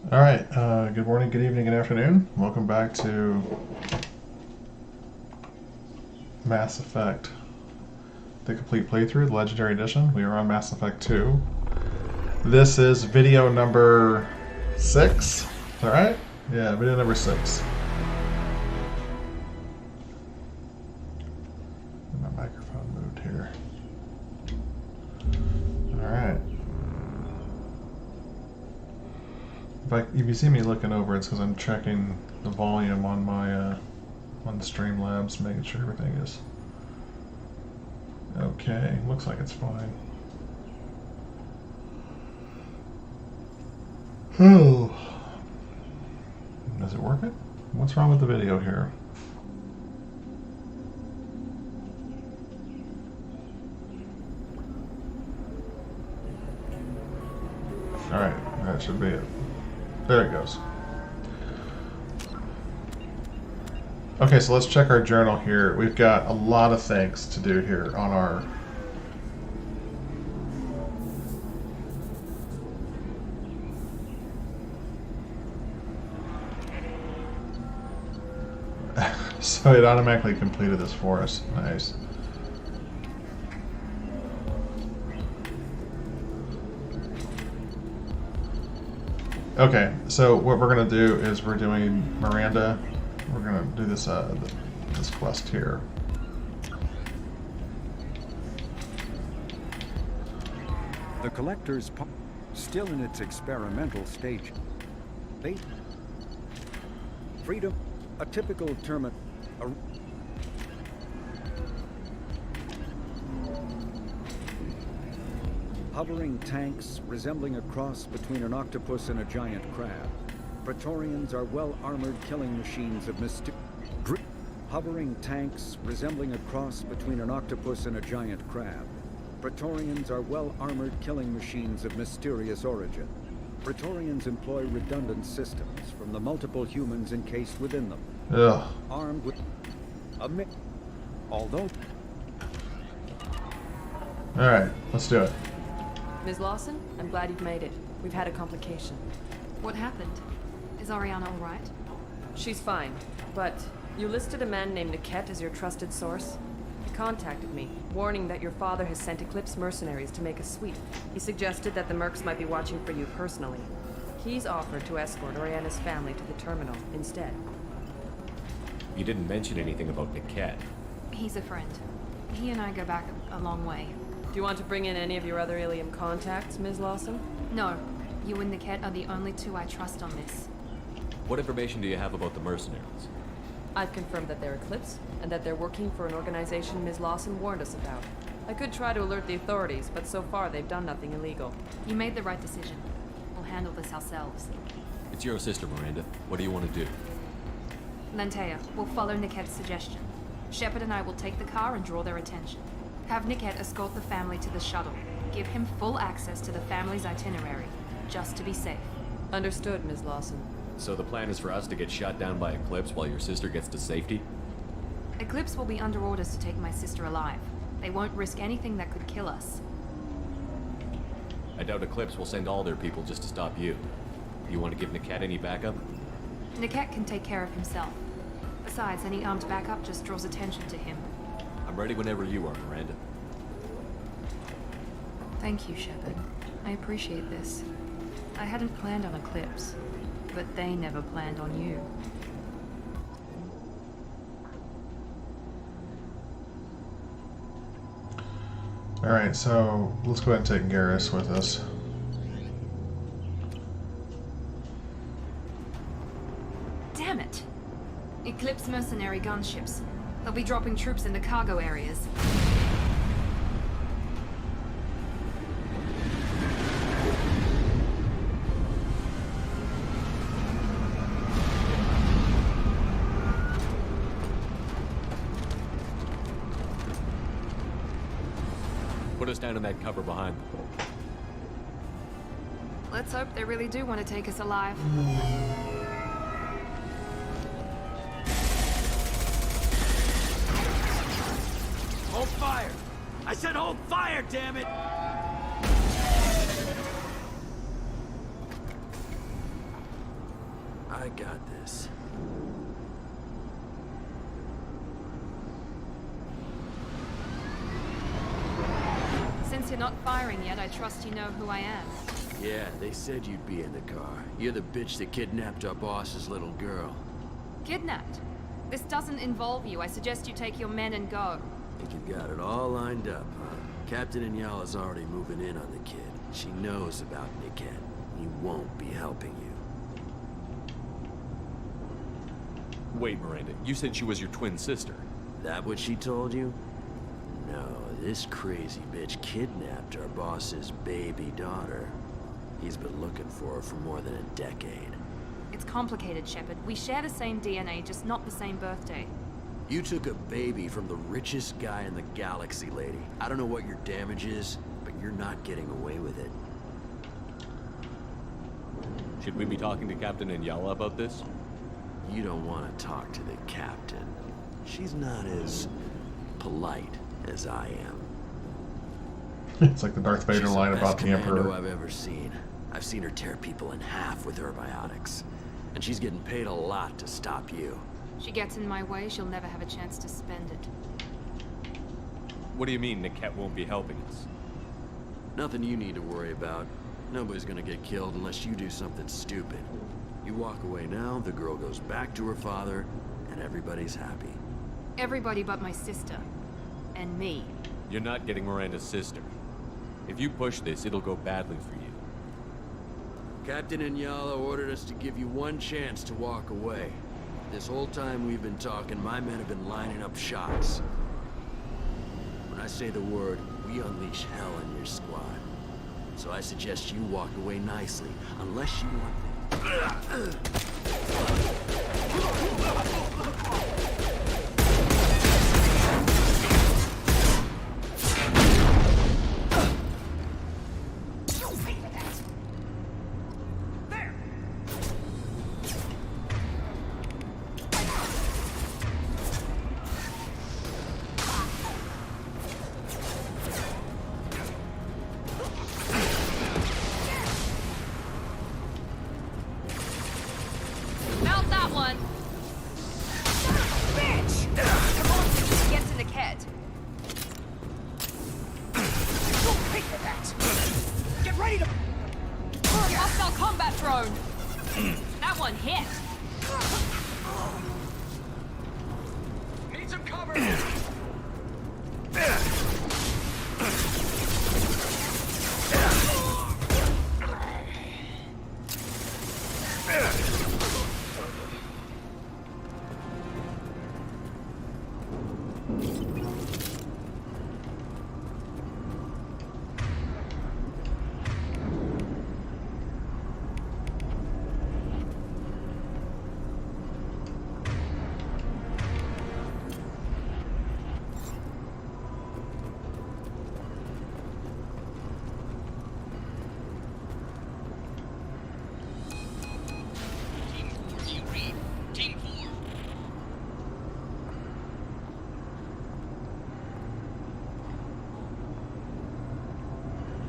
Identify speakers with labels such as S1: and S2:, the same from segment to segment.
S1: All right. Good morning, good evening, good afternoon. Welcome back to Mass Effect, the complete playthrough, the Legendary Edition. We are on Mass Effect 2. This is video number 6. Is that right? Yeah, video number 6. My microphone moved here. All right. If you see me looking over, it's because I'm checking the volume on my on the Streamlabs, making sure everything is okay. Looks like it's fine. Oh, is it working? What's wrong with the video here? All right, that should be it. There it goes. Okay, so let's check our journal here. We've got a lot of things to do here on our... So it automatically completed this for us. Nice. Okay, so what we're going to do is we're doing Miranda. We're going to do this this quest here.
S2: The Collector's still in its experimental stage. Freedom, a typical term. Hovering tanks resembling a cross between an octopus and a giant crab. Praetorians are well-armored killing machines of Hovering tanks resembling a cross between an octopus and a giant crab. Praetorians are well-armored killing machines of mysterious origin. Praetorians employ redundant systems from the multiple humans encased within them.
S1: Ugh.
S2: Armed with a mix. Although...
S1: Alright, let's do it.
S3: Ms. Lawson, I'm glad you've made it. We've had a complication.
S4: What happened? Is Ariana all right?
S3: She's fine, but you listed a man named Niket as your trusted source. He contacted me, warning that your father has sent Eclipse mercenaries to make a sweep. He suggested that the Mercs might be watching for you personally. He's offered to escort Oriana's family to the terminal instead.
S5: You didn't mention anything about Niket.
S4: He's a friend. He and I go back a long way.
S3: Do you want to bring in any of your other Ilium contacts, Ms. Lawson?
S4: No. You and Niket are the only two I trust on this.
S5: What information do you have about the mercenaries?
S3: I've confirmed that they're Eclipse, and that they're working for an organization Ms. Lawson warned us about. I could try to alert the authorities, but so far they've done nothing illegal.
S4: You made the right decision. We'll handle this ourselves.
S5: It's your sister, Miranda. What do you want to do?
S4: Lantea, we'll follow Niket's suggestion. Shepard and I will take the car and draw their attention. Have Niket escort the family to the shuttle. Give him full access to the family's itinerary, just to be safe.
S3: Understood, Ms. Lawson.
S5: So the plan is for us to get shot down by Eclipse while your sister gets to safety?
S4: Eclipse will be under orders to take my sister alive. They won't risk anything that could kill us.
S5: I doubt Eclipse will send all their people just to stop you. You want to give Niket any backup?
S4: Niket can take care of himself. Besides, any armed backup just draws attention to him.
S5: I'm ready whenever you are, Miranda.
S4: Thank you, Shepard. I appreciate this. I hadn't planned on Eclipse, but they never planned on you.
S1: Alright, so let's go ahead and take Garrus with us.
S4: Damn it! Eclipse mercenary gunships. They'll be dropping troops in the cargo areas.
S5: Put us down in that cover behind them.
S4: Let's hope they really do want to take us alive.
S6: Hold fire! I said hold fire, damn it! got this.
S4: Since you're not firing yet, I trust you know who I am.
S6: Yeah, they said you'd be in the car. You're the bitch that kidnapped our boss's little girl.
S4: Kidnapped? This doesn't involve you. I suggest you take your men and go.
S6: Think you got it all lined up, huh? Captain Inyala's already moving in on the kid. She knows about Niket. He won't be helping you.
S5: Wait, Miranda, you said she was your twin sister.
S6: That what she told you? No, this crazy bitch kidnapped our boss's baby daughter. He's been looking for her for more than a decade.
S4: It's complicated, Shepard. We share the same DNA, just not the same birthday.
S6: You took a baby from the richest guy in the galaxy, lady. I don't know what your damage is, but you're not getting away with it.
S5: Should we be talking to Captain Inyala about this?
S6: You don't want to talk to the captain. She's not as polite as I am.
S1: It's like the Darth Vader
S6: She's
S1: line
S6: the
S1: about
S6: best
S1: the
S6: commando
S1: Emperor.
S6: I've ever seen. I've seen her tear people in half with her biotics. And she's getting paid a lot to stop you.
S4: She gets in my way, she'll never have a chance to spend it.
S5: What do you mean Niket won't be helping us?
S6: Nothing you need to worry about. Nobody's gonna get killed unless you do something stupid. You walk away now, the girl goes back to her father, and everybody's happy.
S4: Everybody but my sister. And me.
S5: You're not getting Miranda's sister. If you push this, it'll go badly for you.
S6: Captain Inyala ordered us to give you one chance to walk away. This whole time we've been talking, my men have been lining up shots. When I say the word, we unleash hell in your squad. So I suggest you walk away nicely, unless you want...
S4: Mount that one! Bitch! Come on, get to Niket.
S7: Don't pay for that! Get ready to...
S4: Hostile combat drone! That one hit!
S7: Need some cover!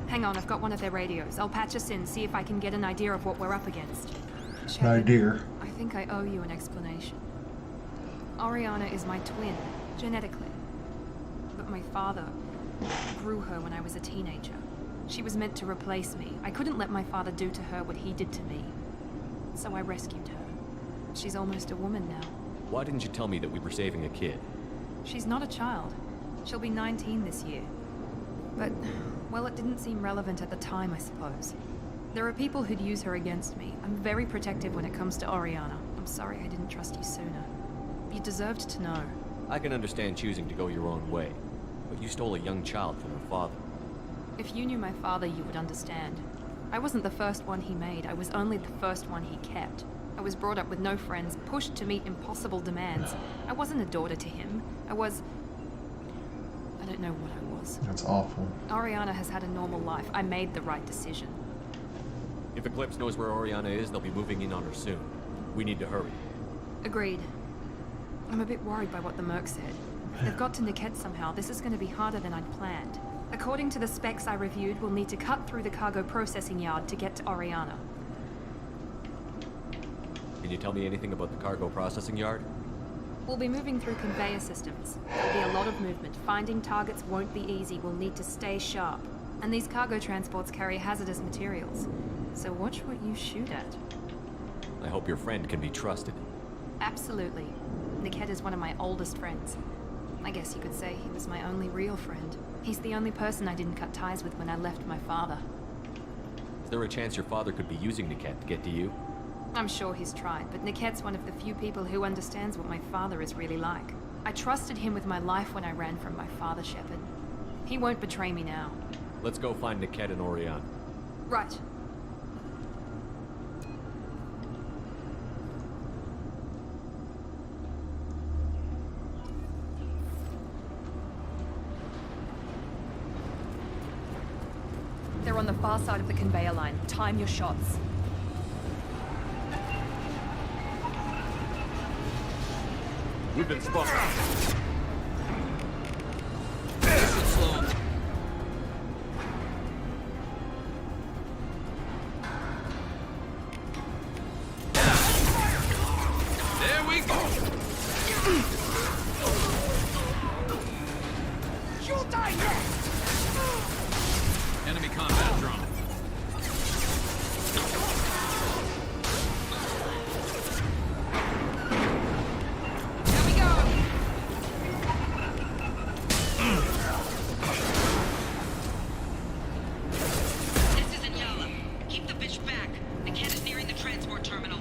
S4: Hang on, I've got one of their radios. I'll patch us in, see if I can get an idea of what we're up against.
S1: An
S4: Shepard,
S1: idea.
S4: I think I owe you an explanation. Oriana is my twin, genetically. But my father grew her when I was a teenager. She was meant to replace me. I couldn't let my father do to her what he did to me. So I rescued her. She's almost a woman now.
S5: Why didn't you tell me that we were saving a kid?
S4: She's not a child. She'll be 19 this year. But, well, it didn't seem relevant at the time, I suppose. There are people who'd use her against me. I'm very protective when it comes to Oriana. I'm sorry I didn't trust you sooner. You deserved to know.
S5: I can understand choosing to go your own way, but you stole a young child from her father.
S4: If you knew my father, you would understand. I wasn't the first one he made. I was only the first one he kept. I was brought up with no friends, pushed to meet impossible demands. I wasn't a daughter to him. I don't know what I was.
S1: That's awful.
S4: Oriana has had a normal life. I made the right decision.
S5: If Eclipse knows where Oriana is, they'll be moving in on her soon. We need to hurry.
S4: Agreed. I'm a bit worried by what the Merc said. They've got to Niket somehow. This is going to be harder than I'd planned. According to the specs I reviewed, we'll need to cut through the cargo processing yard to get to Oriana.
S5: Can you tell me anything about the cargo processing yard?
S4: We'll be moving through conveyor systems. There'll be a lot of movement. Finding targets won't be easy. We'll need to stay sharp. And these cargo transports carry hazardous materials. So watch what you shoot at.
S5: I hope your friend can be trusted.
S4: Absolutely. Niket is one of my oldest friends. I guess you could say he was my only real friend. He's the only person I didn't cut ties with when I left my father.
S5: Is there a chance your father could be using Niket to get to you?
S4: I'm sure he's tried, but Niket's one of the few people who understands what my father is really like. I trusted him with my life when I ran from my father, Shepard. He won't betray me now.
S5: Let's go find Niket and Orion.
S4: Right.
S3: They're on the far side of the conveyor line. Time your shots.
S5: We've been spotted.
S6: There we go!
S7: You'll die next!
S6: Enemy combat drone.
S4: Here we go!
S8: This is Anyala. Keep the bitch back. The cat is nearing the transport terminal.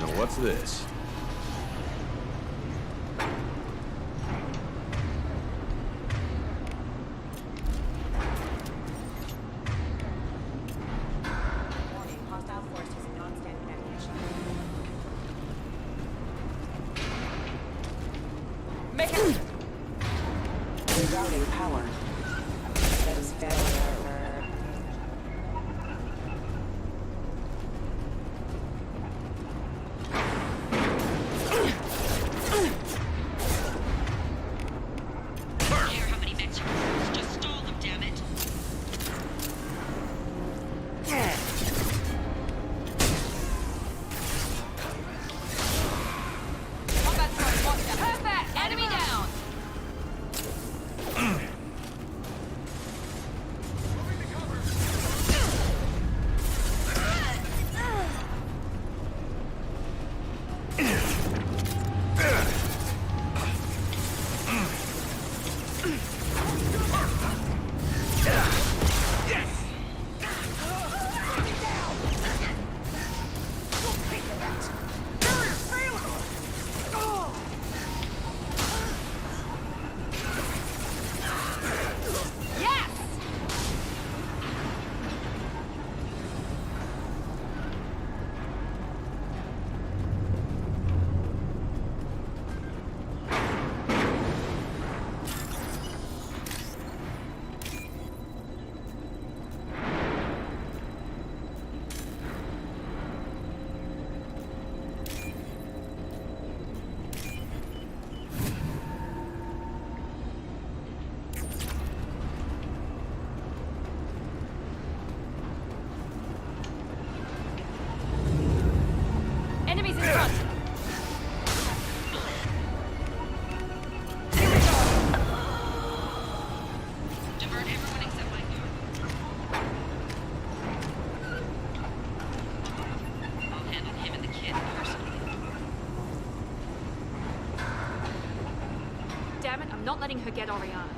S6: Now what's this?
S9: Warning, hostile force using non-standard ammunition.
S3: Make it!
S9: Rerouting power. That is failure.
S8: Don't care how many mechs you use. Just stall them, damn it.
S4: Combat drone, watch out. Perfect! Enemy down! Yes! Enemies in front! Here we go!
S8: Divert everyone except my dude. I'll handle him and the kid personally.
S4: Damn it, I'm not letting her get Oriana.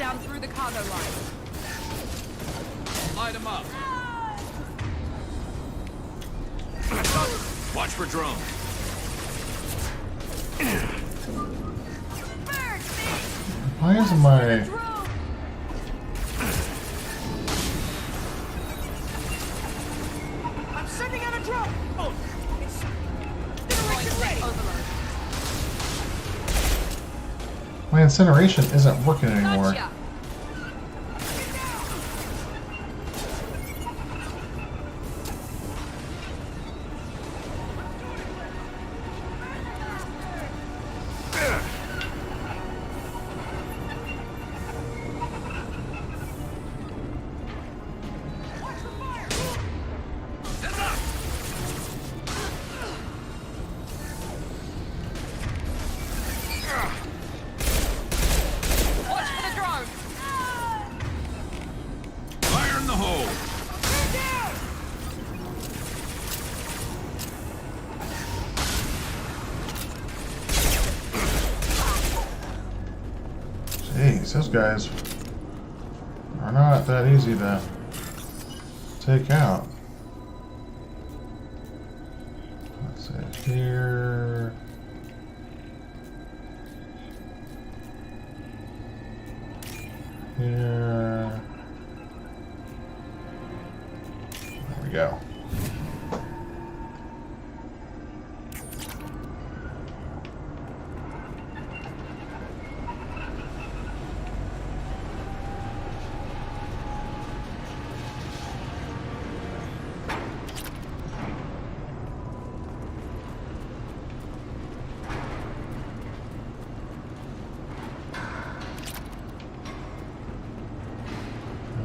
S4: down through the cargo line.
S5: Light them up. Watch for drone.
S1: Why isn't my...
S7: I'm sending out a drone! Oh, it's... Incineration ready!
S4: Overload.
S1: My incineration isn't working anymore.
S4: Gotcha.
S5: Fire in the hole.
S1: Jeez, those guys are not that easy to take out. Let's see here. Here. There we go.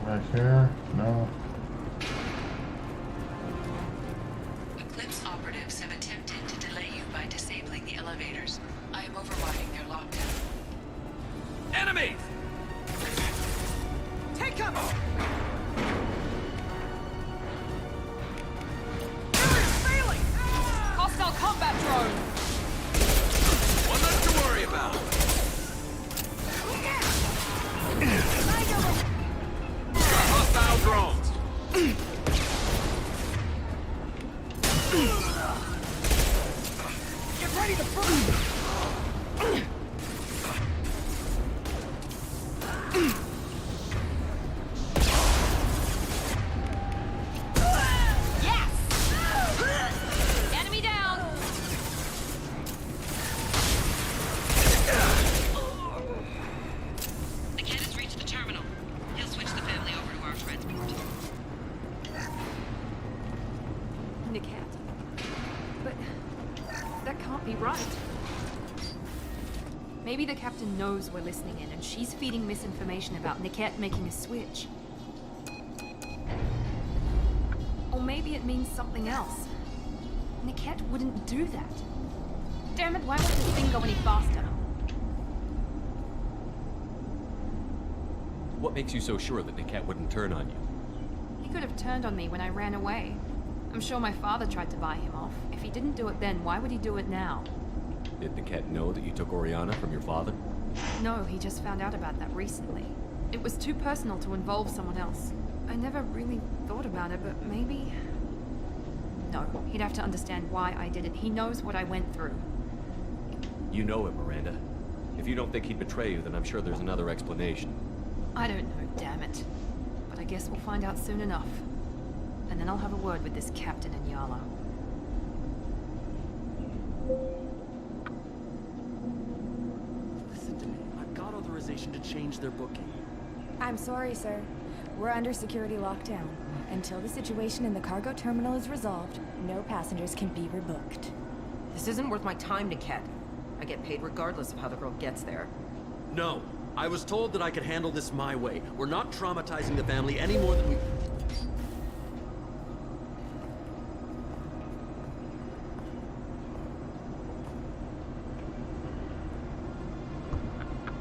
S1: Back here? No.
S8: Eclipse operatives have attempted to delay you by disabling the elevators. I am overriding their lockdown.
S5: Enemies!
S7: Take cover!
S4: Hostile combat drone.
S5: One less to worry about. Hostile drones.
S7: Get ready to burn!
S4: Yes! Enemy down.
S8: The kid has reached the terminal. He'll switch the family over to our transport.
S4: Niket. But that can't be right. Maybe the captain knows we're listening in and she's feeding misinformation about Niket making a switch. Or maybe it means something else. Niket wouldn't do that. Damn it, why won't this thing go any faster?
S5: What makes you so sure that Niket wouldn't turn on you?
S4: He could have turned on me when I ran away. I'm sure my father tried to buy him off. If he didn't do it then, why would he do it now?
S5: Did Niket know that you took Oriana from your father?
S4: No, he just found out about that recently. It was too personal to involve someone else. I never really thought about it, but maybe... No, he'd have to understand why I did it. He knows what I went through.
S5: You know him, Miranda. If you don't think he'd betray you, then I'm sure there's another explanation.
S4: I don't know, damn it. But I guess we'll find out soon enough. And then I'll have a word with this captain in Yala.
S10: Listen to me. I've got authorization to change their booking.
S9: I'm sorry, sir. We're under security lockdown. Until the situation in the cargo terminal is resolved, no passengers can be rebooked.
S11: This isn't worth my time, Niket. I get paid regardless of how the girl gets there.
S10: No. I was told that I could handle this my way. We're not traumatizing the family any more than we...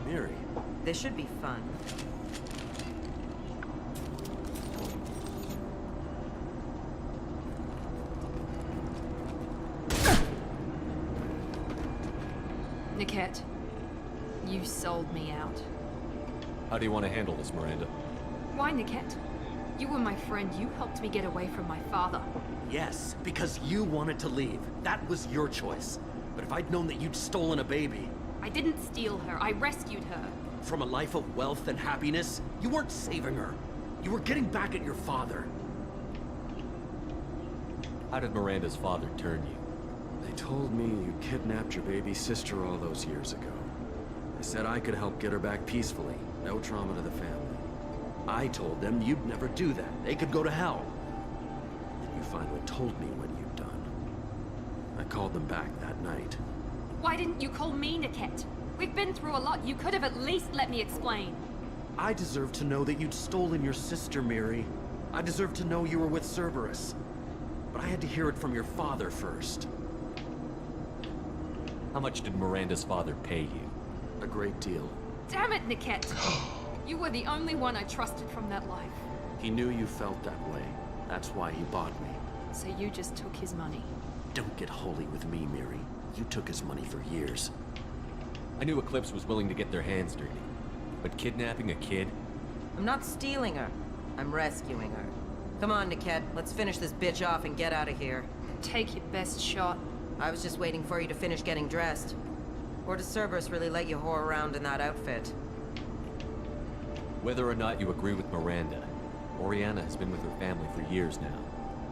S10: Mary.
S11: This should be fun.
S4: Niket, you sold me out.
S5: How do you want to handle this, Miranda?
S4: Why, Niket? You were my friend. You helped me get away from my father.
S10: Yes, because you wanted to leave. That was your choice. But if I'd known that you'd stolen a baby...
S4: I didn't steal her. I rescued her.
S10: From a life of wealth and happiness, you weren't saving her. You were getting back at your father.
S5: How did Miranda's father turn you?
S6: They told me you kidnapped your baby sister all those years ago. They said I could help get her back peacefully. No trauma to the family. I told them you'd never do that. They could go to hell. And you finally told me when you'd done. I called them back that night.
S4: Why didn't you call me, Niket? We've been through a lot. You could have at least let me explain.
S10: I deserve to know that you'd stolen your sister, Miri. I deserve to know you were with Cerberus. But I had to hear it from your father first.
S5: How much did Miranda's father pay you?
S6: A great deal.
S4: Damn it, Niket! You were the only one I trusted from that life.
S6: He knew you felt that way. That's why he bought me.
S4: So you just took his money.
S6: Don't get holy with me, Miri. You took his money for years.
S5: I knew Eclipse was willing to get their hands dirty. But kidnapping a kid?
S11: I'm not stealing her. I'm rescuing her. Come on, Niket. Let's finish this bitch off and get out of here.
S4: Take your best shot.
S11: I was just waiting for you to finish getting dressed. Or does Cerberus really let you whore around in that outfit?
S5: Whether or not you agree with Miranda, Oriana has been with her family for years now.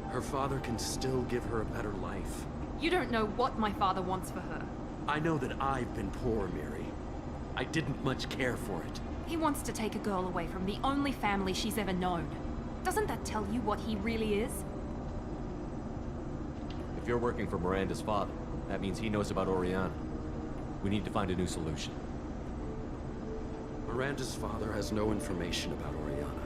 S6: Her father can still give her a better life.
S4: You don't know what my father wants for her.
S10: I know that I've been poor, Miri. I didn't much care for it.
S4: He wants to take a girl away from the only family she's ever known. Doesn't that tell you what he really is?
S5: If you're working for Miranda's father, that means he knows about Oriana. We need to find a new solution.
S6: Miranda's father has no information about Oriana.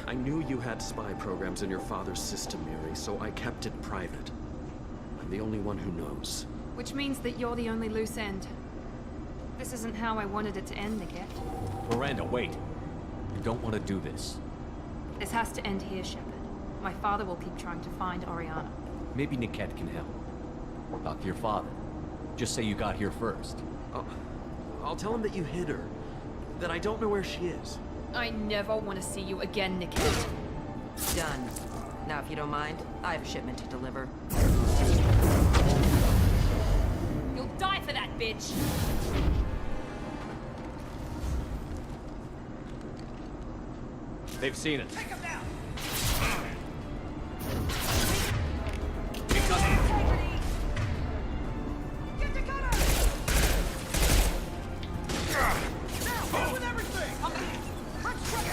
S6: I knew you had spy programs in your father's system, Miri, so I kept it private. I'm the only one who knows.
S4: Which means that you're the only loose end. This isn't how I wanted it to end, Niket.
S5: Miranda, wait. You don't want to do this.
S4: This has to end here, Shepard. My father will keep trying to find Oriana.
S5: Maybe Niket can help. Talk to your father. Just say you got here first.
S6: I'll tell him that you hid her. That I don't know where she is.
S4: I never want to see you again, Niket.
S11: Done. Now, if you don't mind, I have a shipment to deliver.
S4: You'll die for that, bitch!
S5: They've seen us.
S7: Take him down!
S5: Integrity!
S7: Get the gunner! Now, hit with everything! Let's try it!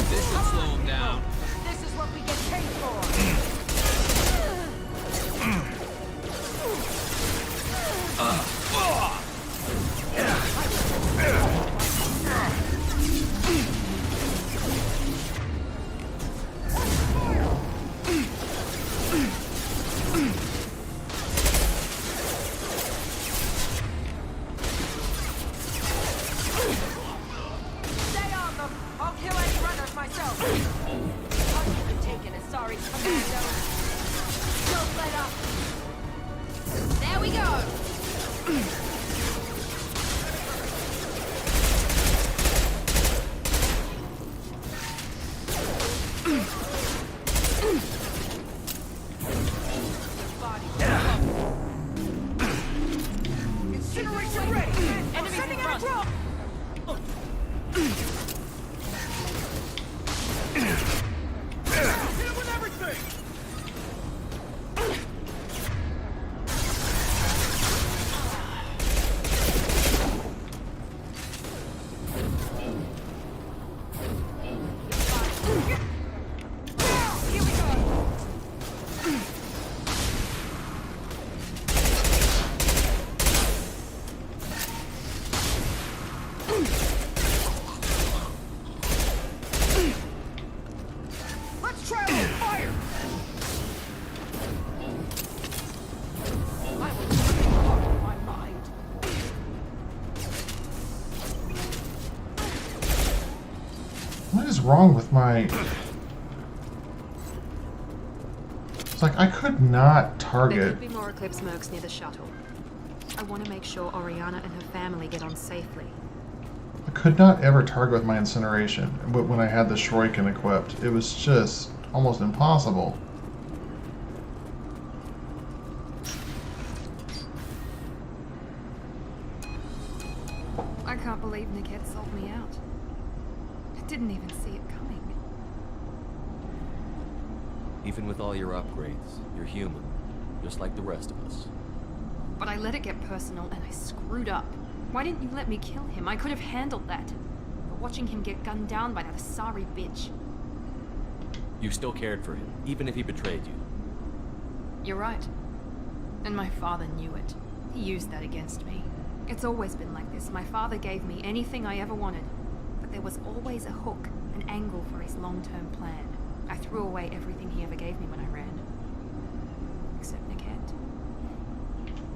S6: This should slow him down.
S11: This is what we get paid for! Stay on them! I'll kill any runners myself! Punishment taken as sorry commando. Don't let up! There we go!
S7: Incineration ready!
S4: Enemies
S7: Sending
S4: in
S7: out a
S4: front.
S7: drop! Hit him with everything!
S11: Here we go!
S7: Let's try a little fire!
S11: I will take you out of my mind.
S1: What is wrong with my... It's like I could not
S4: There
S1: target.
S4: could be more Eclipse mercs near the shuttle. I want to make sure Oriana and her family get on safely.
S1: I could not ever target with my incineration, but when I had the Shuriken equipped, it was just almost impossible.
S4: I can't believe Nickette sold me out. I didn't even see it coming.
S5: Even with all your upgrades, you're human, just like the rest of us.
S4: But I let it get personal and I screwed up. Why didn't you let me kill him? I could have handled that. But watching him get gunned down by that Asari bitch.
S5: You still cared for him, even if he betrayed you.
S4: You're right. And my father knew it. He used that against me. It's always been like this. My father gave me anything I ever wanted. But there was always a hook, an angle for his long-term plan. I threw away everything he ever gave me when I ran. Except Nickette.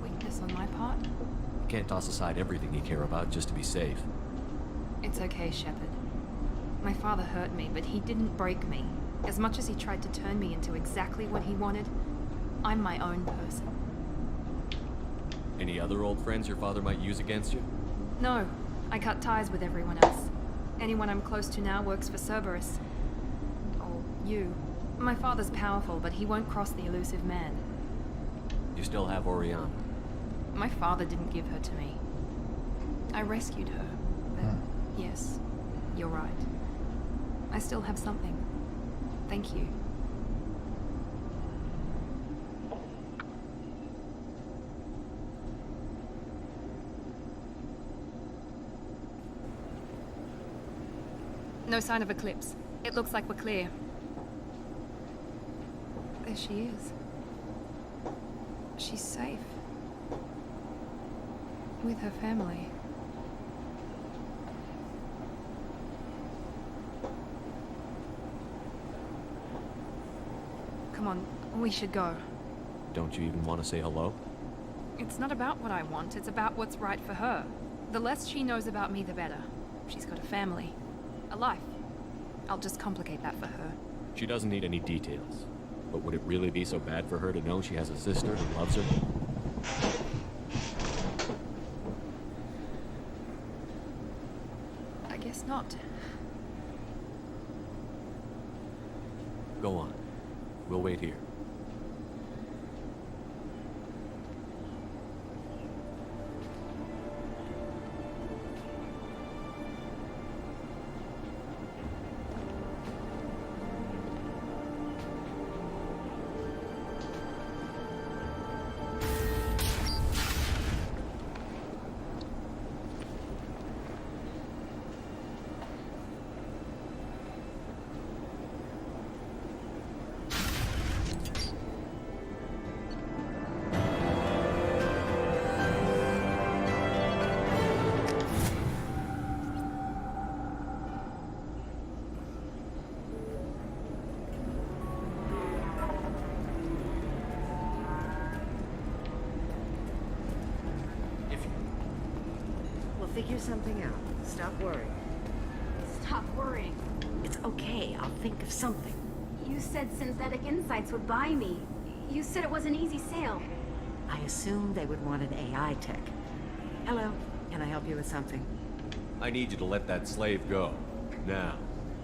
S4: Weakness on my part?
S5: You can't toss aside everything you care about just to be safe.
S4: It's okay, Shepard. My father hurt me, but he didn't break me. As much as he tried to turn me into exactly what he wanted, I'm my own person.
S5: Any other old friends your father might use against you?
S4: No, I cut ties with everyone else. Anyone I'm close to now works for Cerberus. Or you. My father's powerful, but he won't cross the elusive man.
S5: You still have Oriana.
S4: My father didn't give her to me. I rescued her, but yes, you're right. I still have something. Thank you. No sign of Eclipse. It looks like we're clear. There she is. She's safe. With her family. Come on, we should go.
S5: Don't you even want to say hello?
S4: It's not about what I want, it's about what's right for her. The less she knows about me, the better. She's got a family. A life. I'll just complicate that for her.
S5: She doesn't need any details. But would it really be so bad for her to know she has a sister who loves her?
S4: I guess not.
S5: Go on. We'll wait here.
S12: Figure something out. Stop worrying.
S13: Stop worrying.
S12: It's okay. I'll think of something.
S13: You said Synthetic Insights would buy me. You said it was an easy sale.
S12: I assumed they would want an AI tech. Hello. Can I help you with something?
S5: I need you to let that slave go. Now.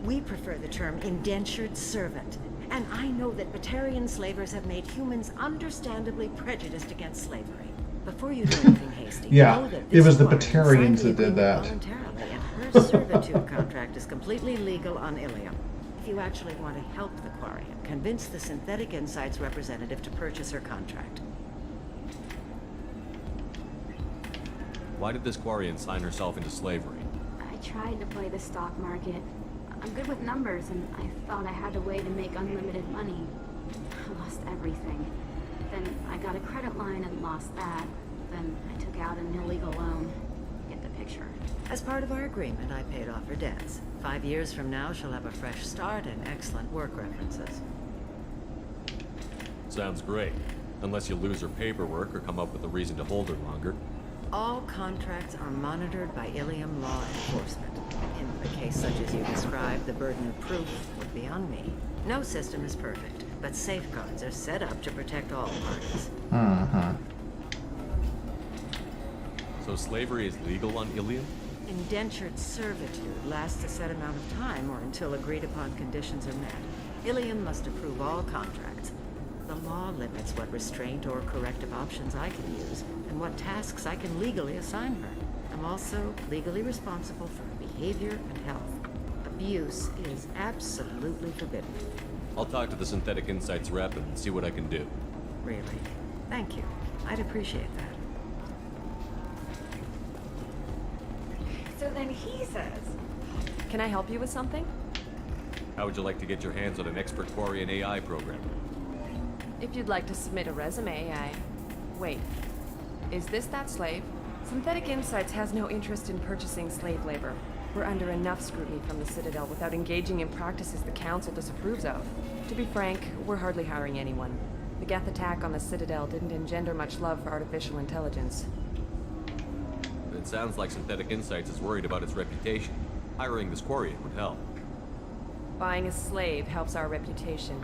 S12: We prefer the term indentured servant. And I know that Batarian slavers have made humans understandably prejudiced against slavery. Before you do anything hasty,
S1: yeah,
S12: know that
S1: it was the
S12: Quarian
S1: Batarians
S12: signed
S1: that did
S12: the
S1: that.
S12: voluntarily, and her servitude contract is completely legal on Ilium. If you actually want to help the Quarian, convince the Synthetic Insights representative to purchase her contract.
S5: Why did this Quarian sign herself into slavery?
S13: I tried to play the stock market. I'm good with numbers, and I thought I had a way to make unlimited money. I lost everything. Then I got a credit line and lost that. Then I took out an illegal loan. Get the picture.
S12: As part of our agreement, I paid off her debts. 5 years from now, she'll have a fresh start and excellent work references.
S5: Sounds great. Unless you lose her paperwork or come up with a reason to hold her longer.
S12: All contracts are monitored by Ilium law enforcement. In a case such as you described, the burden of proof would be on me. No system is perfect. but safeguards are set up to protect all parties.
S1: Mm-hmm.
S5: So slavery is legal on Ilium?
S12: Indentured servitude lasts a set amount of time or until agreed upon conditions are met. Ilium must approve all contracts. The law limits what restraint or corrective options I can use and what tasks I can legally assign her. I'm also legally responsible for her behavior and health. Abuse is absolutely forbidden.
S5: I'll talk to the Synthetic Insights rep and see what I can do.
S12: Really? Thank you. I'd appreciate that.
S9: So then he says...
S3: Can I help you with something?
S5: How would you like to get your hands on an expert Quarian AI programmer?
S3: If you'd like to submit a resume, Wait. Is this that slave? Synthetic Insights has no interest in purchasing slave labor. We're under enough scrutiny from the Citadel without engaging in practices the Council disapproves of. To be frank, we're hardly hiring anyone. The Geth attack on the Citadel didn't engender much love for artificial intelligence.
S5: It sounds like Synthetic Insights is worried about its reputation. Hiring this Quarian would help.
S3: Buying a slave helps our reputation.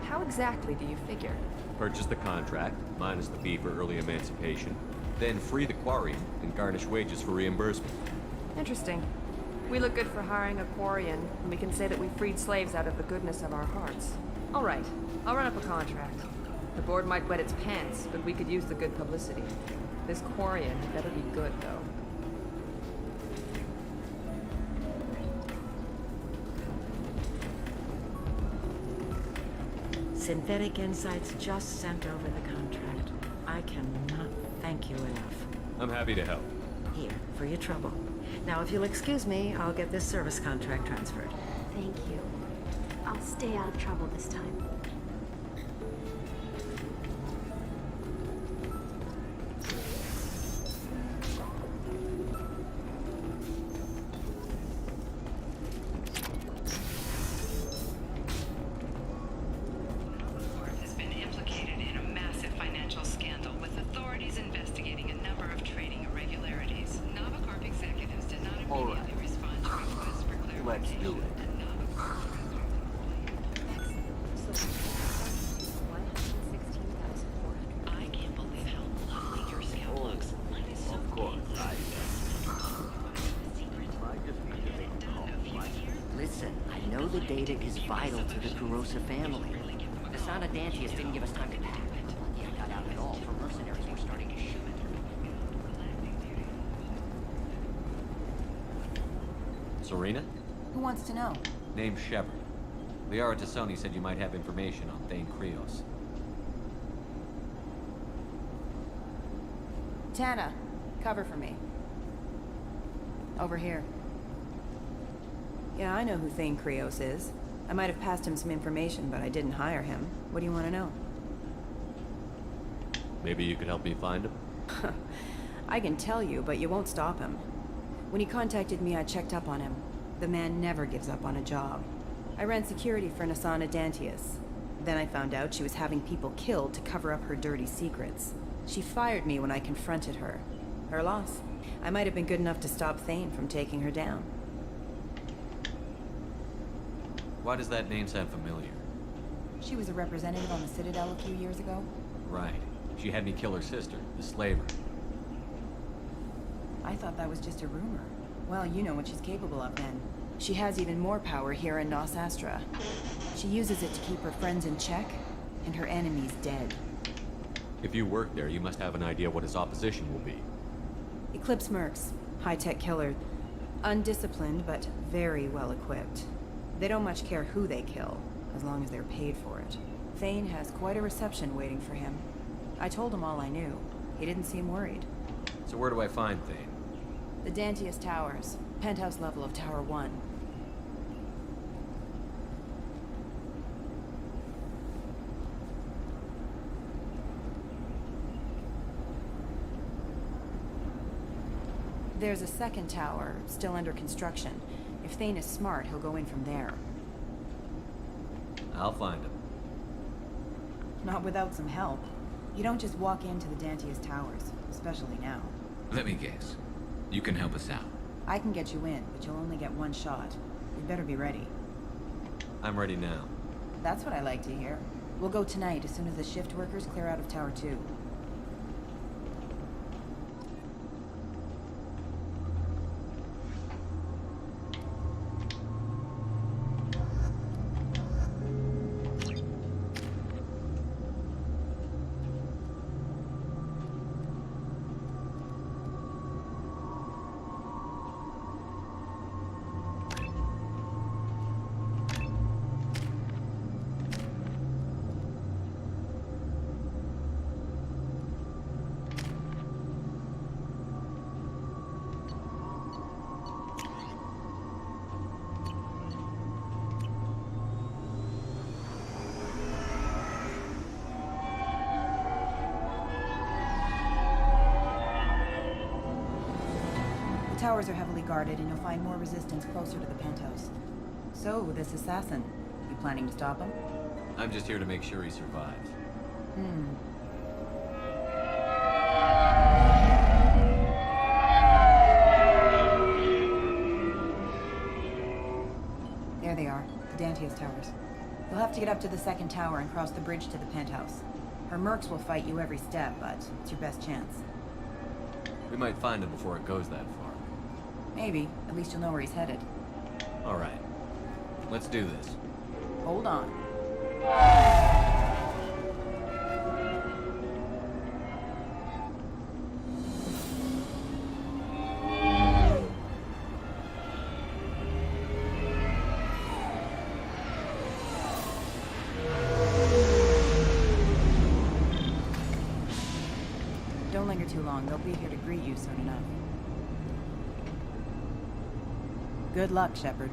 S3: How exactly do you figure?
S5: Purchase the contract, minus the fee for early emancipation, then free the Quarian and garnish wages for reimbursement.
S3: Interesting. We look good for hiring a Quarian, and we can say that we freed slaves out of the goodness of our hearts. All right, I'll run up a contract. The board might wet its pants, but we could use the good publicity. This Quarian had better be good, though.
S12: Synthetic Insights just sent over the contract. I cannot thank you enough.
S5: I'm happy to help.
S12: Here, for your trouble. Now, if you'll excuse me, I'll get this service contract transferred.
S13: Thank you. I'll stay out of trouble this time.
S8: Has been implicated in a massive financial scandal with authorities investigating a number of trading irregularities. Novacorp executives did not immediately respond to requests for clarification.
S10: Let's do it.
S8: And Novacorp I can't believe how lovely your scout looks. Mine is so
S10: Of course,
S14: Listen, I know the data is vital to the Kurosa family. The Sana Dantius didn't give us time to pack it. Yeah, I got out at all, for mercenaries were starting to shoot.
S5: Serena?
S9: Who wants to know?
S5: Name's Shepard. Liara Tassoni said you might have information on Thane Krios.
S9: Tana, cover for me. Over here. Yeah, I know who Thane Krios is. I might have passed him some information, but I didn't hire him. What do you want to know?
S5: Maybe you could help me find him?
S9: I can tell you, but you won't stop him. When he contacted me, I checked up on him. The man never gives up on a job. I ran security for Nasana Dantius. Then I found out she was having people killed to cover up her dirty secrets. She fired me when I confronted her. Her loss. I might have been good enough to stop Thane from taking her down.
S5: Why does that name sound familiar?
S9: She was a representative on the Citadel a few years ago.
S5: Right. She had me kill her sister, the slaver.
S9: I thought that was just a rumor. Well, you know what she's capable of then. She has even more power here in Nos Astra. She uses it to keep her friends in check, and her enemies dead.
S5: If you work there, you must have an idea what his opposition will be.
S9: Eclipse mercs, high-tech killer. Undisciplined, but very well equipped. They don't much care who they kill, as long as they're paid for it. Thane has quite a reception waiting for him. I told him all I knew. He didn't seem worried.
S5: So where do I find Thane?
S9: The Dantius Towers, penthouse level of Tower 1. There's a second tower, still under construction. If Thane is smart, he'll go in from there.
S5: I'll find him.
S9: Not without some help. You don't just walk into the Dantius Towers, especially now.
S15: Let me guess. You can help us out.
S9: I can get you in, but you'll only get one shot. You'd better be ready.
S5: I'm ready now.
S9: That's what I like to hear. We'll go tonight as soon as the shift workers clear out of Tower 2. The towers are heavily guarded, and you'll find more resistance closer to the penthouse. So, this assassin, you planning to stop him?
S5: I'm just here to make sure he survives.
S9: There they are, the Dantius towers. You'll have to get up to the second tower and cross the bridge to the penthouse. Her mercs will fight you every step, but it's your best chance.
S5: We might find him before it goes that far.
S9: Maybe. At least you'll know where he's headed.
S5: All right. Let's do this.
S9: Hold on. Don't linger too long. They'll be here to greet you soon enough. Good luck, Shepard.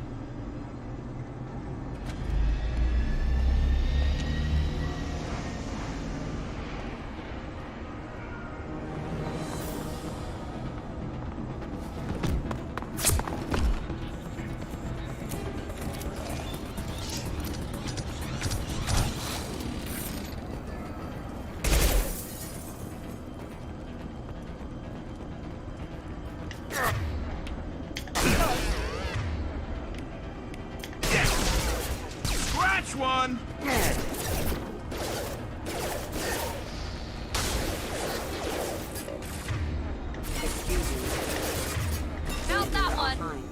S7: One!
S11: How's that one?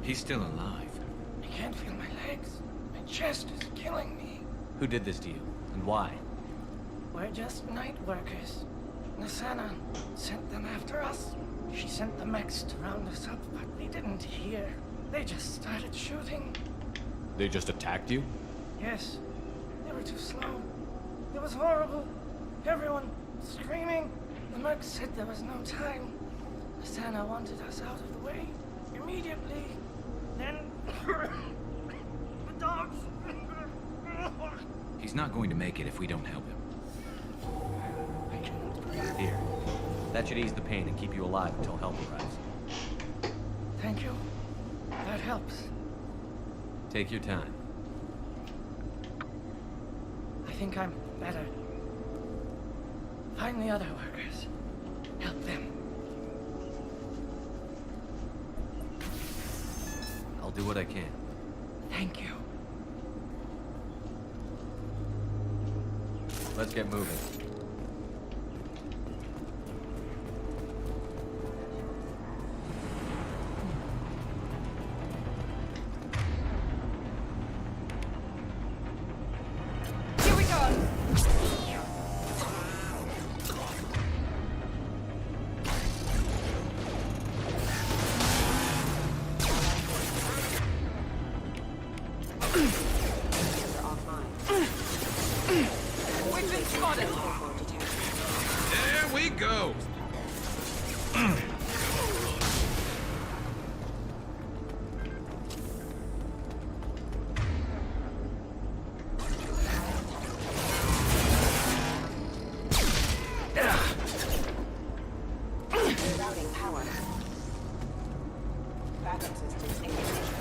S15: He's still alive.
S7: I can't feel my legs. My chest is killing me.
S5: Who did this to you, and why?
S7: We're just night workers. Nasana sent them after us. She sent the mechs to round us up, but we didn't hear. They just started shooting.
S5: They just attacked you?
S7: Yes, they were too slow. It was horrible. Everyone screaming. The mechs said there was no time. Nasana wanted us out of the way immediately. Then the dogs.
S15: He's not going to make it if we don't help him.
S7: I can't breathe.
S5: Here. That should ease the pain and keep you alive until help arrives.
S7: Thank you. That helps.
S5: Take your time.
S7: I think I'm better. Find the other workers. Help them.
S5: I'll do what I can.
S7: Thank you.
S5: Let's get moving.
S11: Here we go.
S12: power. Backup systems engaged.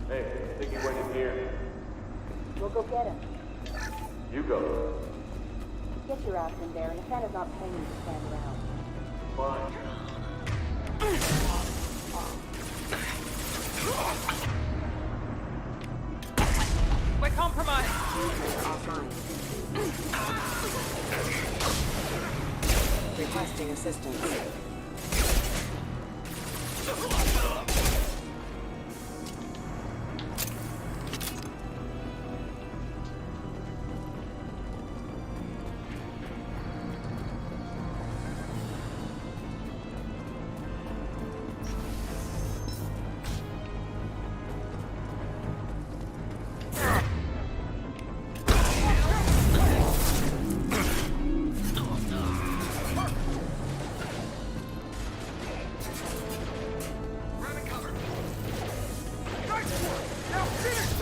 S16: Hey, I think he went in here.
S17: We'll go get him.
S16: You go.
S17: Get your ass in there, and Nathana's not paying you to stand around.
S16: Fine.
S11: We're compromised.
S17: Requesting assistance.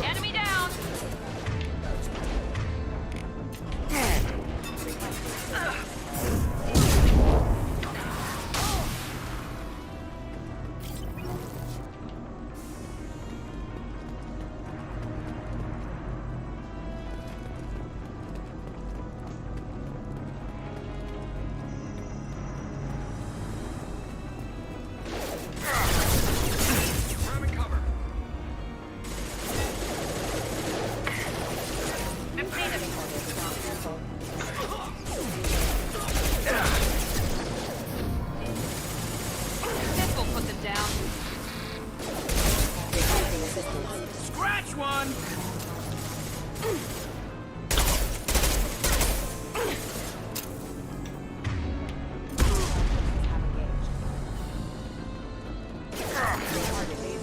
S11: Enemy down. This will put them down.
S10: Scratch one!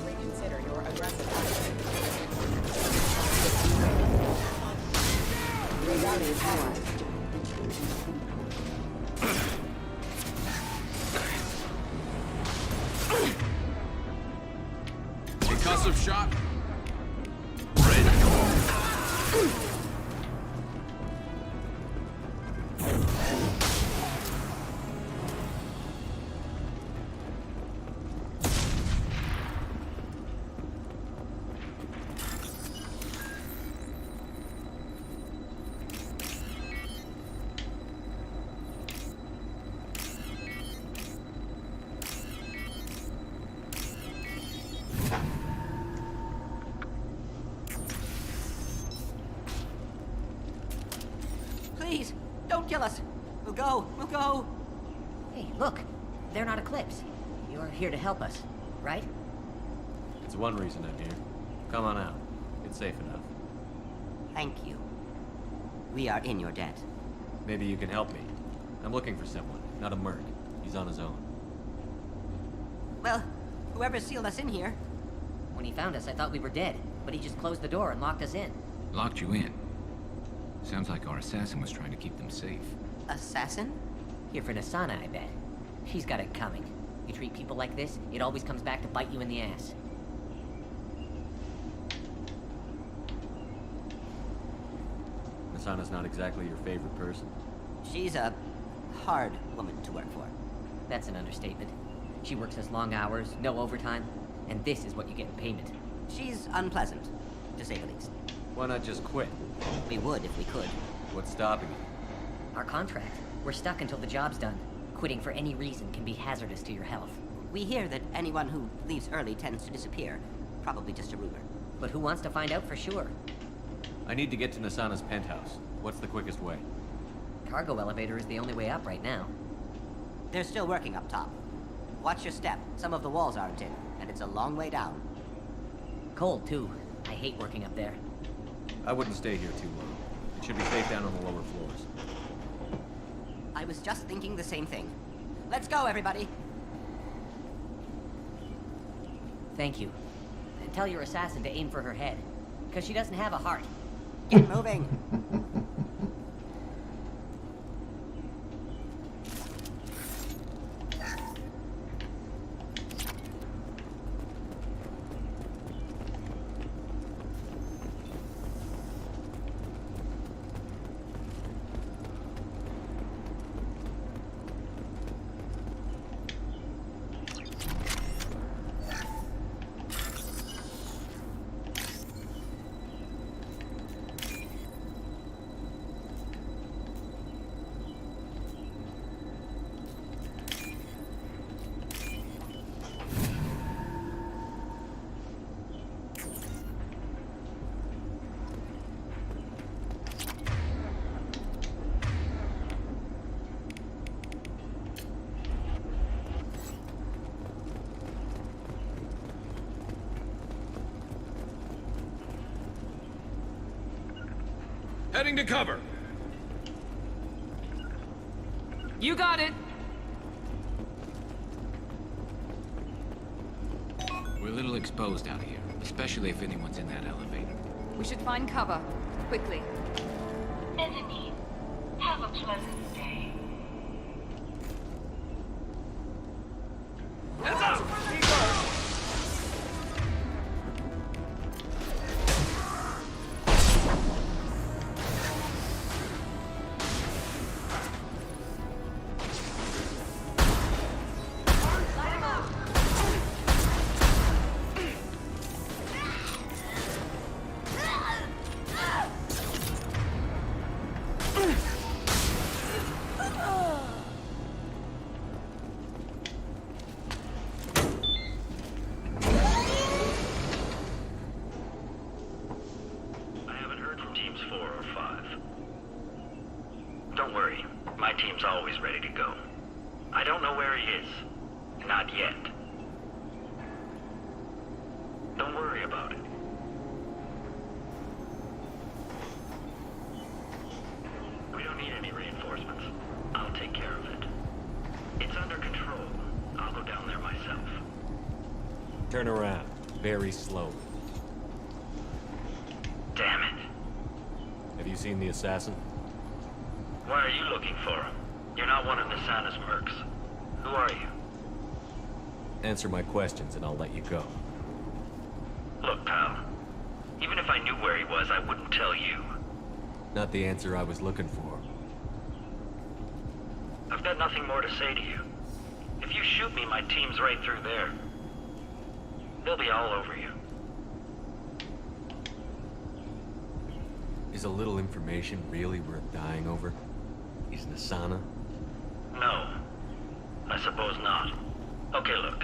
S17: Reconsider your aggressive action. Rerouting power.
S10: Concussive shot.
S14: Please, don't kill us. We'll go. We'll go. Hey, look. They're not Eclipse. You're here to help us, right?
S5: It's one reason I'm here. Come on out. It's safe enough.
S14: Thank you. We are in your debt.
S5: Maybe you can help me. I'm looking for someone, not a merc. He's on his own.
S14: Well, whoever sealed us in here. When he found us, I thought we were dead, but he just closed the door and locked us in.
S15: Locked you in. Sounds like our assassin was trying to keep them safe.
S14: Assassin? Here for Nasana, I bet. She's got it coming. You treat people like this, it always comes back to bite you in the ass.
S5: Nasana's not exactly your favorite person.
S14: She's a hard woman to work for. That's an understatement. She works as long hours, no overtime, and this is what you get in payment. She's unpleasant, to say the least.
S5: Why not just quit?
S14: We would if we could.
S5: What's stopping you?
S14: Our contract. We're stuck until the job's done. Quitting for any reason can be hazardous to your health. We hear that anyone who leaves early tends to disappear. Probably just a rumor. But who wants to find out for sure?
S5: I need to get to Nasana's penthouse. What's the quickest way?
S14: Cargo elevator is the only way up right now. They're still working up top. Watch your step. Some of the walls aren't in, and it's a long way down. Cold, too. I hate working up there.
S5: I wouldn't stay here too long. It should be safe down on the lower floors.
S14: I was just thinking the same thing. Let's go, everybody! Thank you. And tell your assassin to aim for her head. Because she doesn't have a heart. Get moving!
S15: Heading to cover!
S3: You got it!
S15: We're a little exposed out here, especially if anyone's in that elevator.
S3: We should find cover. Quickly.
S8: Mezzanine, have a pleasant day.
S15: Heads up!
S18: Don't worry, my team's always ready to go. I don't know where he is. Not yet. Don't worry about it. We don't need any reinforcements. I'll take care of it. It's under control. I'll go down there myself.
S5: Turn around. Very slowly.
S18: Damn it.
S5: Have you seen the assassin?
S18: Why are you looking for him? You're not one of Nasana's mercs. Who are you?
S5: Answer my questions and I'll let you go.
S18: Look, pal. Even if I knew where he was, I wouldn't tell you.
S5: Not the answer I was looking for.
S18: I've got nothing more to say to you. If you shoot me, my team's right through there. They'll be all over you.
S5: Is a little information really worth dying over? Is Nasana?
S18: No. I suppose not. Okay, look.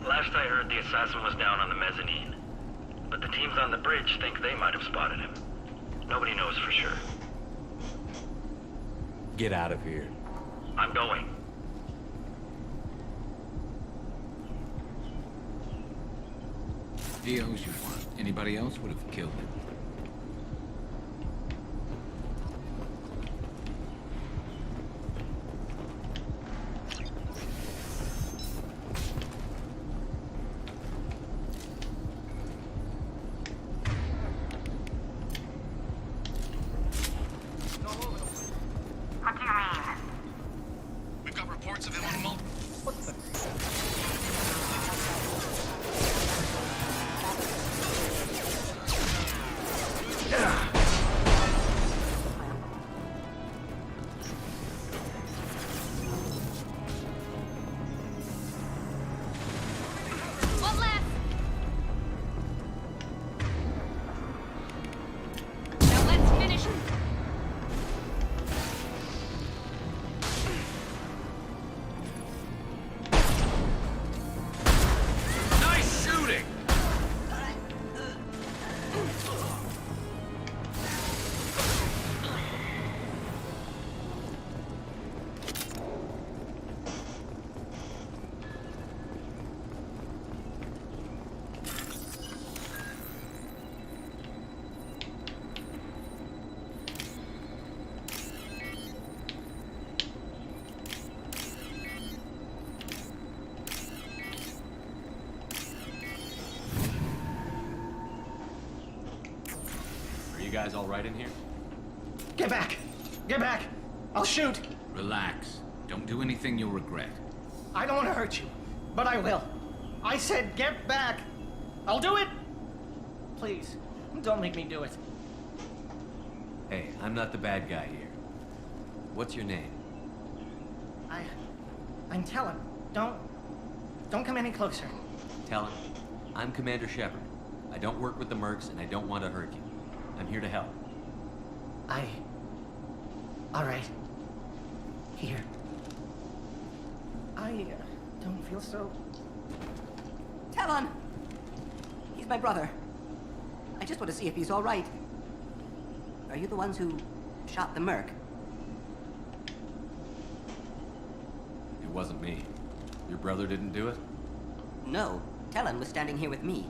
S18: Last I heard, the assassin was down on the mezzanine. But the teams on the bridge think they might have spotted him. Nobody knows for sure.
S5: Get out of here.
S18: I'm going.
S15: He owes you one. Anybody else would have killed him.
S19: reports of him on multiple...
S7: What the?
S11: One left. Now let's finish.
S19: Nice shooting!
S5: Are you guys all right in here?
S7: Get back! Get back! I'll shoot!
S15: Relax. Don't do anything you'll regret.
S7: I don't want to hurt you, but I will. I said get back! I'll do it! Please, don't make me do it.
S5: Hey, I'm not the bad guy here. What's your name?
S7: I'm telling. Don't come any closer.
S5: Tell him. I'm Commander Shepard. I don't work with the mercs, and I don't want to hurt you. I'm here to help.
S7: All right. Here. I don't feel so...
S14: Talon! He's my brother. I just want to see if he's all right. Are you the ones who shot the merc?
S5: It wasn't me. Your brother didn't do it?
S14: No. Talon was standing here with me.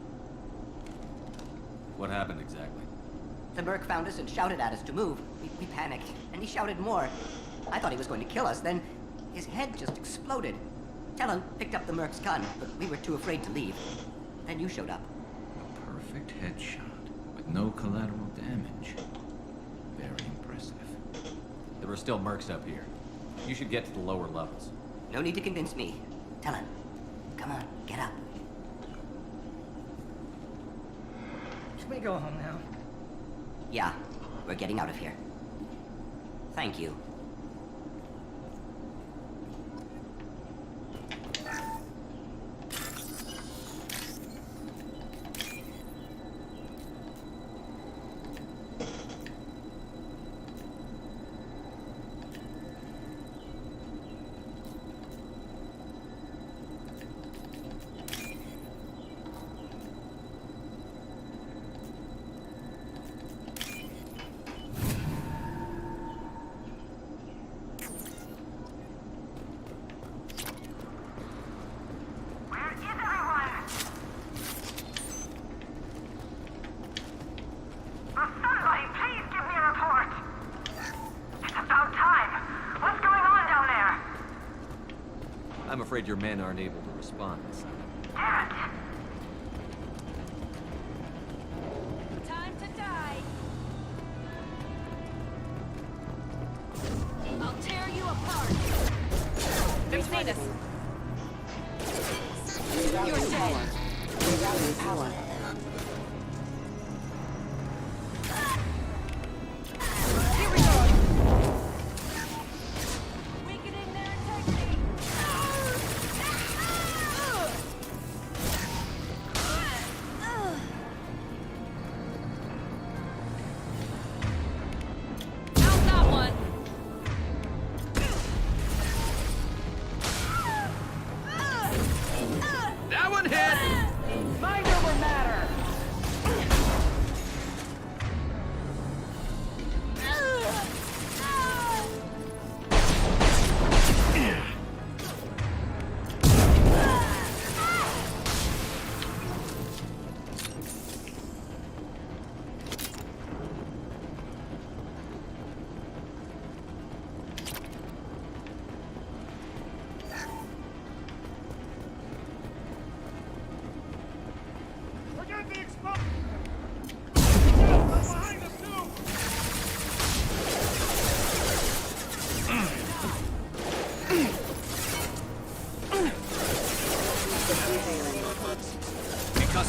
S5: What happened exactly?
S14: The merc found us and shouted at us to move. We panicked, and he shouted more. I thought he was going to kill us, then his head just exploded. Talon picked up the merc's gun, but we were too afraid to leave. Then you showed up.
S15: A perfect headshot with no collateral damage. Very impressive.
S5: There were still mercs up here. You should get to the lower levels.
S14: No need to convince me. Talon, come on, get up.
S7: Should we go home now?
S14: Yeah, we're getting out of here. Thank you.
S5: I'm afraid your men aren't able to respond this time.
S11: Time to die. I'll tear you apart.
S3: They've seen us.
S11: You're dead.
S17: Rerouting power.
S11: Here we go. Weakening their integrity.
S3: How's that one?
S19: That one hit!
S7: Mind over matter!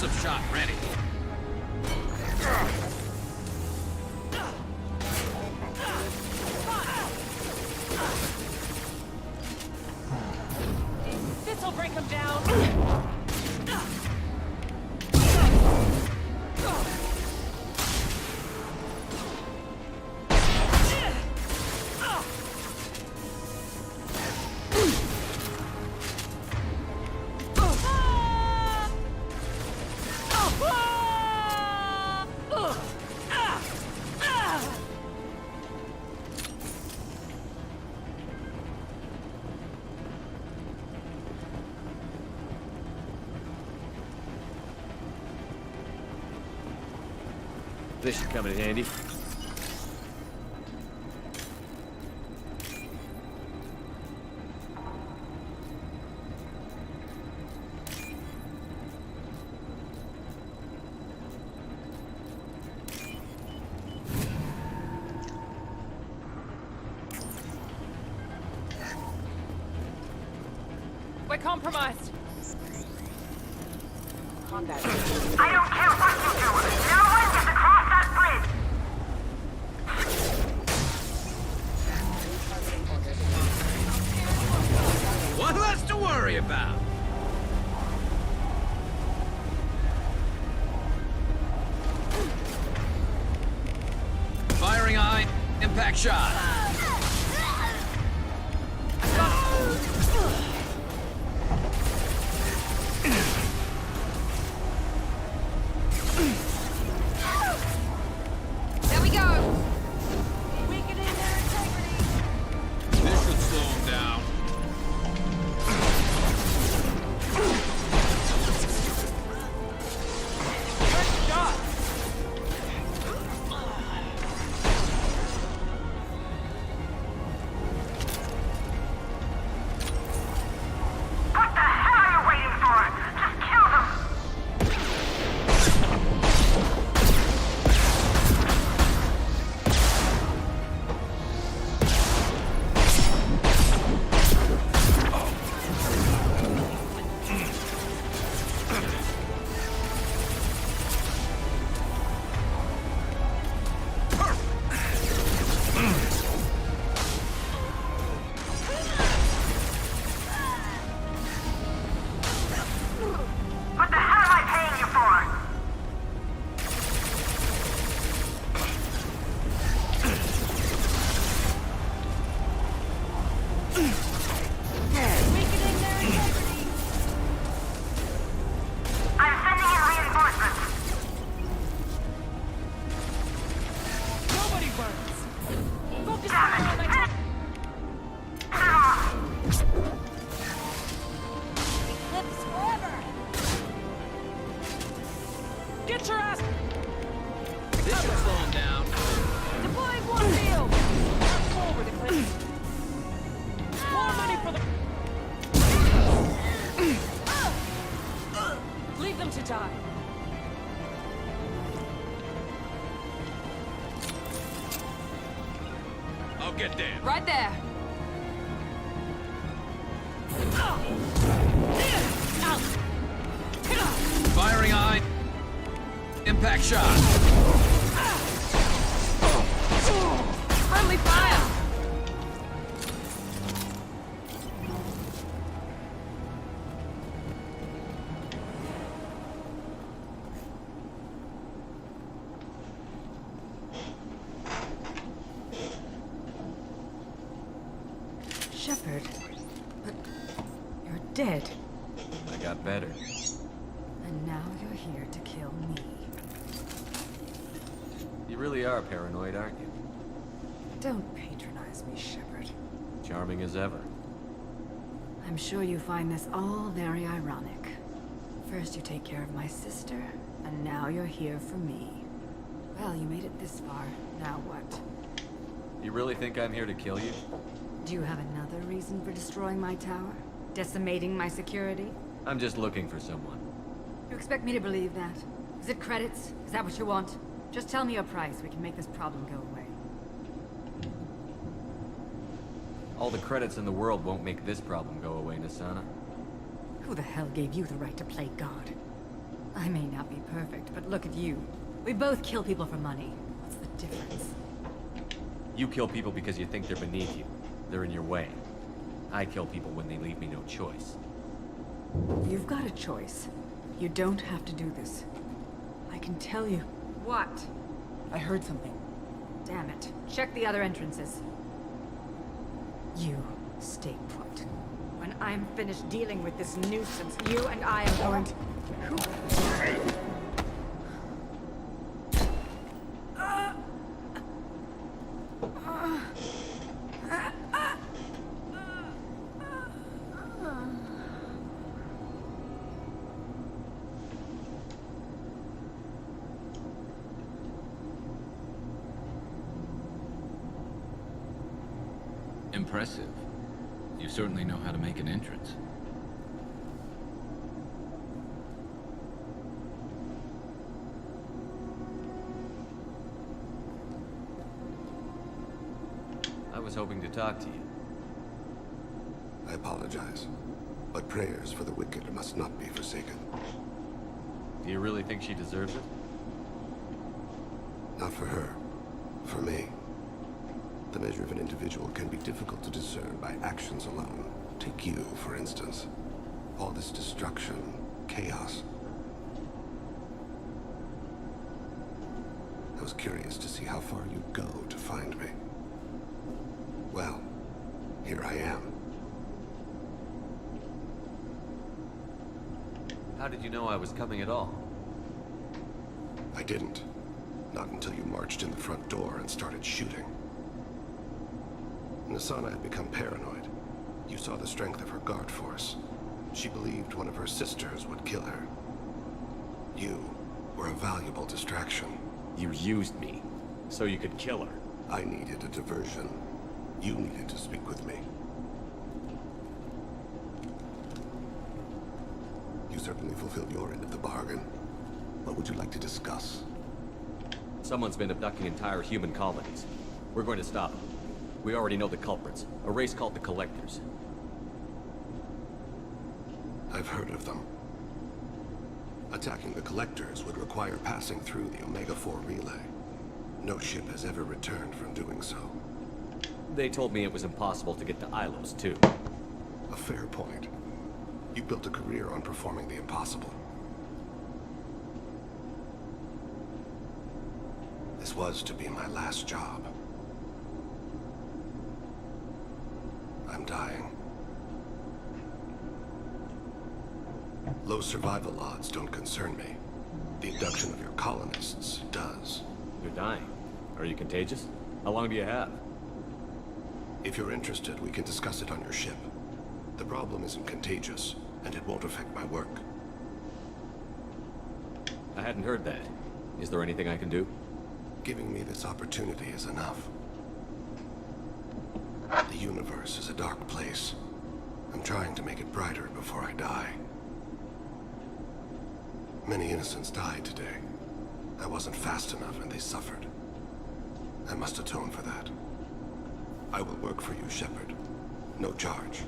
S19: Explosive shot ready.
S11: This'll break him down.
S5: This should come in handy.
S11: We're compromised.
S17: Combat.
S11: I don't care what you do. No one gets across that bridge.
S19: One less to worry about. Firing eye, impact shot.
S11: There we go. Weakening their integrity.
S19: This should slow him down.
S11: Good shot. What the hell are you waiting for? Just kill them. What the hell am I paying you for? Weakening their integrity. I'm sending in reinforcements. Nobody burns. Focus on my Eclipse forever. Get your ass.
S19: This should slow him down.
S11: Deploying one field. March forward, Eclipse. More money for the. Leave them to die.
S19: I'll get there.
S11: Right there.
S19: Firing eye, impact shot.
S11: Friendly fire.
S9: Shepard, but you're dead.
S5: I got better.
S9: And now you're here to kill me.
S5: You really are paranoid, aren't you?
S9: Don't patronize me, Shepard.
S5: Charming as ever.
S9: I'm sure you find this all very ironic. First you take care of my sister, and now you're here for me. Well, you made it this far. Now what?
S5: You really think I'm here to kill you?
S9: Do you have another reason for destroying my tower? Decimating my security?
S5: I'm just looking for someone.
S9: You expect me to believe that? Is it credits? Is that what you want? Just tell me a price. We can make this problem go away.
S5: All the credits in the world won't make this problem go away, Nasana.
S9: Who the hell gave you the right to play God? I may not be perfect, but look at you. We both kill people for money. What's the difference?
S5: You kill people because you think they're beneath you. They're in your way. I kill people when they leave me no choice.
S9: You've got a choice. You don't have to do this. I can tell you. What? I heard something. Damn it. Check the other entrances. You stay put. When I'm finished dealing with this nuisance, you and I are going to...
S15: Impressive. You certainly know how to make an entrance.
S5: I was hoping to talk to you.
S20: I apologize, but prayers for the wicked must not be forsaken.
S5: Do you really think she deserves it?
S20: Not for her. For me. The measure of an individual can be difficult to discern by actions alone. Take you, for instance. All this destruction, chaos. I was curious to see how far you'd go to find me. Well, here I am.
S5: How did you know I was coming at all?
S20: I didn't. Not until you marched in the front door and started shooting. Nasana had become paranoid. You saw the strength of her guard force. She believed one of her sisters would kill her. You were a valuable distraction.
S5: You used me, so you could kill her.
S20: I needed a diversion. You needed to speak with me. You certainly fulfilled your end of the bargain. What would you like to discuss?
S5: Someone's been abducting entire human colonies. We're going to stop them. We already know the culprits. A race called the Collectors.
S20: I've heard of them. Attacking the Collectors would require passing through the Omega-4 relay. No ship has ever returned from doing so.
S5: They told me it was impossible to get to Ilos, too.
S20: A fair point. You built a career on performing the impossible. This was to be my last job. I'm dying. Low survival odds don't concern me. The abduction of your colonists does.
S5: You're dying. Are you contagious? How long do you have?
S20: If you're interested, we can discuss it on your ship. The problem isn't contagious, and it won't affect my work.
S5: I hadn't heard that. Is there anything I can do?
S20: Giving me this opportunity is enough. The universe is a dark place. I'm trying to make it brighter before I die. Many innocents died today. I wasn't fast enough and they suffered. I must atone for that. I will work for you, Shepard. No charge.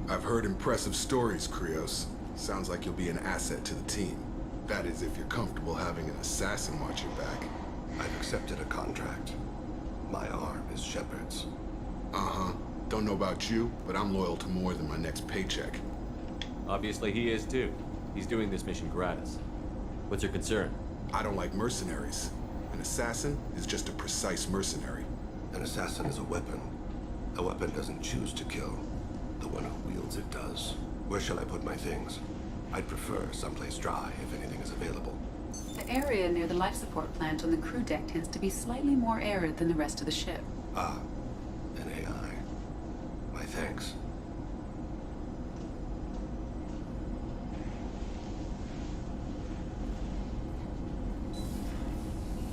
S21: I've heard impressive stories, Krios. Sounds like you'll be an asset to the team. That is, if you're comfortable having an assassin watch your back.
S20: I've accepted a contract. My arm is Shepard's.
S21: Uh-huh. Don't know about you, but I'm loyal to more than my next paycheck.
S5: Obviously he is too. He's doing this mission gratis. What's your concern?
S21: I don't like mercenaries. An assassin is just a precise mercenary.
S20: An assassin is a weapon. A weapon doesn't choose to kill. The one who wields it does. Where shall I put my things? I'd prefer someplace dry if anything is available.
S22: The area near the life support plant on the crew deck tends to be slightly more arid than the rest of the ship.
S20: Ah, an AI. My thanks.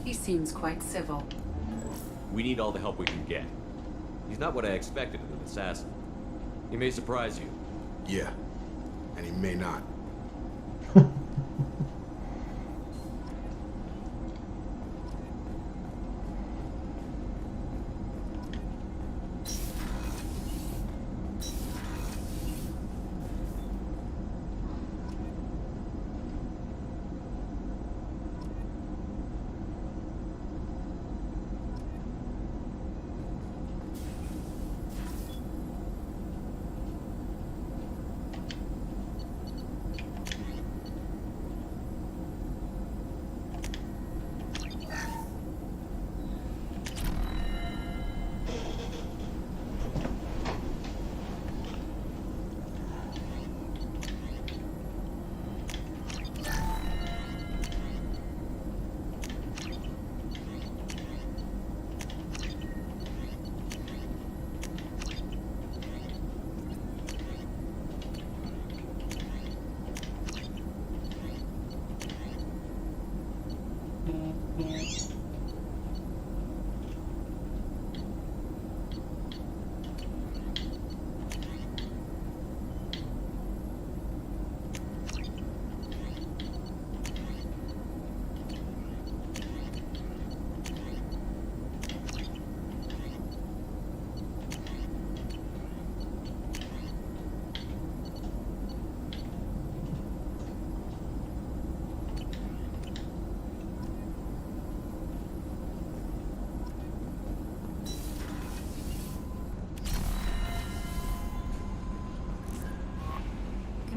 S22: He seems quite civil.
S5: We need all the help we can get. He's not what I expected in an assassin. He may surprise you.
S21: Yeah, and he may not.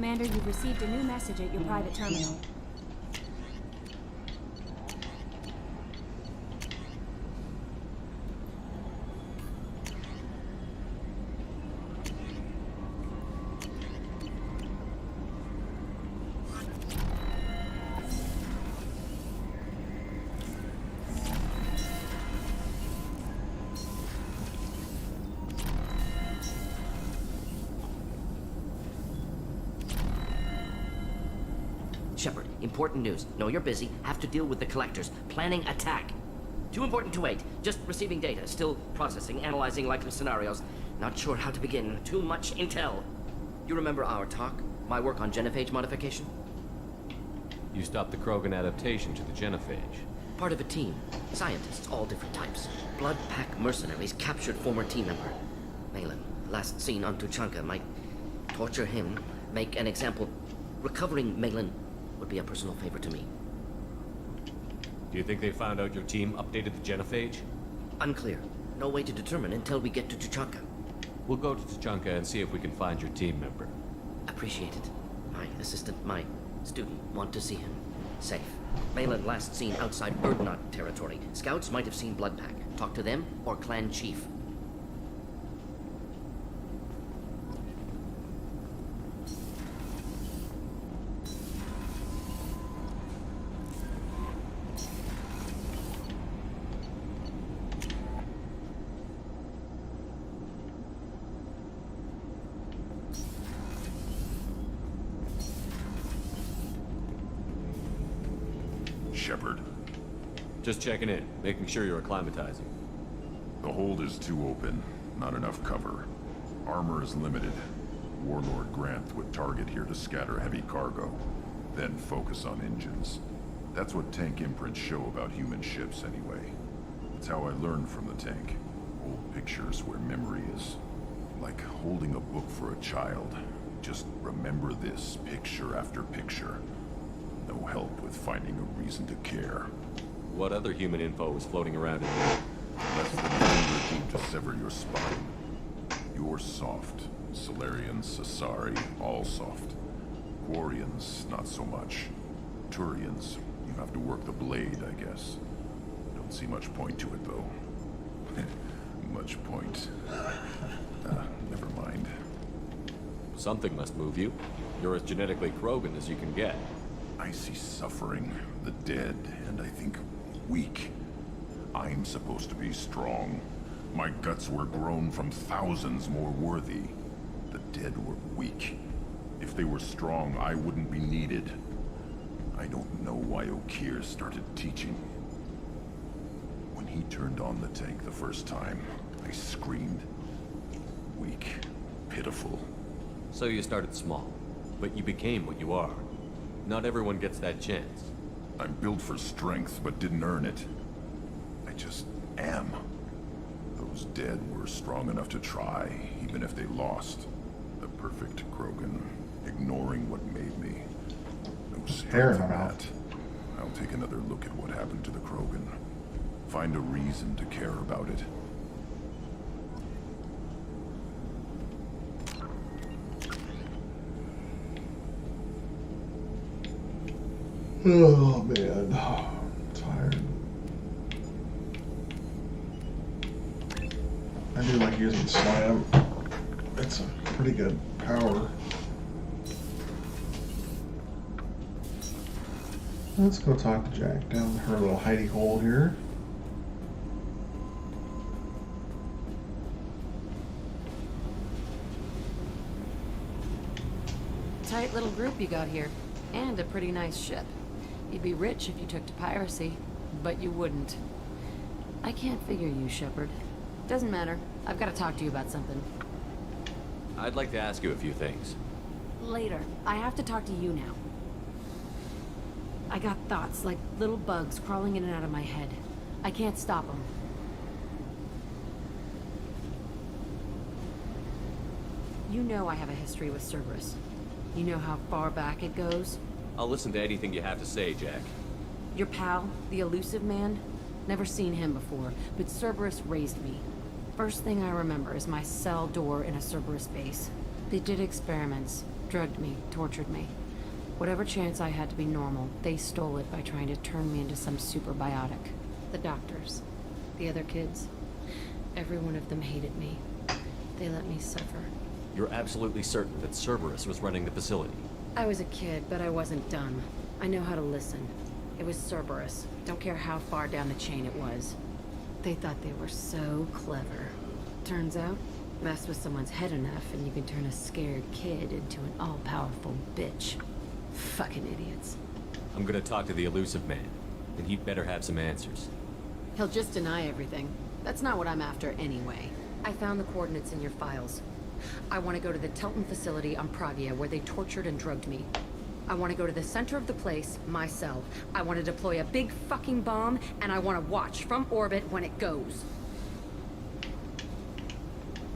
S2: Commander, you've received a new message at your private terminal.
S6: Shepard, important news. Know you're busy. Have to deal with the collectors. Planning attack. Too important to wait. Just receiving data. Still processing, analyzing likely scenarios. Not sure how to begin. Too much intel. You remember our talk? My work on genophage modification?
S5: You stopped the Krogan adaptation to the genophage.
S6: Part of a team. Scientists, all different types. Blood Pack mercenaries captured former team member. Malin, last seen on Tuchanka, might torture him, make an example. Recovering Malin would be a personal favor to me.
S5: Do you think they found out your team updated the genophage?
S6: Unclear. No way to determine until we get to Tuchanka.
S5: We'll go to Tuchanka and see if we can find your team member.
S6: Appreciate it. My assistant, my student, want to see him. Safe. Malin last seen outside Urdnot territory. Scouts might have seen Bloodpack. Talk to them or clan chief.
S23: Shepard.
S5: Just checking in, making sure you're acclimatizing.
S23: The hold is too open. Not enough cover. Armor is limited. Warlord Grant would target here to scatter heavy cargo, then focus on engines. That's what tank imprints show about human ships anyway. It's how I learned from the tank. Old pictures where memory is like holding a book for a child. Just remember this picture after picture. No help with finding a reason to care.
S5: What other human info was floating around in there?
S23: Less than a finger deep to sever your spine. You're soft. Solarians, Sasari, all soft. Quarians, not so much. Turians, you have to work the blade, I guess. Don't see much point to it, though. Much point. Never mind.
S5: Something must move you. You're as genetically Krogan as you can get.
S23: I see suffering, the dead, and I think weak. I'm supposed to be strong. My guts were grown from thousands more worthy. The dead were weak. If they were strong, I wouldn't be needed. I don't know why Okeer started teaching. When he turned on the tank the first time, I screamed. Weak, pitiful.
S5: So you started small, but you became what you are. Not everyone gets that chance.
S23: I'm built for strength, but didn't earn it. I just am. Those dead were strong enough to try, even if they lost. The perfect Krogan, ignoring what made me. No strength in that. I'll take another look at what happened to the Krogan. Find a reason to care about it.
S1: Oh man, I'm tired. I do like using slam. It's a pretty good power. Let's go talk to Jack down her little hidey hole here.
S3: Tight little group you got here, and a pretty nice ship. You'd be rich if you took to piracy, but you wouldn't. I can't figure you, Shepard. Doesn't matter. I've got to talk to you about something.
S5: I'd like to ask you a few things.
S3: Later. I have to talk to you now. I got thoughts like little bugs crawling in and out of my head. I can't stop them. You know I have a history with Cerberus. You know how far back it goes?
S5: I'll listen to anything you have to say, Jack.
S3: Your pal, the elusive man? Never seen him before, but Cerberus raised me. First thing I remember is my cell door in a Cerberus base. They did experiments, drugged me, tortured me. Whatever chance I had to be normal, they stole it by trying to turn me into some superbiotic. The doctors, the other kids, every one of them hated me. They let me suffer.
S5: You're absolutely certain that Cerberus was running the facility?
S3: I was a kid, but I wasn't dumb. I know how to listen. It was Cerberus. Don't care how far down the chain it was. They thought they were so clever. Turns out, mess with someone's head enough and you can turn a scared kid into an all-powerful bitch. Fucking idiots.
S5: I'm gonna talk to the elusive man, and he'd better have some answers.
S3: He'll just deny everything. That's not what I'm after anyway. I found the coordinates in your files. I want to go to the Telton facility on Pragia where they tortured and drugged me. I want to go to the center of the place, myself. I want to deploy a big fucking bomb, and I want to watch from orbit when it goes.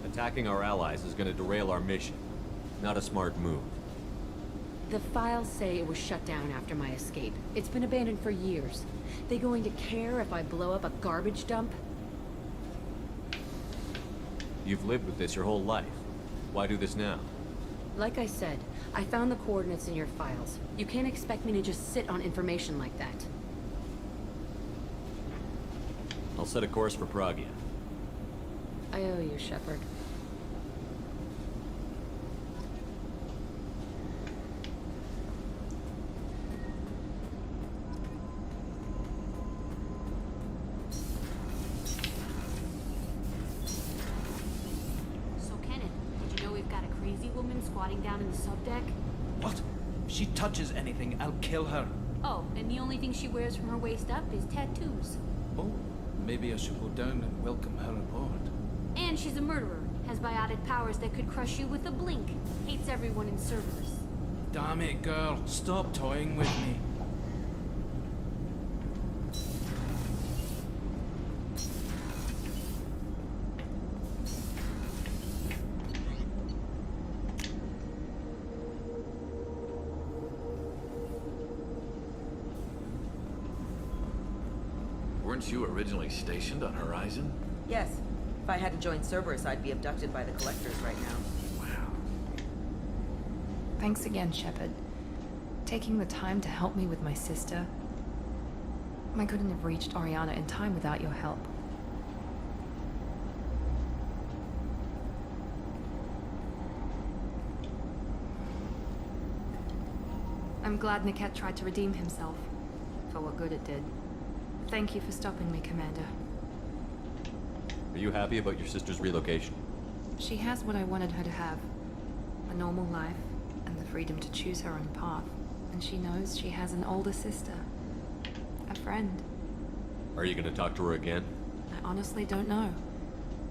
S5: Attacking our allies is gonna derail our mission. Not a smart move.
S3: The files say it was shut down after my escape. It's been abandoned for years. They going to care if I blow up a garbage dump?
S5: You've lived with this your whole life. Why do this now?
S3: Like I said, I found the coordinates in your files. You can't expect me to just sit on information like that.
S5: I'll set a course for Pragia.
S3: I owe you, Shepard.
S2: So, Kenneth, did you know we've got a crazy woman squatting down in the subdeck?
S4: What? If she touches anything, I'll kill her.
S2: Oh, and the only thing she wears from her waist up is tattoos.
S4: Oh, maybe I should go down and welcome her aboard.
S2: And she's a murderer. Has biotic powers that could crush you with a blink. Hates everyone in Cerberus.
S4: Damn it, girl. Stop toying with me.
S15: Weren't you originally stationed on Horizon?
S9: Yes. If I had to join Cerberus, I'd be abducted by the Collectors right now.
S12: Thanks again, Shepard. Taking the time to help me with my sister. I couldn't have reached Oriana in time without your help. I'm glad Niket tried to redeem himself, for what good it did. Thank you for stopping me, Commander.
S5: Are you happy about your sister's relocation?
S12: She has what I wanted her to have. A normal life, and the freedom to choose her own path. And she knows she has an older sister. A friend.
S5: Are you gonna talk to her again?
S12: I honestly don't know.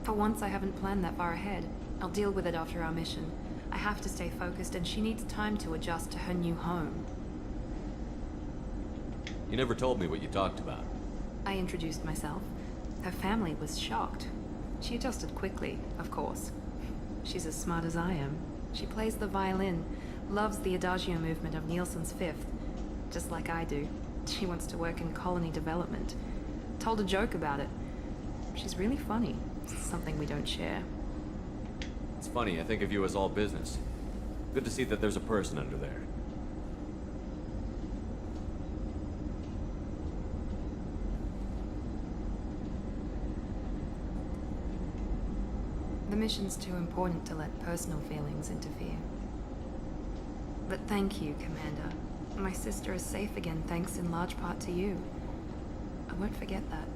S12: For once, I haven't planned that far ahead. I'll deal with it after our mission. I have to stay focused, and she needs time to adjust to her new home.
S5: You never told me what you talked about.
S12: I introduced myself. Her family was shocked. She adjusted quickly, of course. She's as smart as I am. She plays the violin, loves the Adagio movement of Nielsen's Fifth, just like I do. She wants to work in colony development. Told a joke about it. She's really funny. It's something we don't share.
S5: It's funny, I think of you as all business. Good to see that there's a person under there.
S12: The mission's too important to let personal feelings interfere. But thank you, Commander. My sister is safe again thanks in large part to you. I won't forget that.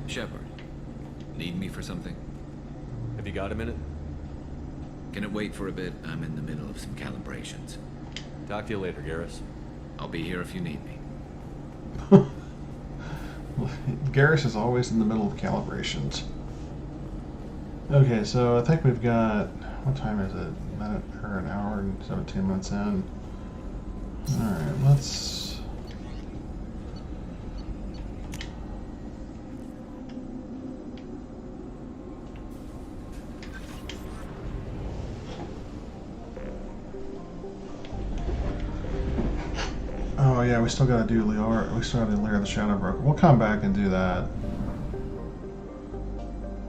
S15: Shepard, need me for something?
S5: Have you got a minute?
S15: Can it wait for a bit? I'm in the middle of some calibrations.
S5: Talk to you later, Garrus.
S15: I'll be here if you need me.
S1: Garrus is always in the middle of calibrations. Okay, so I think we've got, what time is it? A minute or an hour and 17 minutes in. Alright, let's... yeah, we still gotta do Lior. We still gotta do Lair of the Shadow Broker. We'll come back and do that.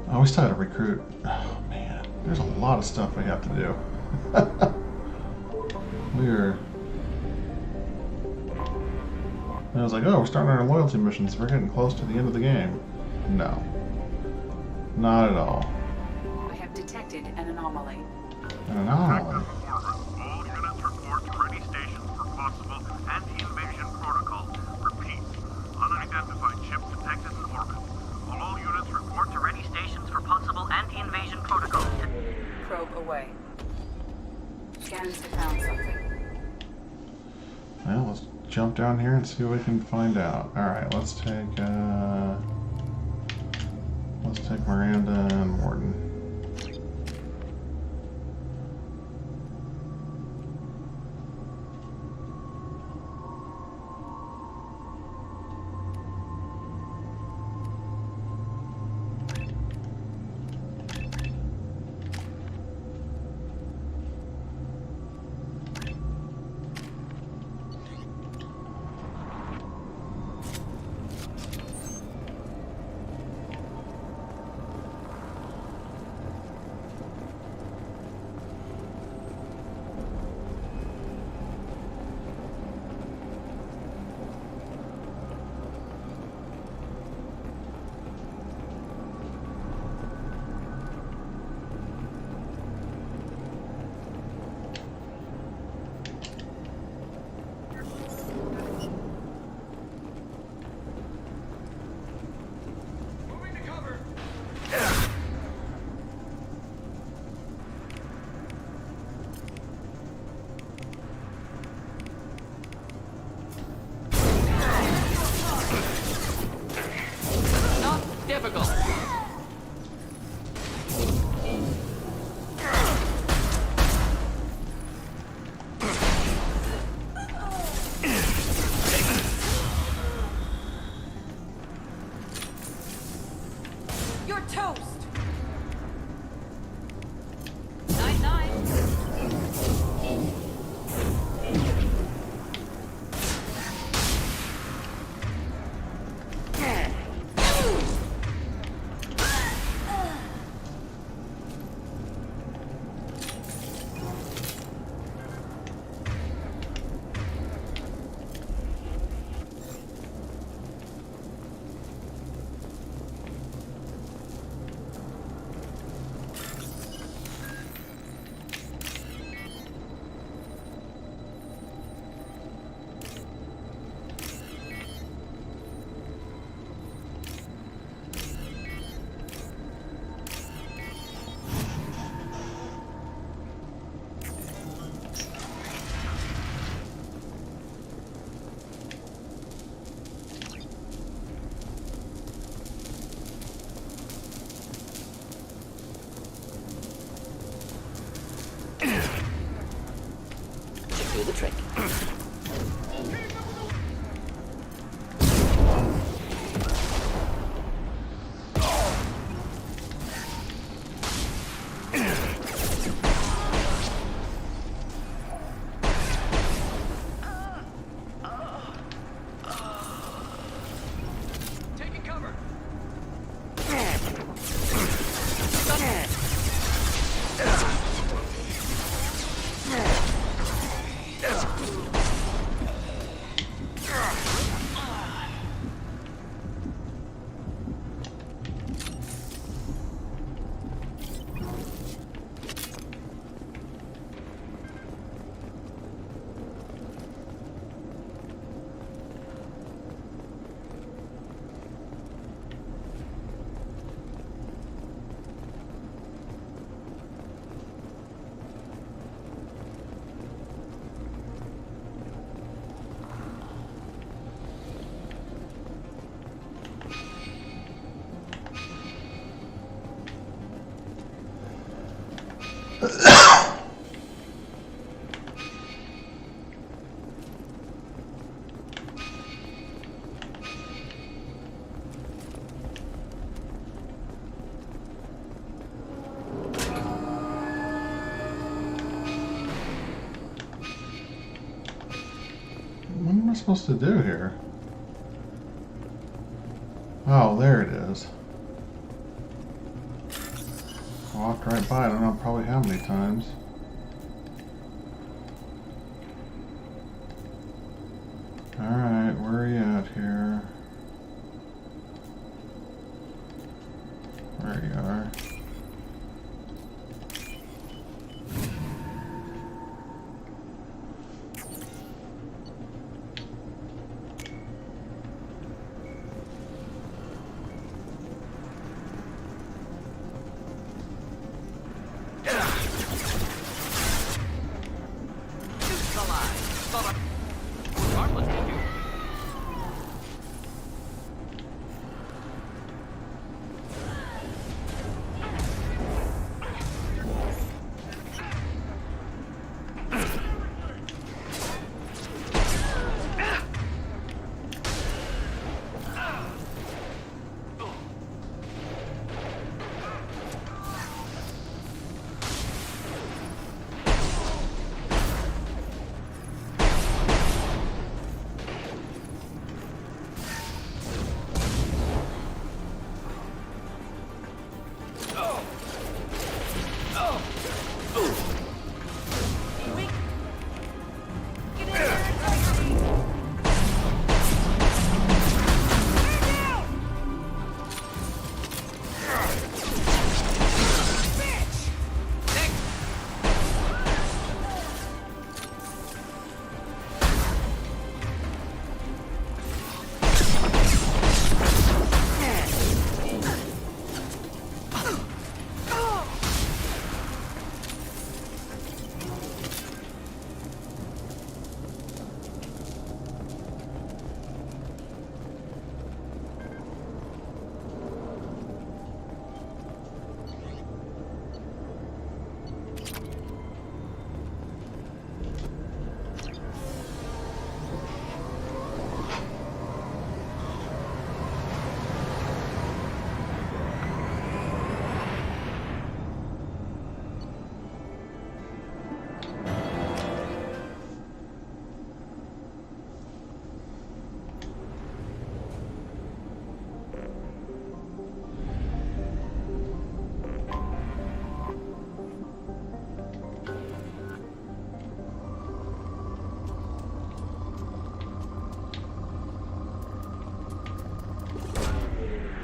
S1: Oh, we still gotta recruit. Oh man, there's a lot of stuff we have to do. I was like, oh, we're starting our loyalty missions. We're getting close to the end of the game. No, not at all.
S22: I have detected an anomaly.
S1: An anomaly.
S10: All units report to ready stations for possible anti-invasion protocol. Repeat, unidentified ship detected in orbit. All units report to ready stations for possible anti-invasion protocol.
S22: Probe away. Scans have found something.
S1: Well, let's jump down here and see what we can find out. Alright, let's take Miranda and Morton.
S6: Do the trick.
S19: Taking cover.
S1: supposed to do here? Oh, there it is. Walked right by it. I don't know probably how many times. Alright, where are you at here? There you are.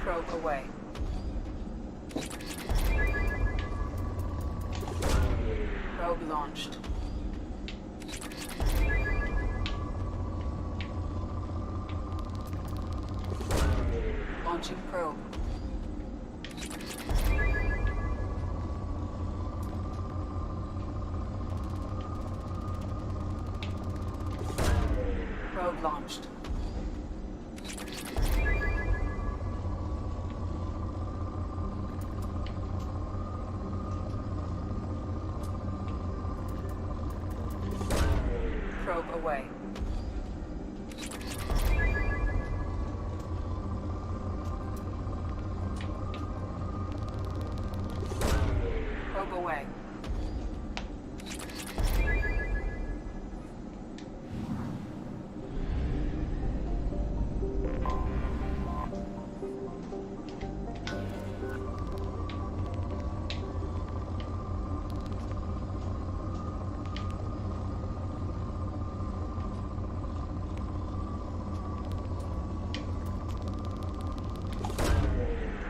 S22: Probe away. Probe launched. Launching probe. Probe launched. Probe away. Probe away.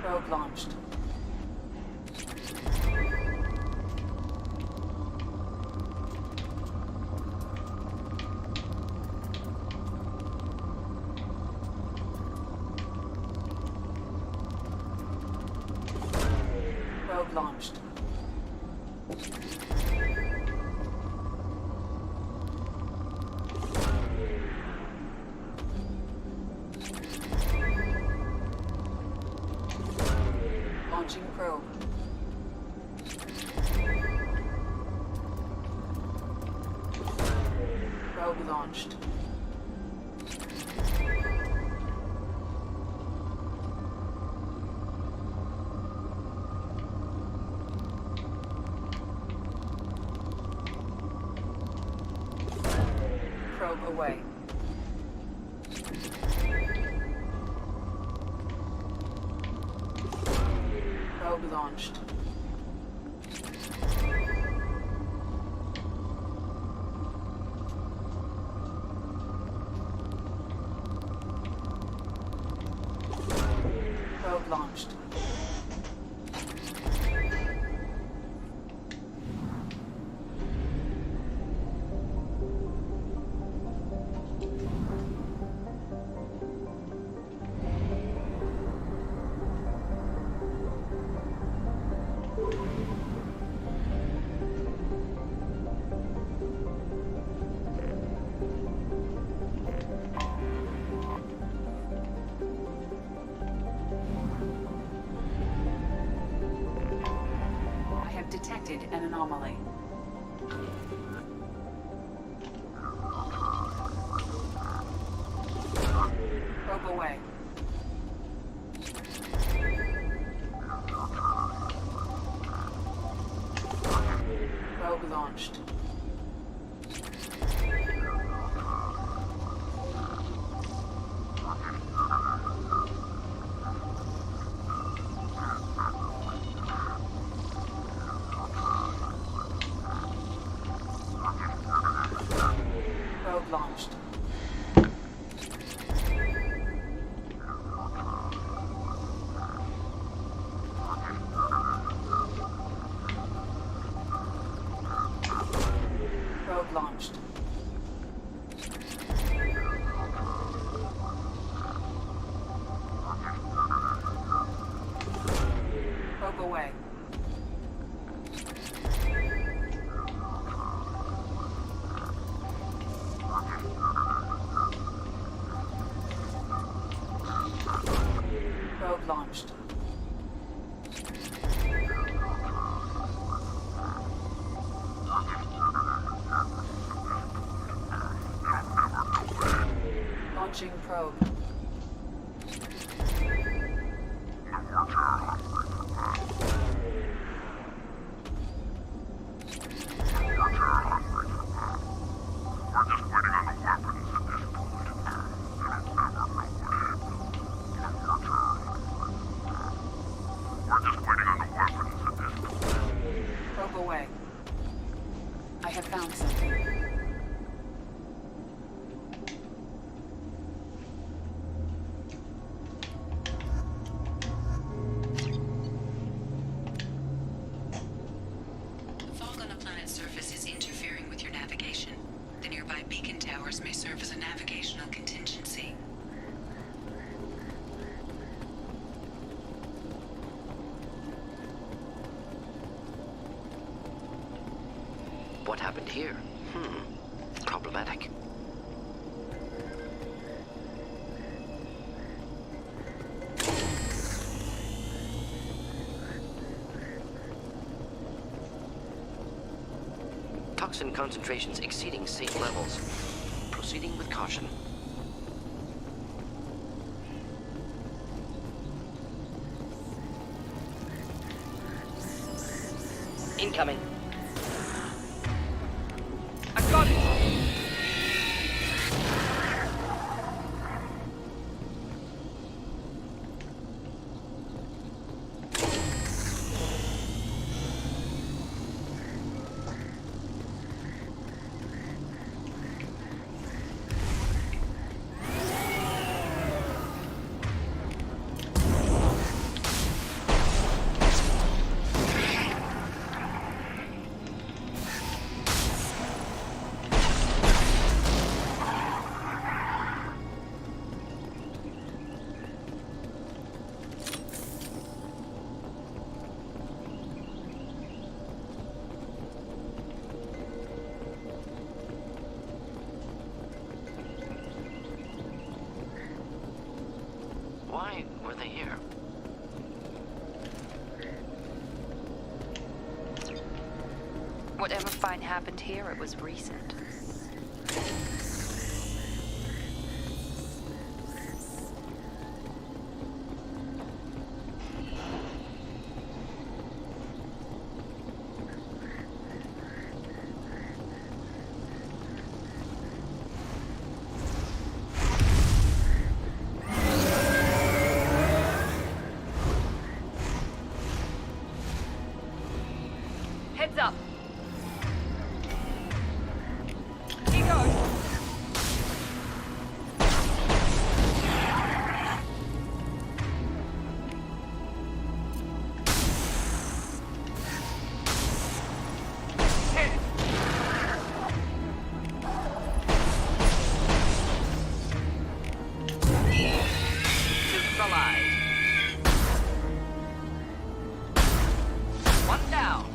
S22: Probe launched. Probe launched. Launching probe. Probe launched. Probe away. launched. Probe launched. I have detected an anomaly. Probe away. Probe launched. Probe launched. Probe launched. Probe away. Probe launched. Launching probe. Probe away. I have found something. Fog on the planet's surface is interfering with your navigation. The nearby beacon towers may serve as a navigational contingency.
S6: What happened here? Problematic. Toxin concentrations exceeding safe levels. Proceeding with caution. Incoming. I got it! Why were they here?
S12: Whatever fight happened here, it was recent.
S11: Heads up. Here goes.
S14: Neutralized. One down.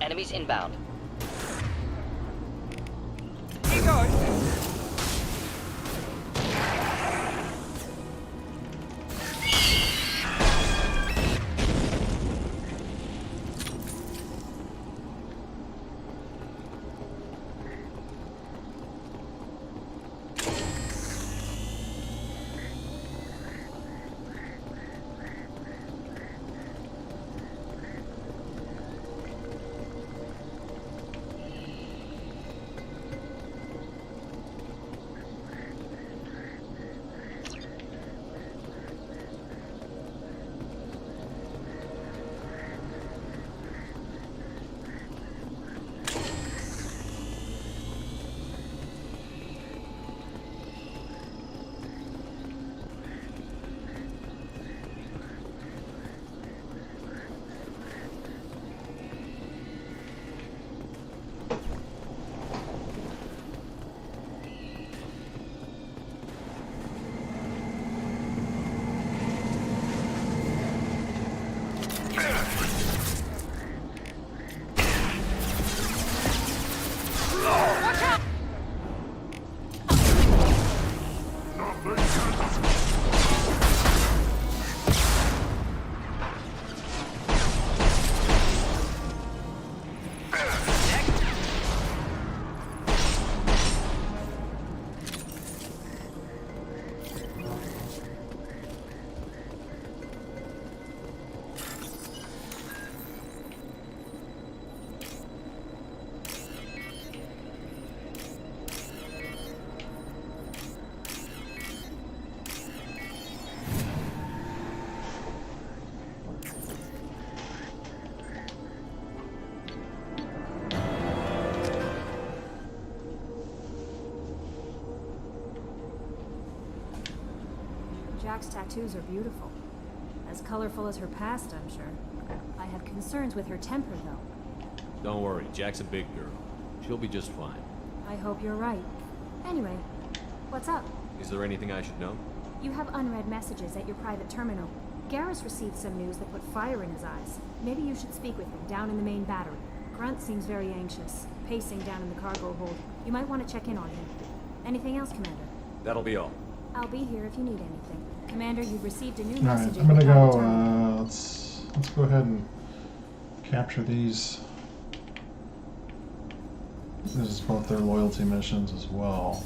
S14: Enemies inbound.
S11: Here goes.
S2: Jack's tattoos are beautiful. As colorful as her past, I'm sure. I have concerns with her temper, though.
S5: Don't worry, Jack's a big girl. She'll be just fine.
S2: I hope you're right. Anyway, what's up?
S5: Is there anything I should know?
S2: You have unread messages at your private terminal. Garrus received some news that put fire in his eyes. Maybe you should speak with him down in the main battery. Grunt seems very anxious, pacing down in the cargo hold. You might want to check in on him. Anything else, Commander?
S5: That'll be all.
S2: I'll be here if you need anything. Commander, you've received a new
S1: Alright,
S2: message.
S1: I'm gonna go, let's go ahead and capture these. This is both their loyalty missions as well.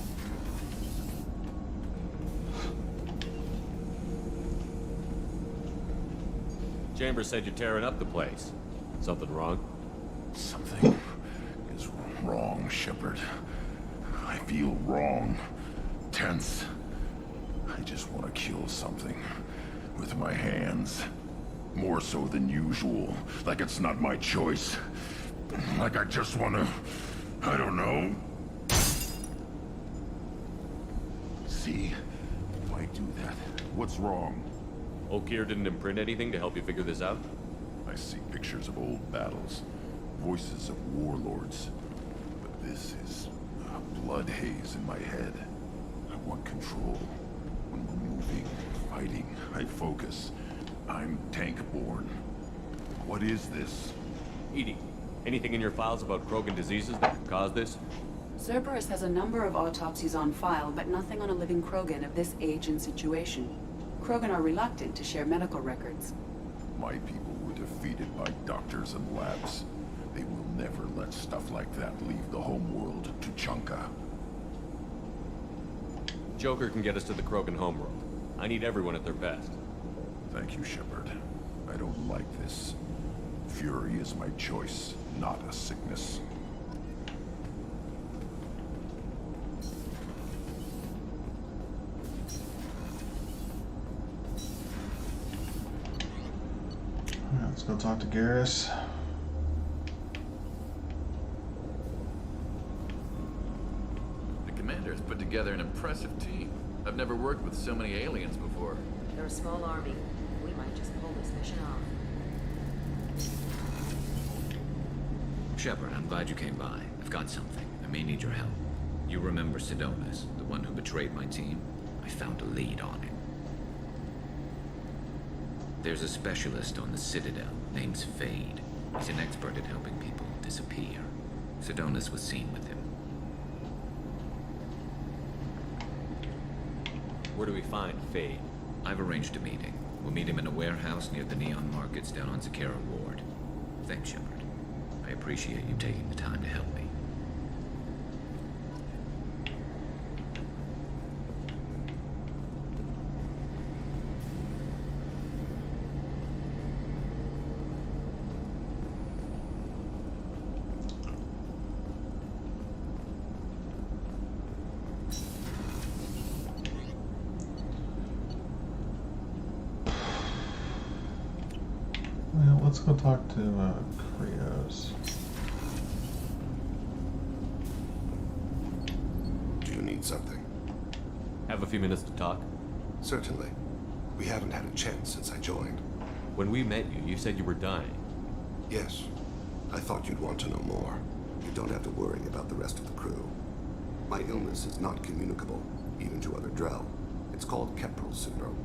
S5: Chambers said you're tearing up the place. Something wrong?
S23: Something is wrong, Shepard. I feel wrong. Tense. I just want to kill something. With my hands. More so than usual. Like it's not my choice. Like I just want to... I don't know. See? Why do that? What's wrong?
S5: Okier didn't imprint anything to help you figure this out?
S23: I see pictures of old battles. Voices of warlords. But this is a blood haze in my head. I want control. When we're moving, fighting, I focus. I'm tank-born. What is this?
S5: EDI, anything in your files about Krogan diseases that could cause this?
S8: Cerberus has a number of autopsies on file, but nothing on a living Krogan of this age and situation. Krogan are reluctant to share medical records.
S23: My people were defeated by doctors and labs. They will never let stuff like that leave the homeworld to Chunka.
S5: Joker can get us to the Krogan homeworld. I need everyone at their best.
S23: Thank you, Shepard. I don't like this. Fury is my choice, not a sickness.
S1: Alright, let's go talk to Garrus.
S15: The commander has put together an impressive team. I've never worked with so many aliens before.
S3: They're a small army. We might just pull this mission off.
S15: Shepard, I'm glad you came by. I've got something. I may need your help. You remember Sidonus, the one who betrayed my team? I found a lead on him. There's a specialist on the Citadel, name's Fade. He's an expert at helping people disappear. Sidonus was seen with him.
S5: Where do we find Fade?
S15: I've arranged a meeting. We'll meet him in a warehouse near the Neon Markets down on Zakera Ward. Thanks, Shepard. I appreciate you taking the time to help me.
S1: Well, let's go talk to Krios.
S20: Do you need something?
S5: Have a few minutes to talk?
S20: Certainly. We haven't had a chance since I joined.
S5: When we met you, you said you were dying.
S20: Yes. I thought you'd want to know more. You don't have to worry about the rest of the crew. My illness is not communicable, even to other Drell. It's called Capril Syndrome.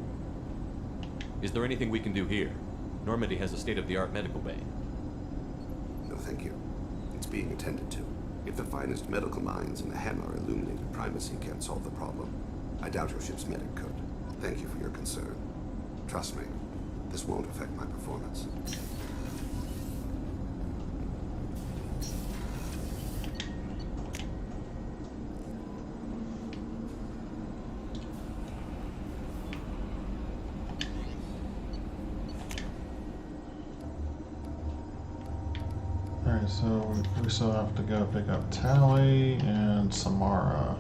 S5: Is there anything we can do here? Normandy has a state-of-the-art medical bay.
S20: No, thank you. It's being attended to. If the finest medical minds in the Hammer Illuminated Primacy can't solve the problem, I doubt your ship's medic could. Thank you for your concern. Trust me, this won't affect my performance.
S1: Alright, so we still have to go pick up Tally and Samara.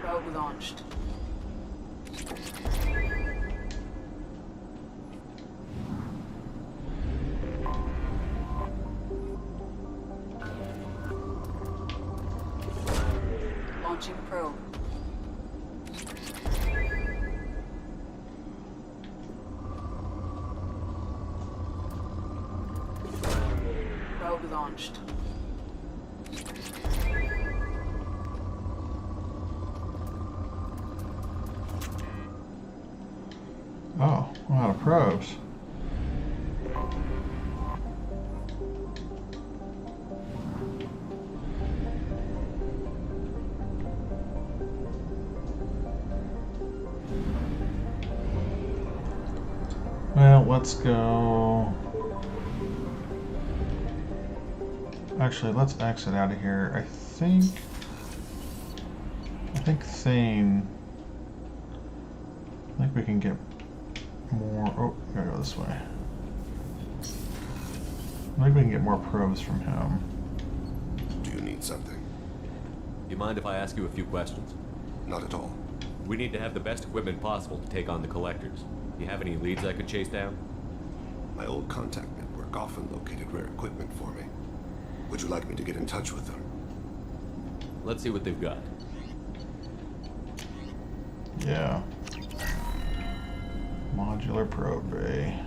S8: Probe launched. Launching probe. Probe launched.
S1: Oh, we're out of probes. let's go. Actually, let's exit out of here. I think Thane. I think we can get more. Oh, we gotta go this way. I think we can get more probes from him.
S20: Do you need something?
S5: You mind if I ask you a few questions?
S20: Not at all.
S5: We need to have the best equipment possible to take on the collectors. Do you have any leads I could chase down?
S20: My old contact network often located rare equipment for me. Would you like me to get in touch with them?
S5: Let's see what they've got.
S1: Yeah. Modular probe bay.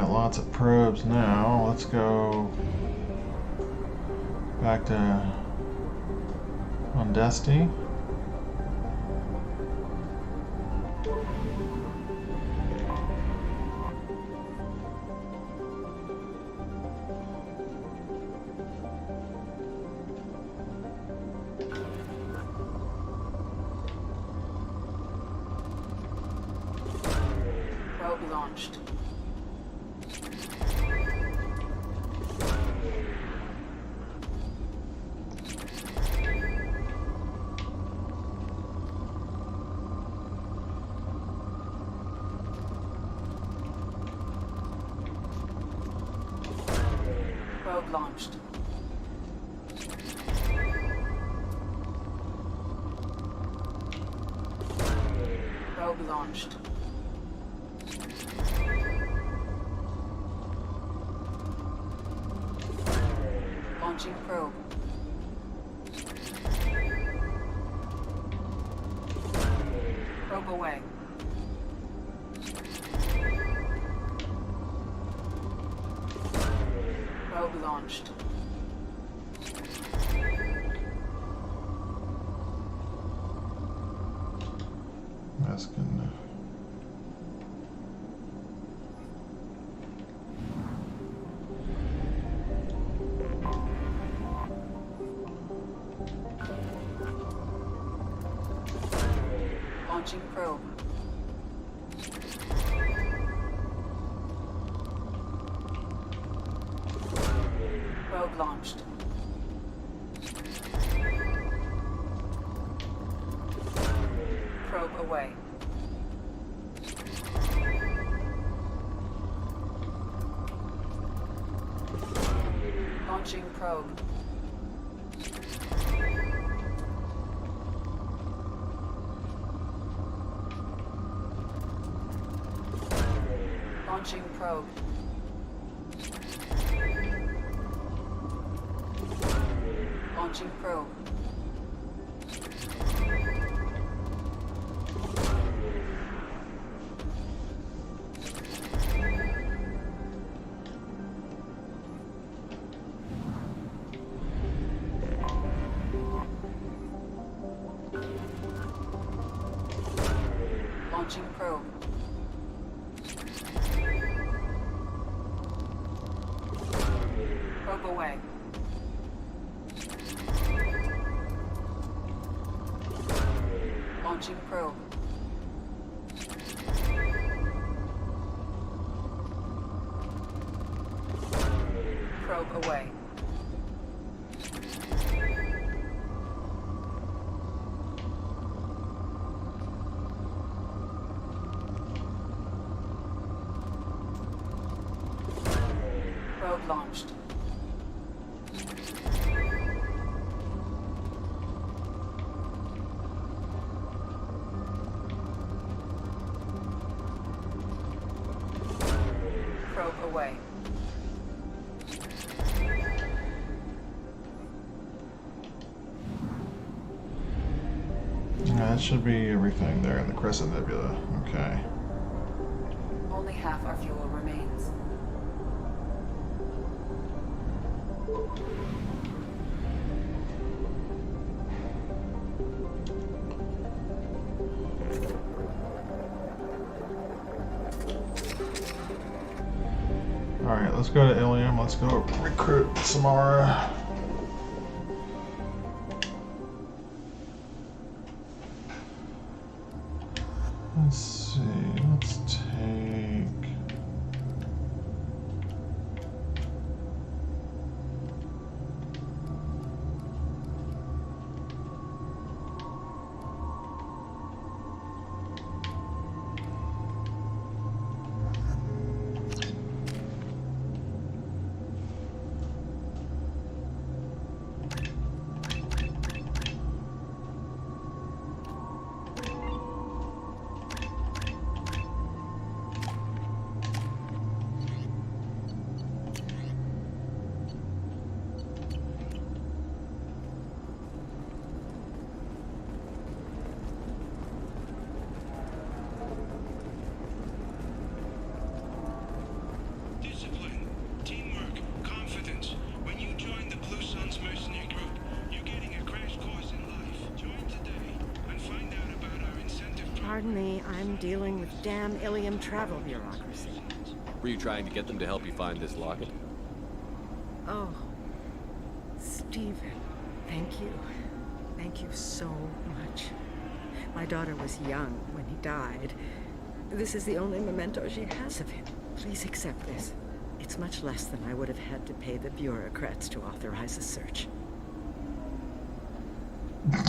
S1: Lots of probes now. Let's go back to Undusty.
S8: Probe launched. Probe launched. Probe launched. Launching probe. Probe away. Probe launched.
S1: That's good enough.
S8: Launching probe. Probe launched. Probe away. Launching probe. Launching probe. Launching probe. Launching probe. Probe away. Launching probe. Probe away. Probe launched. Probe away.
S1: That should be everything there in the Crescent Nebula. Okay.
S8: Only half our fuel remains.
S1: Alright, let's go to Ilium. Let's go recruit Samara. Let's see, let's take...
S10: Discipline, teamwork, confidence. When you join the Blue Suns mercenary group, you're getting a crash course in life. Join today and find out about our incentive program.
S13: Pardon me, I'm dealing with damn Ilium travel bureaucracy.
S5: Were you trying to get them to help you find this locket?
S13: Oh, Stephen, thank you. Thank you so much. My daughter was young when he died. This is the only memento she has of him. Please accept this. It's much less than I would have had to pay the bureaucrats to authorize a search.
S2: Are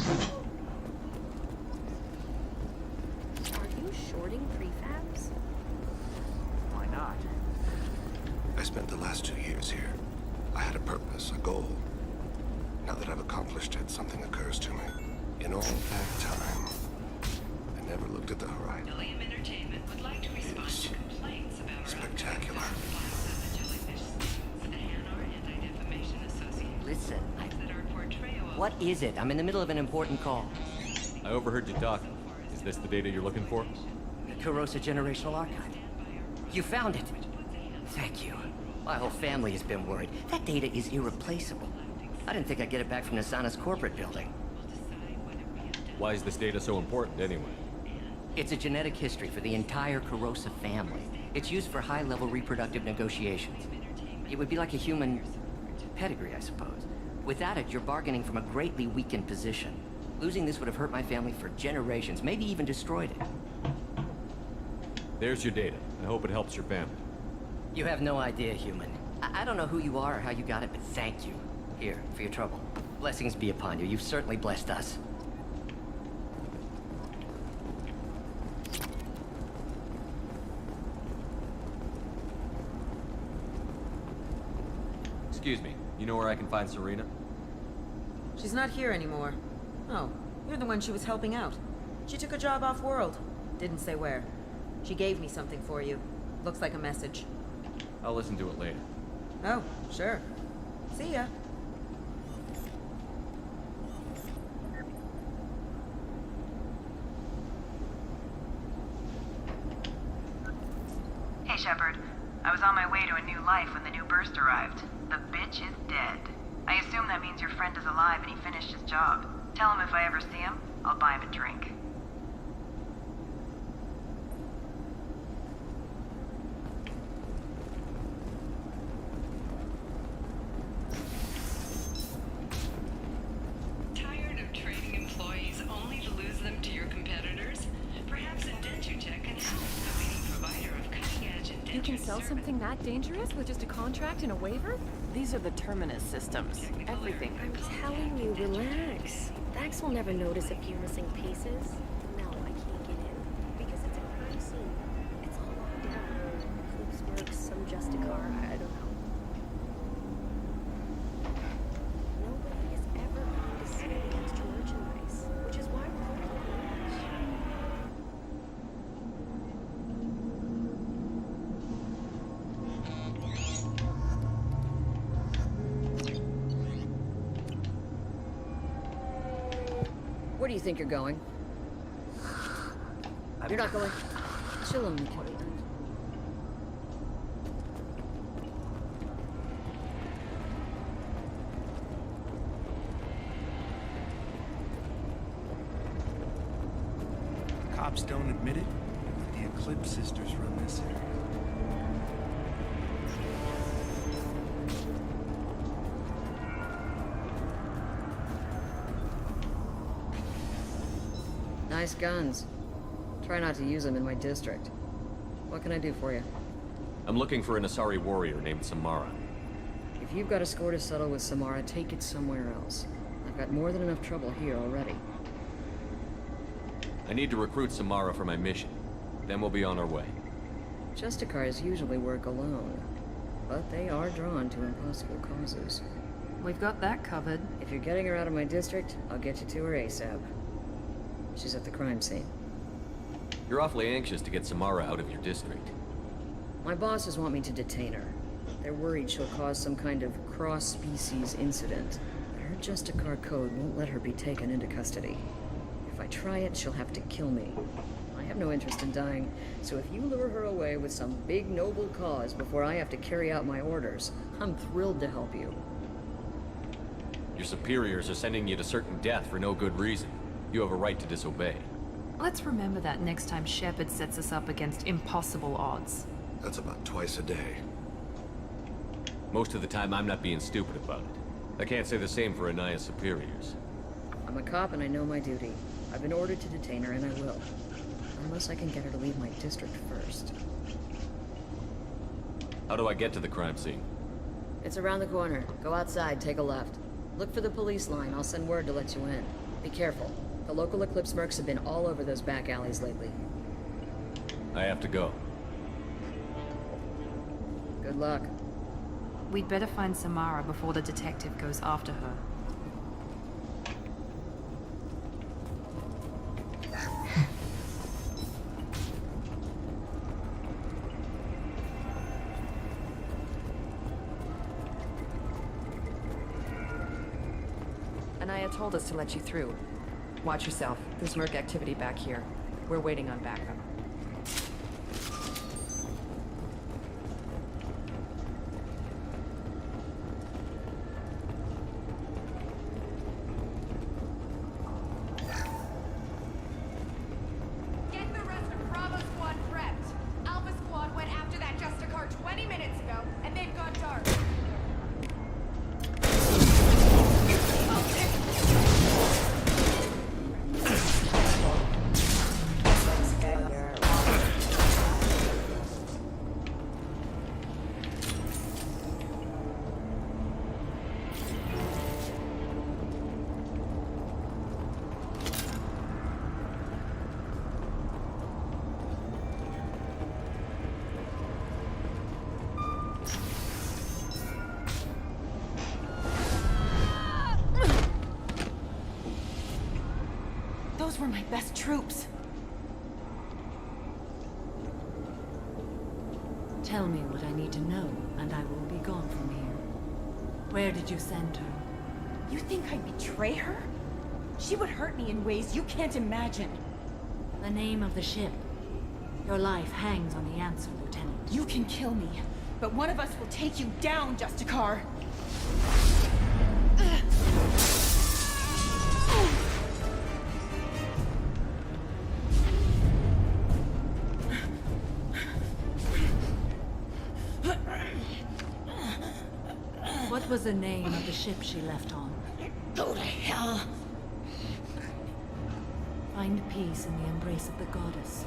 S2: you shorting prefabs?
S20: Why not? I spent the last 2 years here. I had a purpose, a goal. Now that I've accomplished it, something occurs to me. In all that time, I never looked at the horizon.
S22: Ilium Entertainment would like to respond to complaints about
S20: Spectacular.
S14: Listen, what is it? I'm in the middle of an important call.
S5: I overheard you talking. Is this the data you're looking for?
S14: The Carosa Generational Archive. You found it. Thank you. My whole family has been worried. That data is irreplaceable. I didn't think I'd get it back from Nasana's corporate building.
S5: Why is this data so important anyway?
S14: It's a genetic history for the entire Carosa family. It's used for high-level reproductive negotiations. It would be like a human pedigree, I suppose. Without it, you're bargaining from a greatly weakened position. Losing this would have hurt my family for generations, maybe even destroyed it.
S5: There's your data. I hope it helps your family.
S14: You have no idea, human. I don't know who you are or how you got it, but thank you. Here, for your trouble. Blessings be upon you. You've certainly blessed us.
S5: Excuse me. You know where I can find Serena?
S9: She's not here anymore. Oh, you're the one she was helping out. She took a job off-world. Didn't say where. She gave me something for you. Looks like a message.
S5: I'll listen to it later.
S9: Oh, sure. See ya.
S16: Hey, Shepard. I was on my way to a new life when the new burst arrived. The bitch is dead. I assume that means your friend is alive and he finished his job. Tell him if I ever see him, I'll buy him a drink.
S22: Tired of trading employees only to lose them to your competitors? Perhaps Indentutech can help, the leading provider of cutting-edge indenture.
S2: You can sell something that dangerous with just a contract and a waiver?
S9: These are the Terminus systems. Everything.
S18: I'm telling you, relax. Vax will never notice a few missing pieces. No, I can't get in. Because it's a crime scene. It's all locked down. Clips works, some Justicar, I don't know. Nobody is ever going to see the extra merchandise, which is why we're looking at it.
S24: Where do you think you're going? You're not going. Chill on me, Cody.
S4: Cops don't admit it, but the Eclipse sisters run this area.
S7: Nice guns. Try not to use them in my district. What can I do for you?
S5: I'm looking for an Asari warrior named Samara.
S7: If you've got a score to settle with Samara, take it somewhere else. I've got more than enough trouble here already.
S5: I need to recruit Samara for my mission. Then we'll be on our way.
S7: Justicars usually work alone, but they are drawn to impossible causes.
S12: We've got that covered.
S7: If you're getting her out of my district, I'll get you to her ASAP. She's at the crime scene.
S5: You're awfully anxious to get Samara out of your district.
S7: My bosses want me to detain her. They're worried she'll cause some kind of cross-species incident. But her Justicar code won't let her be taken into custody. If I try it, she'll have to kill me. I have no interest in dying, so if you lure her away with some big noble cause before I have to carry out my orders, I'm thrilled to help you.
S5: Your superiors are sending you to certain death for no good reason. You have a right to disobey.
S12: Let's remember that next time Shepard sets us up against impossible odds.
S20: That's about twice a day.
S5: Most of the time, I'm not being stupid about it. I can't say the same for Anaya's superiors.
S7: I'm a cop and I know my duty. I've been ordered to detain her and I will. Unless I can get her to leave my district first.
S5: How do I get to the crime scene?
S7: It's around the corner. Go outside, take a left. Look for the police line. I'll send word to let you in. Be careful. The local Eclipse mercs have been all over those back alleys lately.
S5: I have to go.
S7: Good luck.
S12: We'd better find Samara before the detective goes after her.
S3: Anaya told us to let you through. Watch yourself. There's merc activity back here. We're waiting on backup.
S11: Get the rest of Bravo Squad prepped. Alpha Squad went after that Justicar 20 minutes ago, and they've gone dark.
S9: Those were my best troops.
S17: Tell me what I need to know, and I will be gone from here. Where did you send her?
S9: You think I'd betray her? She would hurt me in ways you can't imagine.
S17: The name of the ship. Your life hangs on the answer, Lieutenant.
S9: You can kill me, but one of us will take you down, Justicar.
S17: What was the name of the ship she left on?
S9: Go to hell.
S17: Find peace in the embrace of the goddess.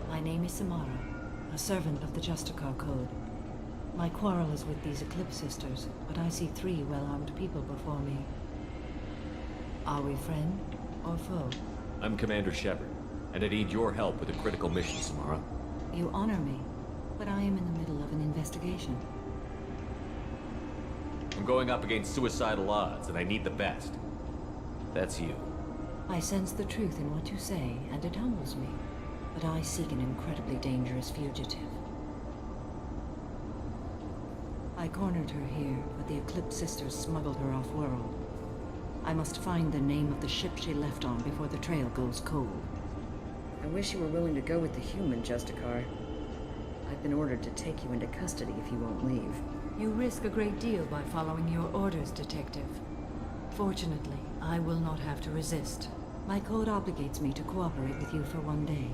S17: My name is Samara, a servant of the Justicar Code. My quarrel is with these Eclipse sisters, but I see 3 well-armed people before me. Are we friend or foe?
S5: I'm Commander Shepard, and I need your help with a critical mission, Samara.
S17: You honor me, but I am in the middle of an investigation.
S5: I'm going up against suicidal odds, and I need the best. That's you.
S17: I sense the truth in what you say, and it humbles me. But I seek an incredibly dangerous fugitive. I cornered her here, but the Eclipse sisters smuggled her off-world. I must find the name of the ship she left on before the trail goes cold.
S7: I wish you were willing to go with the human, Justicar. I've been ordered to take you into custody if you won't leave.
S17: You risk a great deal by following your orders, Detective. Fortunately, I will not have to resist. My code obligates me to cooperate with you for 1 day.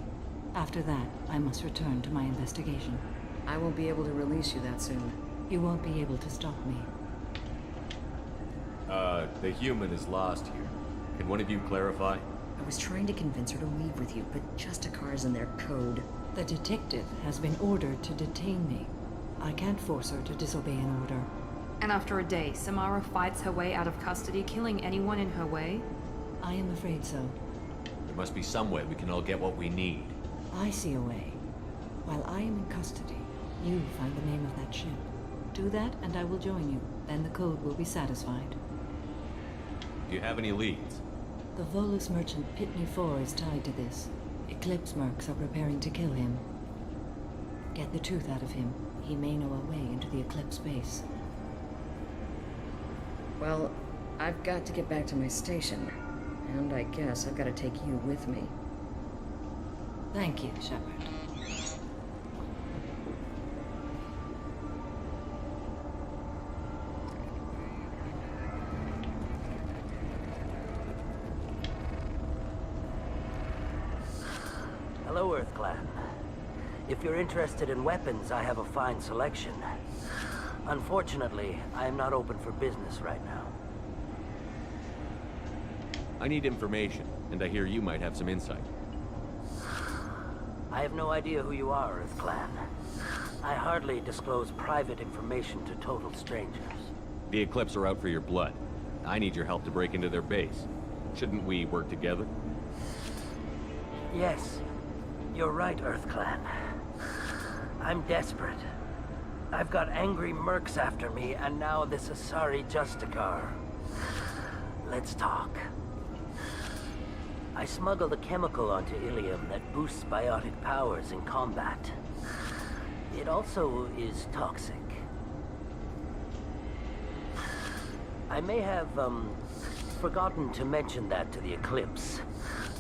S17: After that, I must return to my investigation.
S7: I won't be able to release you that soon.
S17: You won't be able to stop me.
S5: The human is lost here. Can one of you clarify?
S7: I was trying to convince her to leave with you, but Justicar's in their code.
S17: The detective has been ordered to detain me. I can't force her to disobey an order.
S12: And after a day, Samara fights her way out of custody, killing anyone in her way?
S17: I am afraid so.
S5: There must be some way we can all get what we need.
S17: I see a way. While I am in custody, you find the name of that ship. Do that, and I will join you. Then the code will be satisfied.
S5: Do you have any leads?
S17: The Volus merchant Pitney 4 is tied to this. Eclipse mercs are preparing to kill him. Get the truth out of him. He may know a way into the Eclipse base.
S7: Well, I've got to get back to my station. And I guess I've got to take you with me.
S17: Thank you, Shepard.
S6: Hello, Earth Clan. If you're interested in weapons, I have a fine selection. Unfortunately, I am not open for business right now.
S5: I need information, and I hear you might have some insight.
S6: I have no idea who you are, Earth Clan. I hardly disclose private information to total strangers.
S5: The Eclipse are out for your blood. I need your help to break into their base. Shouldn't we work together?
S6: Yes, you're right, Earth Clan. I'm desperate. I've got angry mercs after me, and now this Asari Justicar. Let's talk. I smuggled a chemical onto Ilium that boosts biotic powers in combat. It also is toxic. I may have, forgotten to mention that to the Eclipse.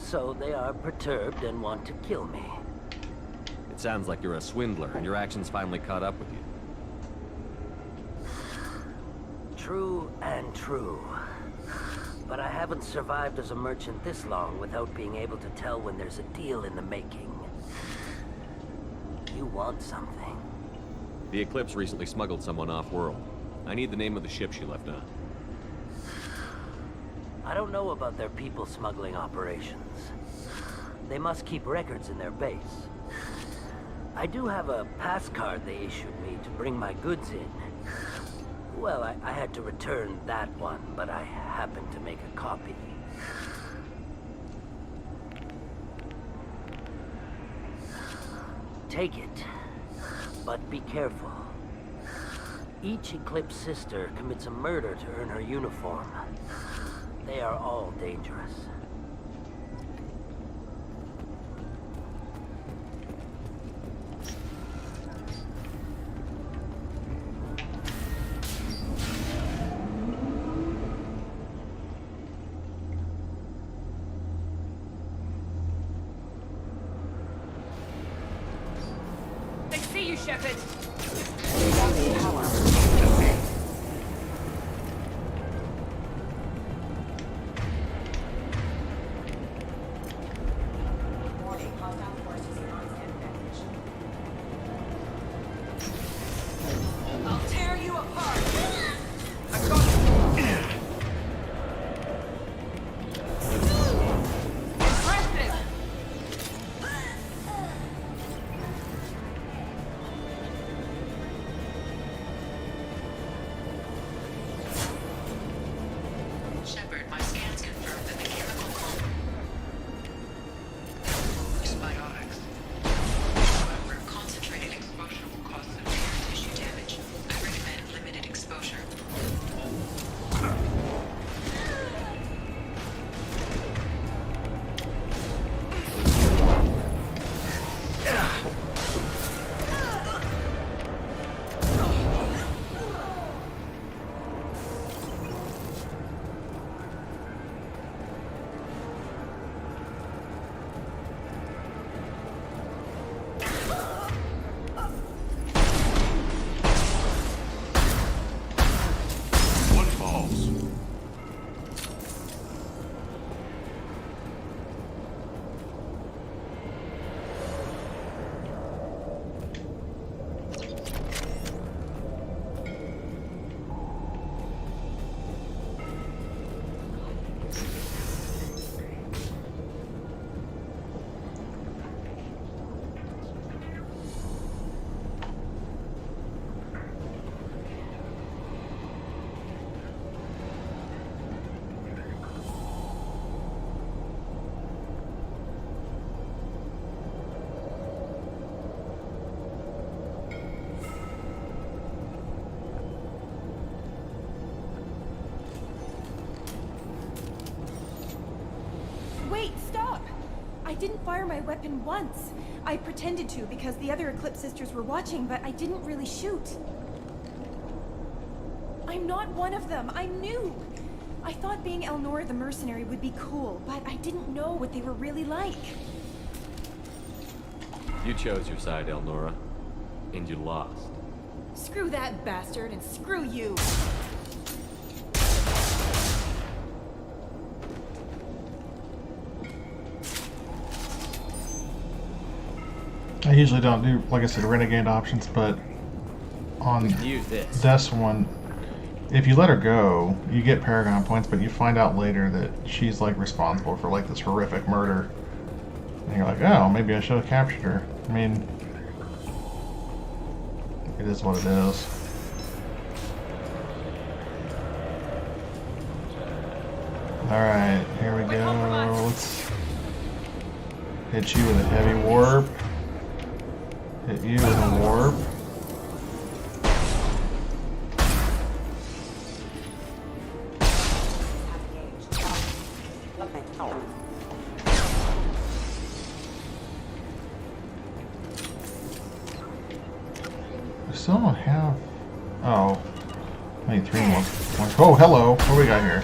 S6: So they are perturbed and want to kill me.
S5: It sounds like you're a swindler, and your actions finally caught up with you.
S6: True and true. But I haven't survived as a merchant this long without being able to tell when there's a deal in the making. You want something.
S5: The Eclipse recently smuggled someone off-world. I need the name of the ship she left on.
S6: I don't know about their people smuggling operations. They must keep records in their base. I do have a pass card they issued me to bring my goods in. Well, I had to return that one, but I happened to make a copy. Take it, but be careful. Each Eclipse sister commits a murder to earn her uniform. They are all dangerous.
S11: They see you, Shepard! I'll tear you apart! I've got impressive!
S15: didn't fire my weapon once. I pretended to because the other Eclipse sisters were watching, but I didn't really shoot. I'm not one of them. I'm new. I thought being Elnora the mercenary would be cool, but I didn't know what they were really like.
S5: You chose your side, Elnora, and you lost.
S15: Screw that bastard, and screw you!
S1: I usually don't do, like I said, renegade options, but on this one, if you let her go, you get Paragon points, but you find out later that she's like responsible for like this horrific murder. And you're like, oh, maybe I should have captured her. I mean, it is what it is. Alright, here we go. Let's hit you with a heavy warp. Hit you with a warp. I still don't have... Oh. I need 3 more. Oh, hello. What do we got here?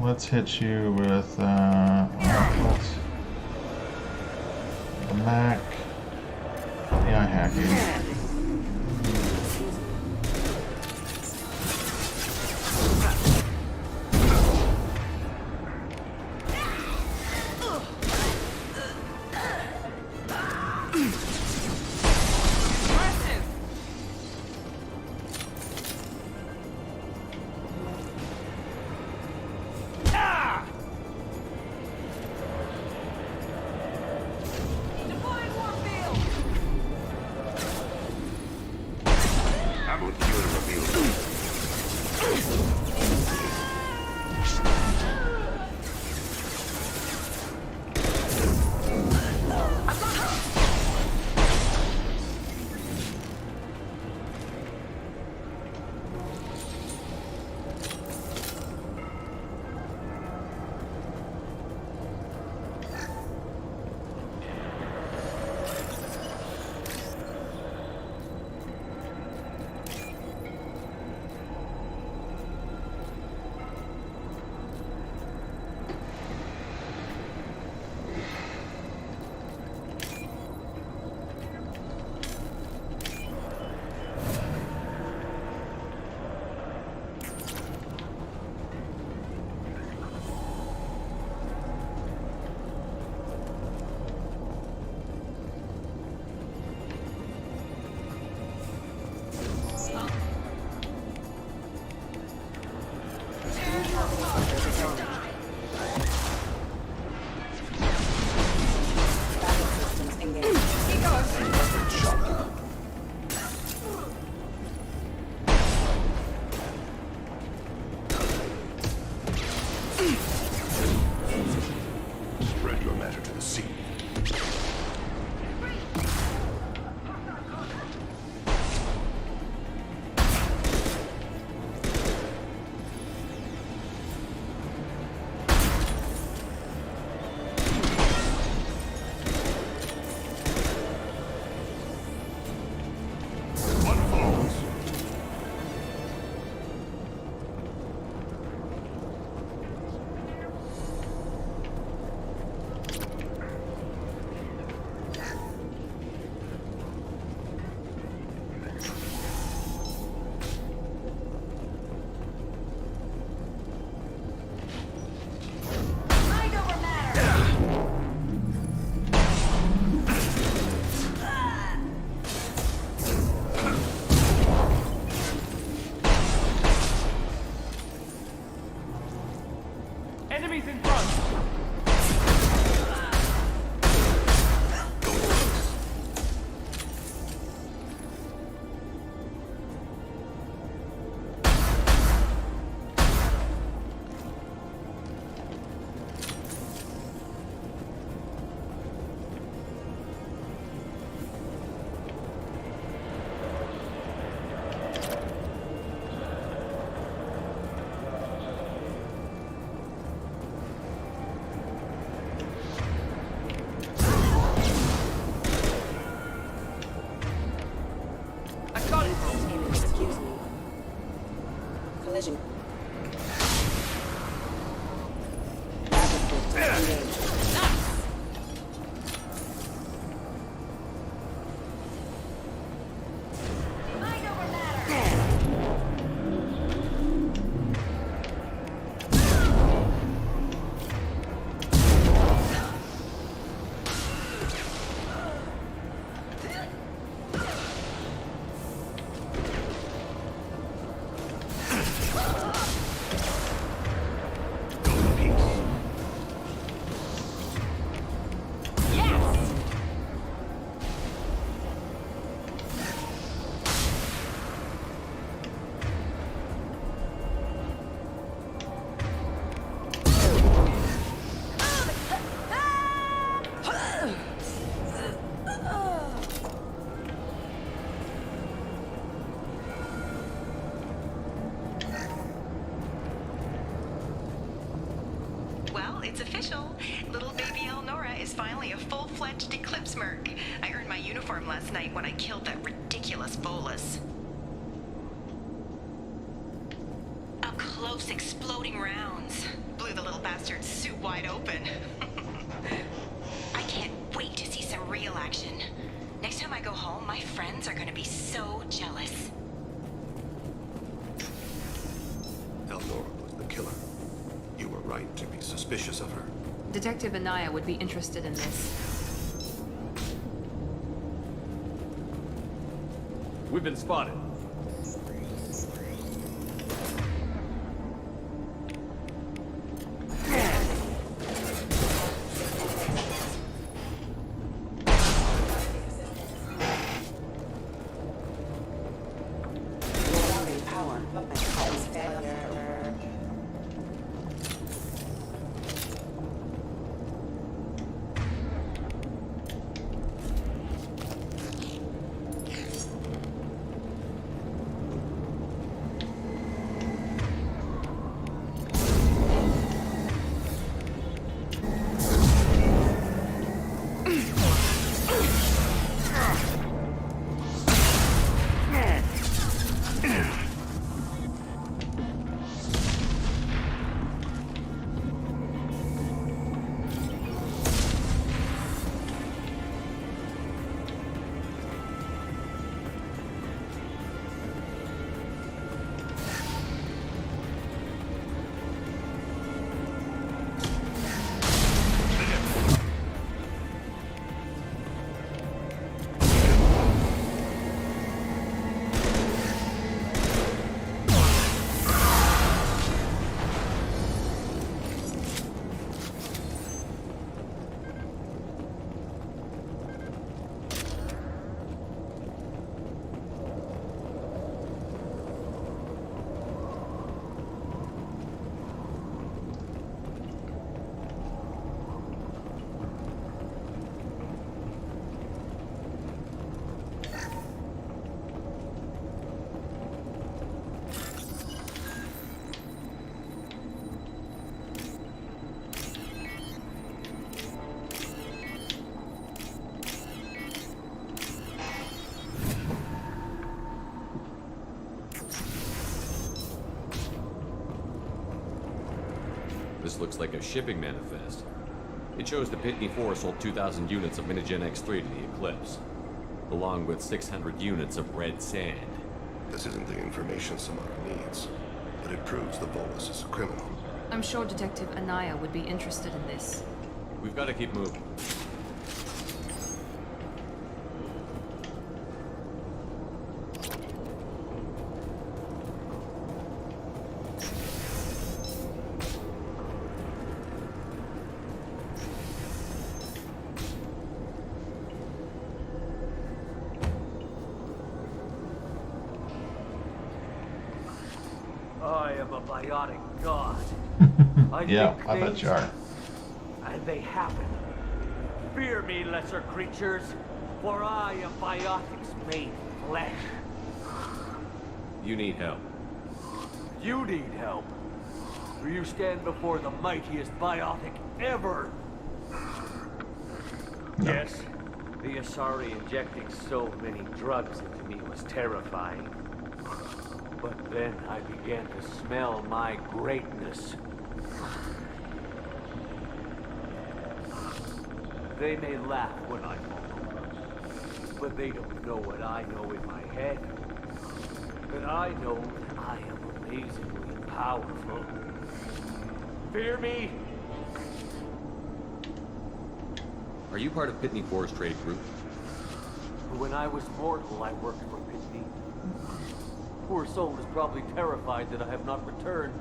S1: Let's hit you with, let's... the Mac. Yeah, hacking.
S20: Spread your matter to the sea.
S8: vision.
S9: Well, it's official. Little baby Elnora is finally a full-fledged Eclipse Merc. I earned my uniform last night when I killed that ridiculous bolus. Up close, exploding rounds. Blew the little bastard's suit wide open. I can't wait to see some real action. Next time I go home, my friends are gonna be so jealous.
S20: Elnora was the killer. You were right to be suspicious of her.
S12: Detective Anaya would be interested in this.
S5: We've been spotted. This looks like a shipping manifest. It shows the Pitney 4 sold 2,000 units of Minigen X3 to the Eclipse, along with 600 units of red sand.
S20: This isn't the information Samara needs, but it proves the Volus is a criminal.
S12: I'm sure Detective Anaya would be interested in this.
S5: We've got to keep moving.
S6: I am a biotic god.
S1: Yeah, I bet you are.
S6: And they happen. Fear me, lesser creatures, for I am biotics made flesh.
S5: You need help.
S6: You need help. For you stand before the mightiest biotic ever.
S1: No.
S6: Yes, the Asari injecting so many drugs into me was terrifying.
S8: But then I began to smell my greatness. They may laugh when I fall over, but they don't know what I know in my head. That I know that I am amazingly powerful. Fear me?
S5: Are you part of Pitney Four's trade group?
S8: When I was mortal, I worked for Pitney. Poor soul is probably terrified that I have not returned.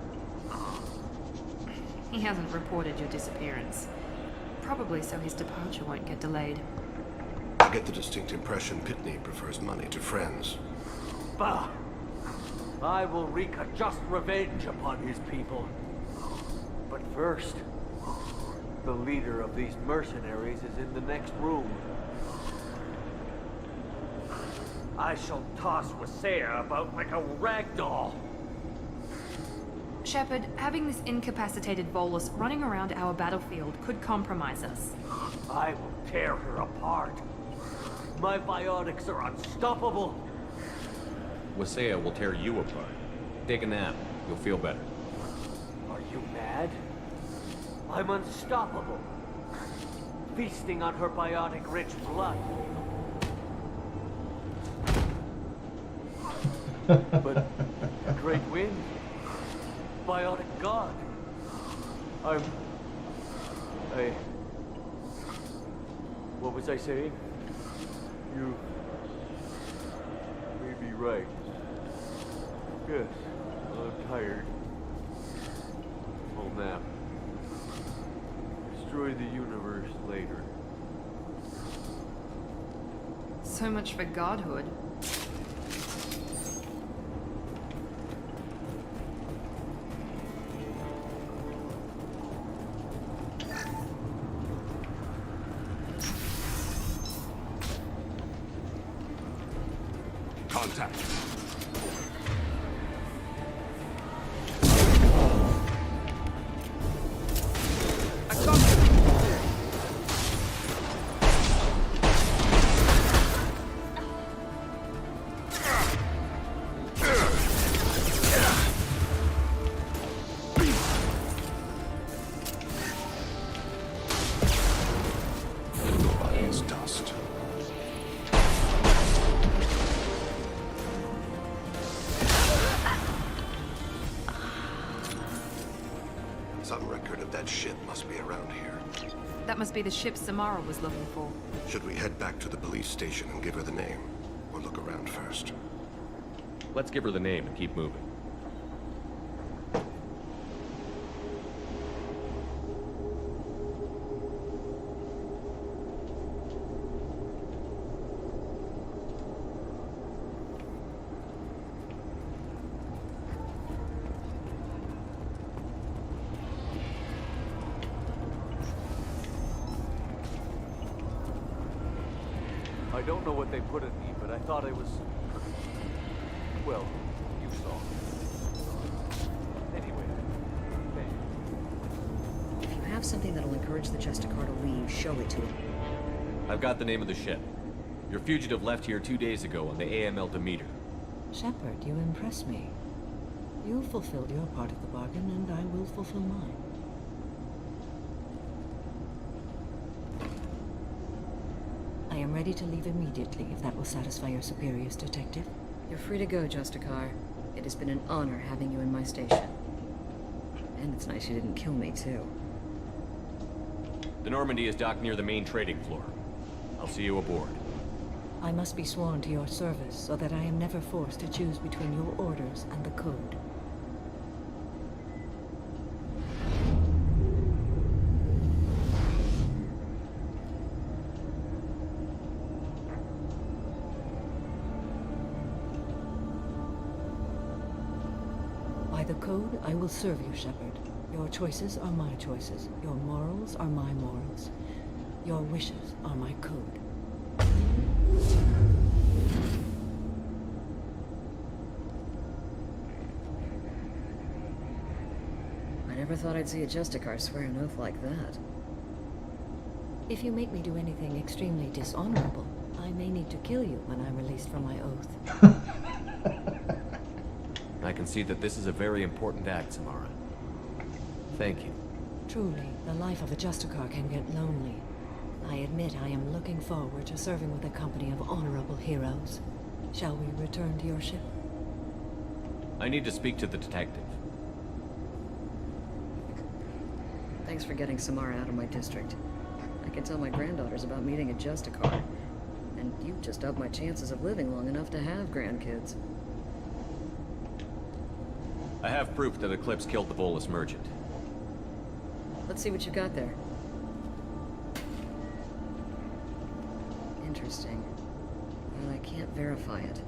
S12: He hasn't reported your disappearance. Probably so his departure won't get delayed.
S20: I get the distinct impression Pitney prefers money to friends.
S8: Bah! I will wreak a just revenge upon his people. But first, the leader of these mercenaries is in the next room. I shall toss Wasea about like a rag doll.
S12: Shepard, having this incapacitated Volus running around our battlefield could compromise us.
S8: I will tear her apart. My biotics are unstoppable.
S5: Wasea will tear you apart. Take a nap. You'll feel better.
S8: Are you mad? I'm unstoppable. Feasting on her biotic-rich blood. But great wind, biotic god. What was I saying? You may be right. Yes, I'm tired. I'll nap. Destroy the universe later.
S12: So much for godhood.
S20: Contact. It's dust. Some record of that ship must be around here.
S12: That must be the ship Samara was looking for.
S20: Should we head back to the police station and give her the name? Or look around first?
S5: Let's give her the name and keep moving.
S8: I don't know what they put in me, but I thought I was... Well, you saw. Anyway, thanks.
S7: If you have something that'll encourage the Justicar to leave, show it to him.
S5: I've got the name of the ship. Your fugitive left here 2 days ago on the AML Demeter.
S17: Shepard, you impress me. You fulfilled your part of the bargain, and I will fulfill mine. I am ready to leave immediately, if that will satisfy your superiors, Detective.
S7: You're free to go, Justicar. It has been an honor having you in my station. And it's nice you didn't kill me, too.
S5: The Normandy is docked near the main trading floor. I'll see you aboard.
S17: I must be sworn to your service, so that I am never forced to choose between your orders and the Code. By the Code, I will serve you, Shepard. Your choices are my choices. Your morals are my morals. Your wishes are my code.
S7: I never thought I'd see a Justicar swear an oath like that.
S17: If you make me do anything extremely dishonorable, I may need to kill you when I'm released from my oath.
S5: I can see that this is a very important act, Samara. Thank you.
S17: Truly, the life of a Justicar can get lonely. I admit I am looking forward to serving with a company of honorable heroes. Shall we return to your ship?
S5: I need to speak to the detective.
S7: Thanks for getting Samara out of my district. I can tell my granddaughters about meeting a Justicar. And you just upped my chances of living long enough to have grandkids.
S5: I have proof that Eclipse killed the Volus merchant.
S7: Let's see what you got there. Interesting. Well, I can't verify it.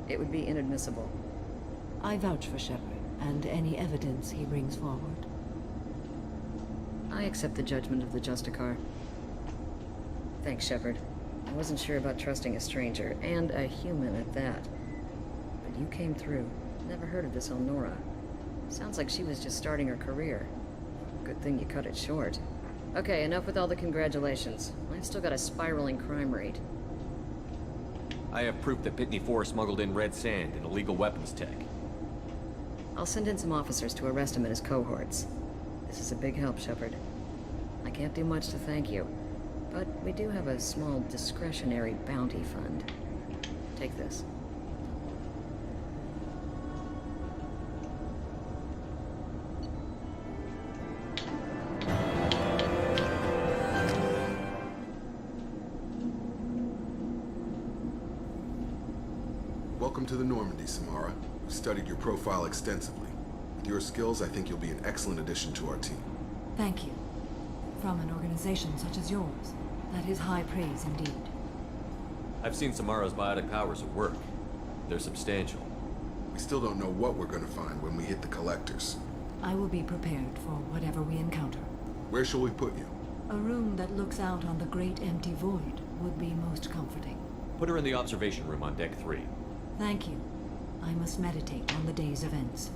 S7: It would be inadmissible.
S17: I vouch for Shepard, and any evidence he brings forward.
S7: I accept the judgment of the Justicar. Thanks, Shepard. I wasn't sure about trusting a stranger, and a human at that. But you came through. Never heard of this Elnora. Sounds like she was just starting her career. Good thing you cut it short. Okay, enough with all the congratulations. I've still got a spiraling crime rate.
S5: I have proof that Pitney 4 smuggled in red sand and illegal weapons tech.
S7: I'll send in some officers to arrest him and his cohorts. This is a big help, Shepard. I can't do much to thank you, but we do have a small discretionary bounty fund. Take this.
S10: Welcome to the Normandy, Samara. We've studied your profile extensively. With your skills, I think you'll be an excellent addition to our team.
S17: Thank you. From an organization such as yours, that is high praise indeed.
S5: I've seen Samara's biotic powers at work. They're substantial.
S10: We still don't know what we're going to find when we hit the collectors.
S17: I will be prepared for whatever we encounter.
S10: Where shall we put you?
S17: A room that looks out on the great empty void would be most comforting.
S5: Put her in the observation room on deck 3.
S17: Thank you. I must meditate on the day's events.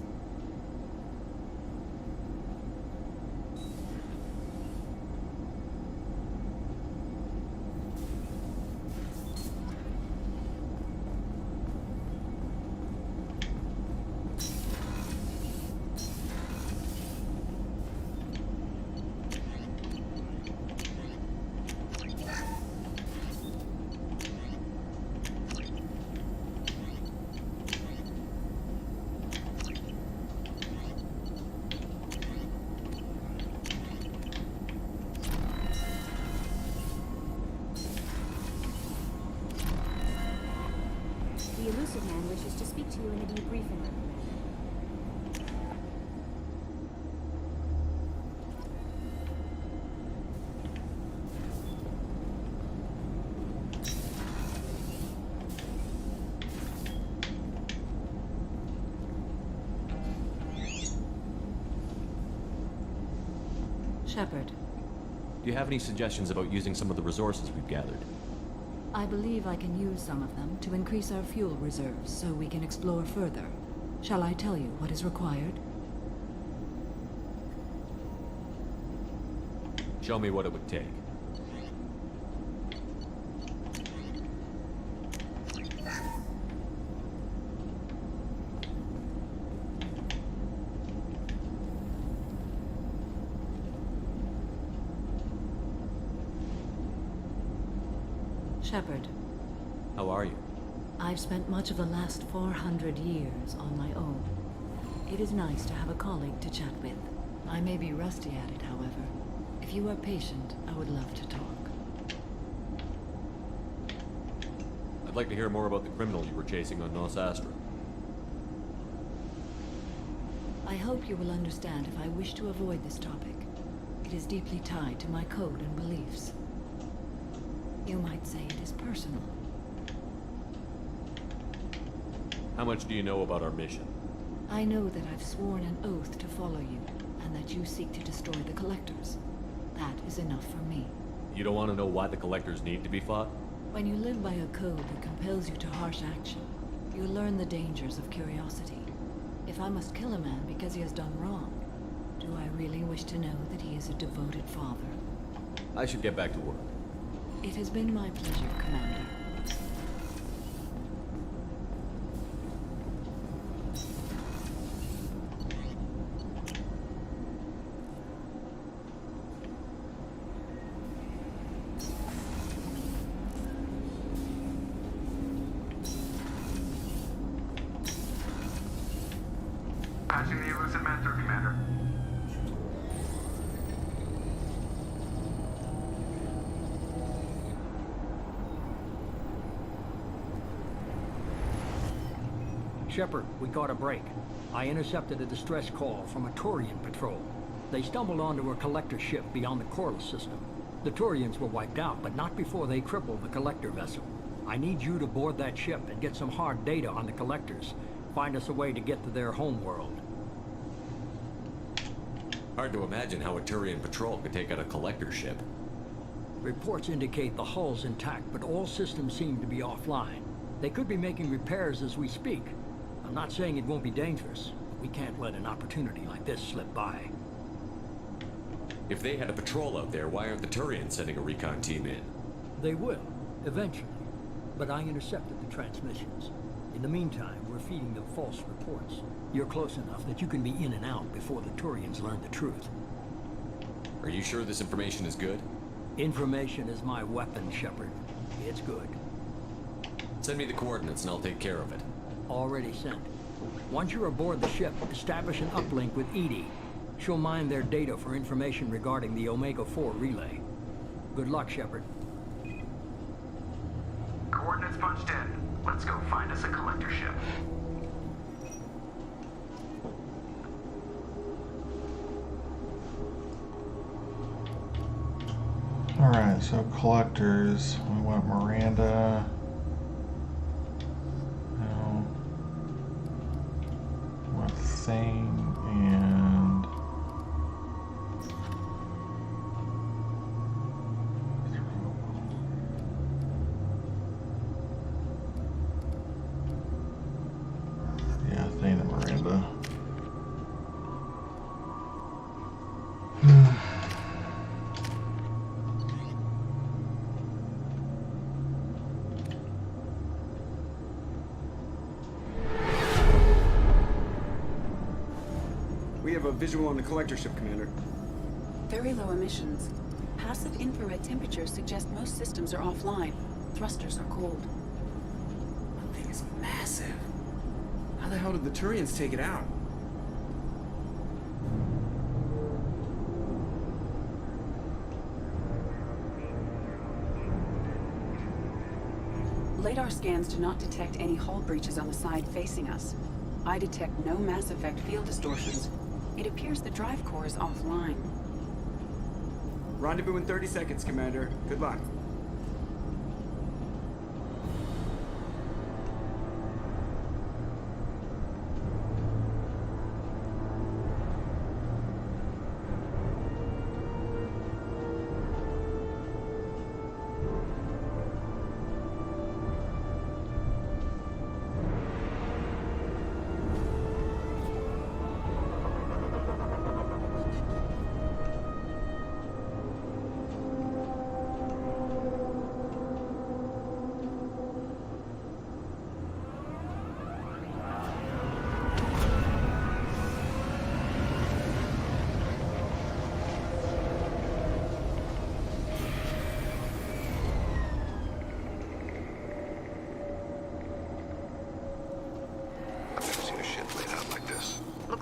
S2: The elusive man wishes to speak to you in a debriefing room.
S17: Shepard.
S5: Do you have any suggestions about using some of the resources we've gathered?
S17: I believe I can use some of them to increase our fuel reserves so we can explore further. Shall I tell you what is required?
S5: Show me what it would take.
S17: Shepard.
S5: How are you?
S17: I've spent much of the last 400 years on my own. It is nice to have a colleague to chat with. I may be rusty at it, however. If you are patient, I would love to talk.
S5: I'd like to hear more about the criminal you were chasing on Nos Astra.
S17: I hope you will understand if I wish to avoid this topic. It is deeply tied to my code and beliefs. You might say it is personal.
S5: How much do you know about our mission?
S17: I know that I've sworn an oath to follow you, and that you seek to destroy the Collectors. That is enough for me.
S5: You don't want to know why the Collectors need to be fought?
S17: When you live by a code that compels you to harsh action, you learn the dangers of curiosity. If I must kill a man because he has done wrong, do I really wish to know that he is a devoted father?
S5: I should get back to work.
S17: It has been my pleasure, Commander.
S13: Patching the elusive man through, Commander.
S19: Shepard, we got a break. I intercepted a distress call from a Turian patrol. They stumbled onto a collector ship beyond the Capril system. The Turians were wiped out, but not before they crippled the collector vessel. I need you to board that ship and get some hard data on the collectors. Find us a way to get to their homeworld.
S5: Hard to imagine how a Turian patrol could take out a collector ship.
S19: Reports indicate the hull's intact, but all systems seem to be offline. They could be making repairs as we speak. I'm not saying it won't be dangerous, but we can't let an opportunity like this slip by.
S5: If they had a patrol out there, why aren't the Turians sending a recon team in?
S19: They will, eventually. But I intercepted the transmissions. In the meantime, we're feeding them false reports. You're close enough that you can be in and out before the Turians learn the truth.
S5: Are you sure this information is good?
S19: Information is my weapon, Shepard. It's good.
S5: Send me the coordinates and I'll take care of it.
S19: Already sent. Once you're aboard the ship, establish an uplink with Edie. She'll mine their data for information regarding the Omega-4 relay. Good luck, Shepard.
S13: Coordinates punched in. Let's go find us a collector ship.
S1: Alright, so collectors. We want Miranda. No. We want Thane and... yeah, Thane and Miranda.
S21: We have a visual on the collector ship, Commander.
S23: Very low emissions. Passive infrared temperatures suggest most systems are offline. Thrusters are cold.
S21: That thing is massive. How the hell did the Turians take it out?
S23: Radar scans do not detect any hull breaches on the side facing us. I detect no mass effect field distortions. It appears the drive core is offline.
S21: Rendezvous in 30 seconds, Commander. Good luck.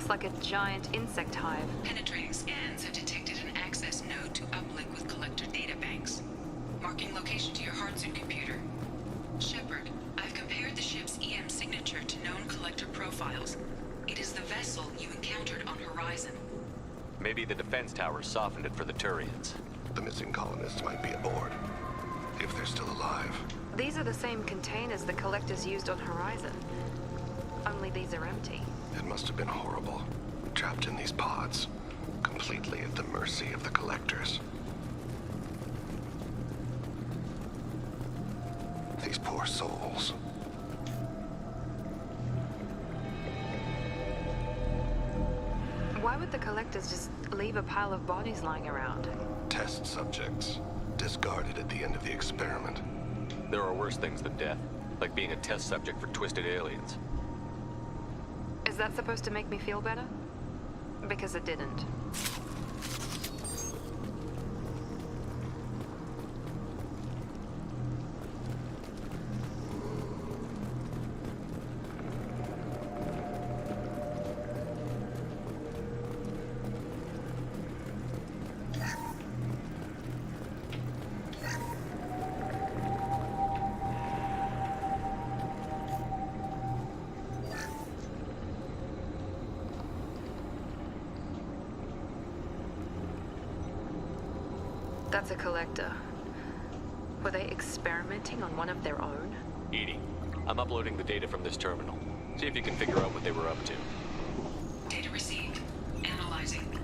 S12: Like a giant insect hive.
S22: Penetrating scans have detected an access node to uplink with collector databanks. Marking location to your hardsuit computer. Shepard, I've compared the ship's EM signature to known collector profiles. It is the vessel you encountered on Horizon.
S25: Maybe the defense towers softened it for the Turians.
S20: The missing colonists might be aboard, if they're still alive.
S12: These are the same containers the collectors used on Horizon. Only these are empty.
S20: It must have been horrible. Trapped in these pods, completely at the mercy of the collectors. These poor souls.
S12: Why would the collectors just leave a pile of bodies lying around?
S20: Test subjects, discarded at the end of the experiment.
S25: There are worse things than death, like being a test subject for twisted aliens.
S12: Is that supposed to make me feel better? Because it didn't. That's a collector. Were they experimenting on one of their own?
S25: Edie, I'm uploading the data from this terminal. See if you can figure out what they were up to.
S22: Data received. Analyzing.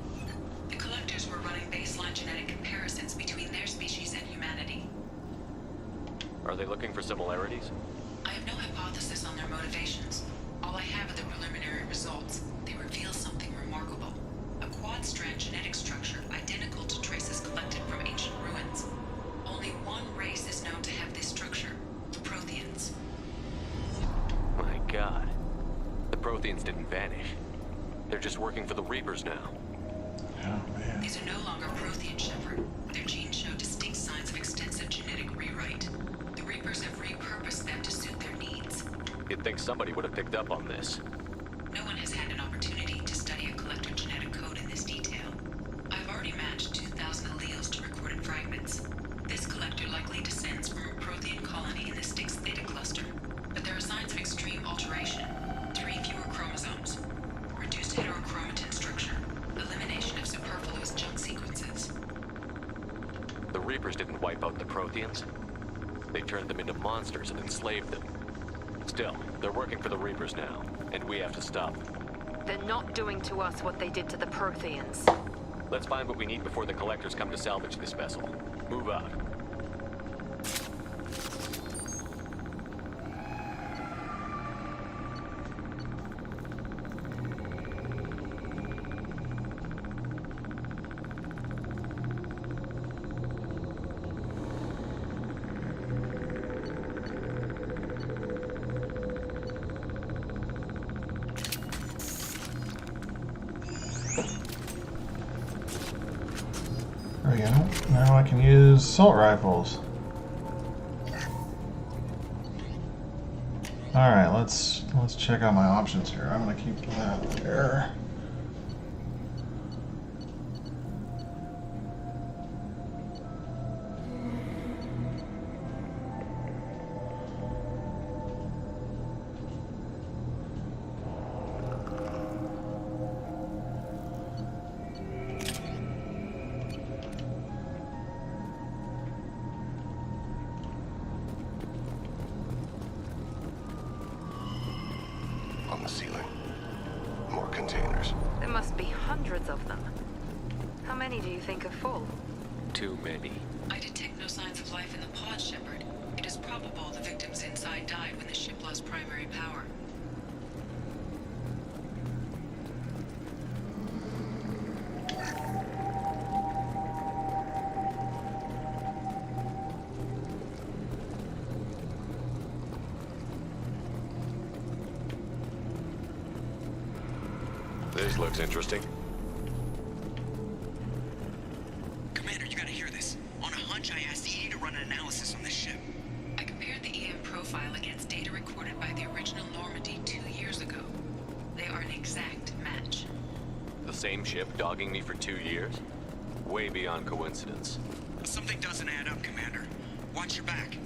S22: The collectors were running baseline genetic comparisons between their species and humanity.
S25: Are they looking for similarities?
S22: I have no hypothesis on their motivations. All I have are the preliminary results. They reveal something remarkable. A quad-strand genetic structure identical to traces collected from ancient ruins. Only one race is known to have this structure, the Protheans.
S25: My god. The Protheans didn't vanish. They're just working for the Reapers now.
S1: Oh, man.
S22: These are no longer Prothean, Shepard. Their genes show distinct signs of extensive genetic rewrite. The Reapers have repurposed them to suit their needs.
S25: You'd think somebody would have picked up on this.
S22: No one has had an opportunity to study a collector genetic code in this detail. I've already matched 2,000 alleles to recorded fragments. This collector likely descends from a Prothean colony in the Styx Theta cluster. But there are signs of extreme alteration. 3 fewer chromosomes. Reduced heterochromatin structure. Elimination of superfluous junk sequences.
S25: The Reapers didn't wipe out the Protheans. They turned them into monsters and enslaved them. Still, they're working for the Reapers now, and we have to stop them.
S12: They're not doing to us what they did to the Protheans.
S25: Let's find what we need before the collectors come to salvage this vessel. Move out.
S1: There we go. Now I can use assault rifles. Alright, let's check out my options here. I'm gonna keep that there.
S20: On the ceiling. More containers.
S12: There must be hundreds of them. How many do you think are full?
S25: Too many.
S22: I detect no signs of life in the pod, Shepard. It is probable the victims inside died when the ship lost primary power.
S25: This looks interesting.
S4: Commander, you gotta hear this. On a hunch, I asked Edie to run an analysis on this ship.
S22: I compared the EM profile against data recorded by the original Normandy 2 years ago. They are an exact match.
S25: The same ship dogging me for 2 years? Way beyond coincidence.
S4: Something doesn't add up, Commander. Watch your back.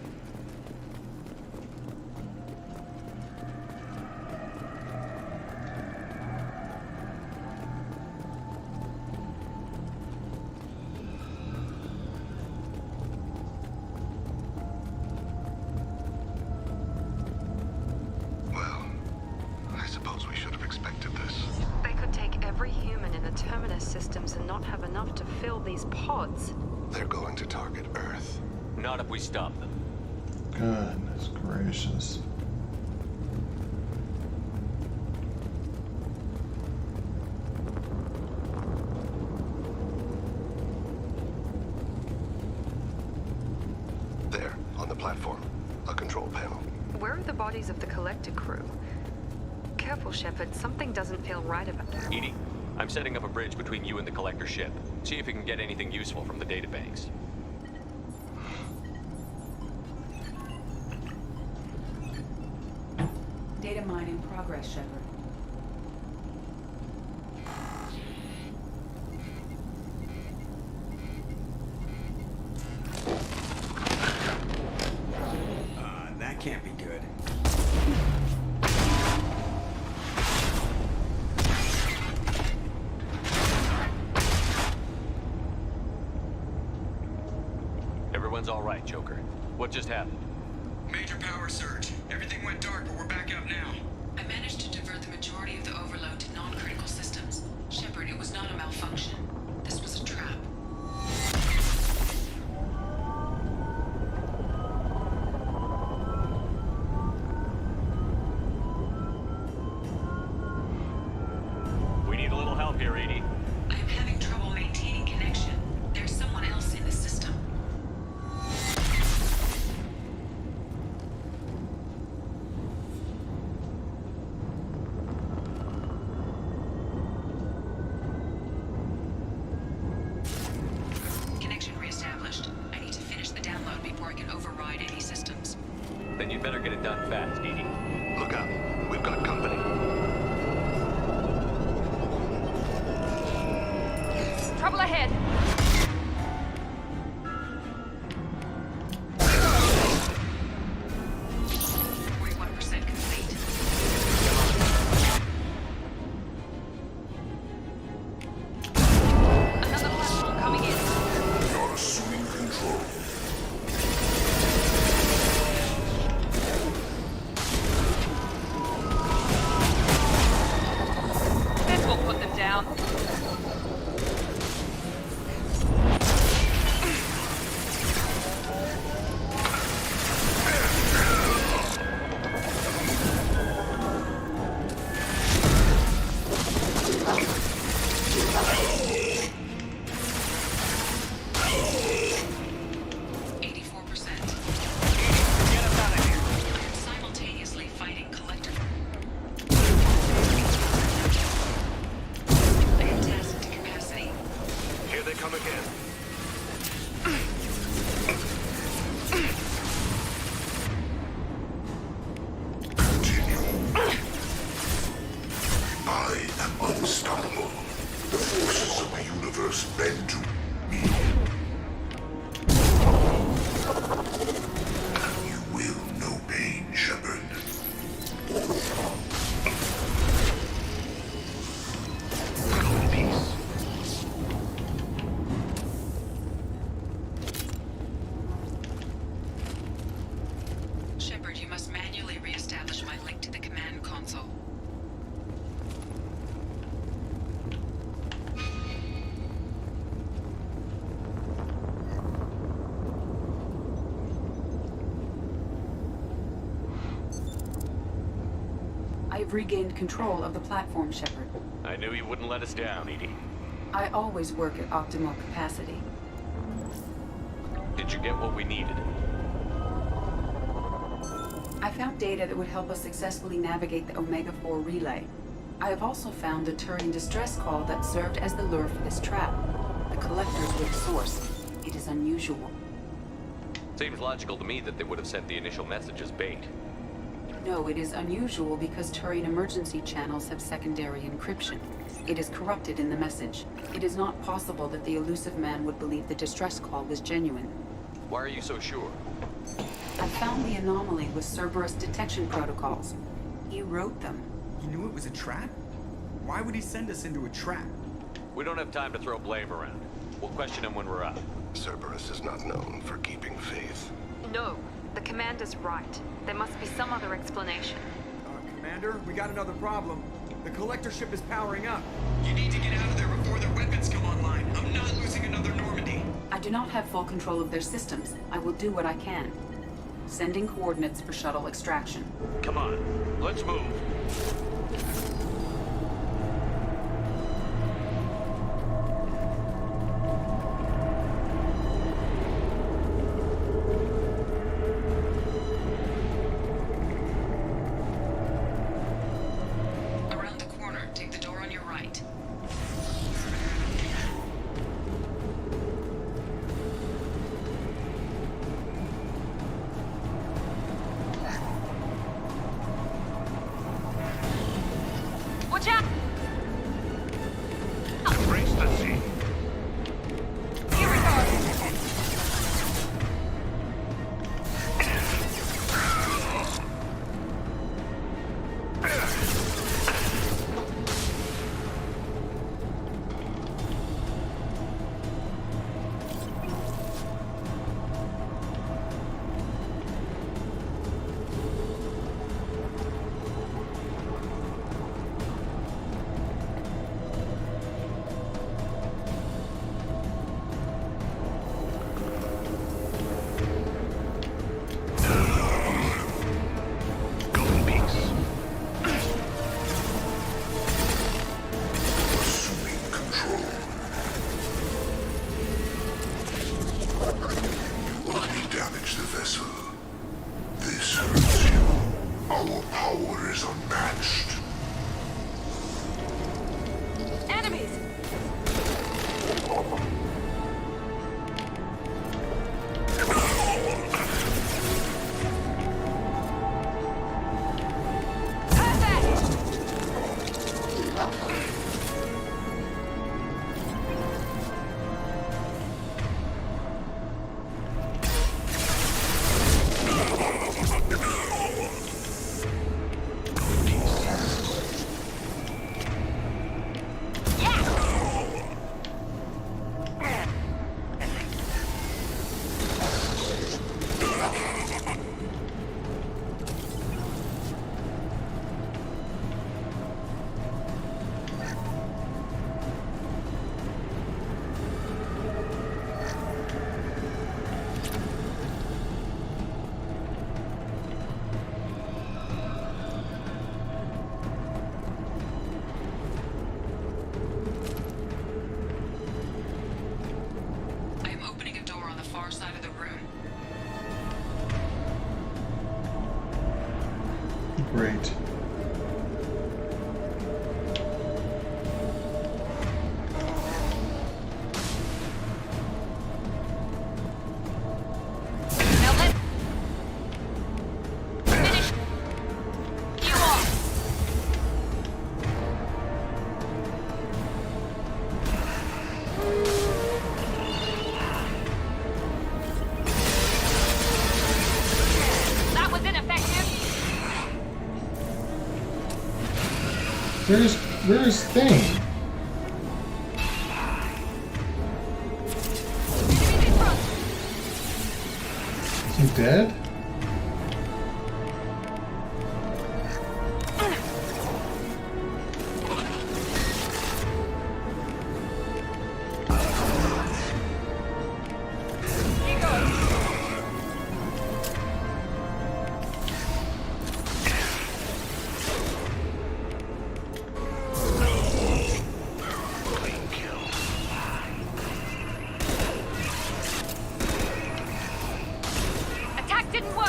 S20: Well, I suppose we should have expected this.
S12: They could take every human in the Terminus systems and not have enough to fill these pods.
S20: They're going to target Earth.
S25: Not if we stop them.
S1: Goodness gracious.
S20: There, on the platform. A control panel.
S12: Where are the bodies of the collector crew? Careful, Shepard. Something doesn't feel right about it.
S25: Edie, I'm setting up a bridge between you and the collector ship. See if you can get anything useful from the databanks.
S23: Data mine in progress, Shepard.
S4: That can't be good.
S25: Everyone's all right, Joker. What just happened?
S4: Major power surge. Everything went dark, but we're back up now.
S22: I managed to divert the majority of the overload to non-critical systems. Shepard, it was not a malfunction. This was a trap.
S25: We need a little help here, Edie.
S22: I am having trouble maintaining connection. There's someone else in the system. Connection reestablished. I need to finish the download before I can override any systems.
S25: Then you better get it done fast, Edie.
S20: Look out. We've got company.
S11: Trouble ahead. Another platform coming in.
S3: You're assuming control.
S11: This will put them down.
S22: Simultaneously fighting collector. Fantastic capacity.
S20: Here they come again.
S3: I am unstoppable. The forces of the universe bend to me. You will know pain, Shepard.
S20: Go in peace.
S22: Shepard, you must manually reestablish my link to the command console. I've regained control of the platform, Shepard.
S25: I knew you wouldn't let us down, Edie.
S22: I always work at optimal capacity.
S25: Did you get what we needed?
S23: I found data that would help us successfully navigate the Omega-4 relay. I have also found a Turian distress call that served as the lure for this trap. The collectors were the source. It is unusual.
S25: Seems logical to me that they would have sent the initial message as bait.
S23: No, it is unusual because Turian emergency channels have secondary encryption. It is corrupted in the message. It is not possible that the elusive man would believe the distress call was genuine.
S25: Why are you so sure?
S23: I found the anomaly with Cerberus detection protocols. He wrote them.
S14: He knew it was a trap? Why would he send us into a trap?
S25: We don't have time to throw blame around. We'll question him when we're out.
S20: Cerberus is not known for keeping faith.
S12: No, the commander's right. There must be some other explanation.
S14: Commander, we got another problem. The collector ship is powering up.
S4: You need to get out of there before their weapons come online. I'm not losing another Normandy.
S23: I do not have full control of their systems. I will do what I can. Sending coordinates for shuttle extraction.
S25: Come on, let's move.
S22: Around the corner, take the door on your right.
S11: Watch out!
S3: Brace the sea.
S11: Here we go!
S1: Great.
S11: Now let's finish you off. That was ineffective.
S1: Where's Thane? Is he dead?
S11: Attack didn't work.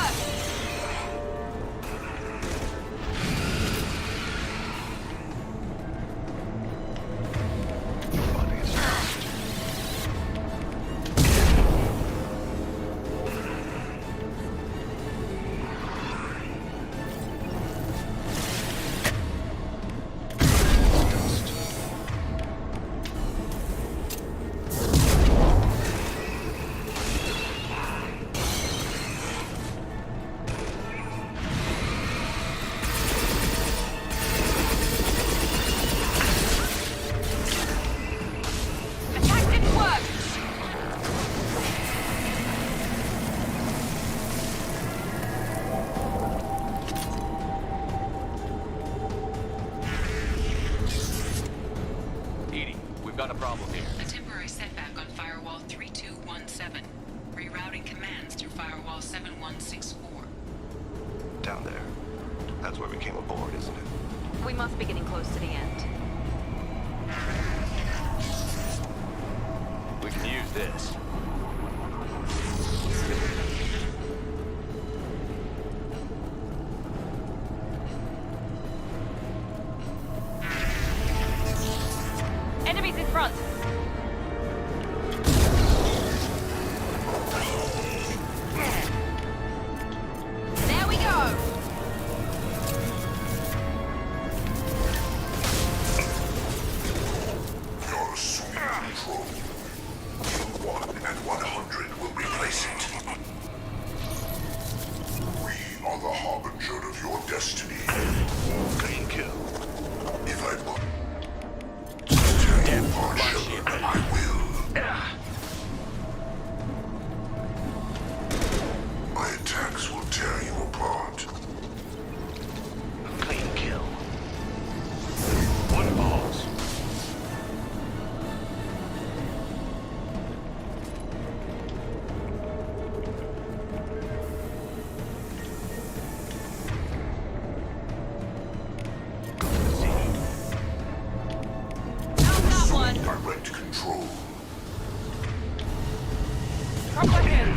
S11: Attack didn't work.
S25: Edie, we've got a problem here.
S22: A temporary setback on firewall 3217. Rerouting commands through firewall 7164.
S20: Down there. That's where we came aboard, isn't it?
S12: We must be getting close to the end.
S25: We can use this.
S11: Enemies in front. There we go.
S3: You're assuming control. Kill 1 and 100 will replace it. We are the harbinger of your destiny. Clean kill. If I must tear you partial, I will. My attacks will tear you apart. Clean kill. One balls.
S11: Not that one.
S3: Direct control.
S11: Comprehend.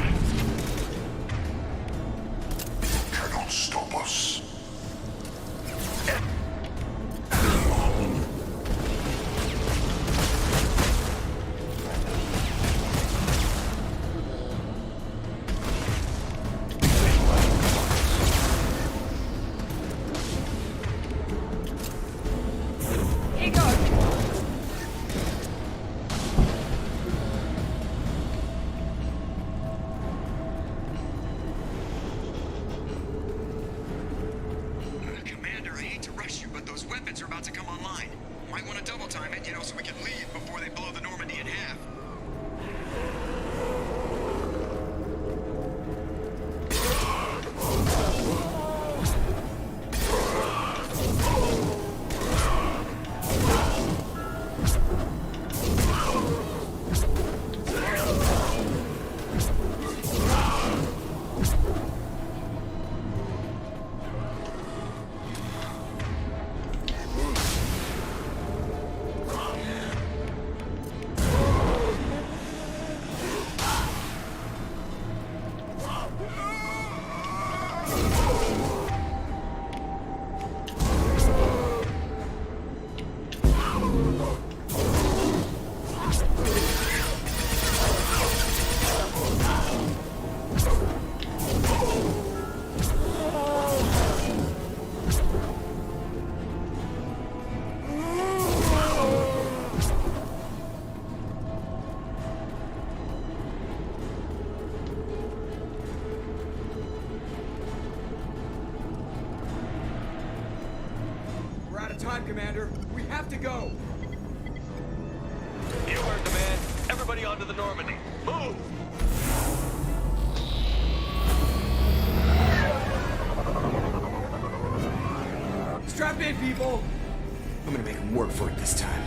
S3: Cannot stop us.
S11: Here goes.
S4: Commander, I hate to rush you, but those weapons are about to come online. Might want to double time it, so we can leave before they blow the Normandy in half.
S14: Commander. We have to go.
S8: You heard the man. Everybody onto the Normandy. Move!
S14: Strap in, people!
S21: I'm gonna make him work for it this time.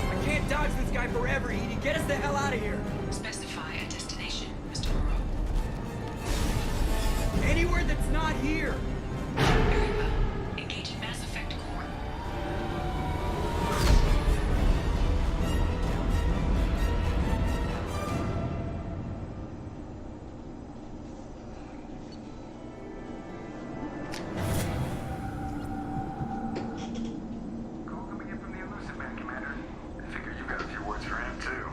S14: I can't dodge this guy forever, Edie. Get us the hell out of here.
S22: Specify a destination, Mr. Moreau.
S14: Anywhere that's not here.
S22: Very well. Engaging Mass Effect core.
S13: Call coming in from the Elusive Man, Commander. I figure you've got a few words for him, too.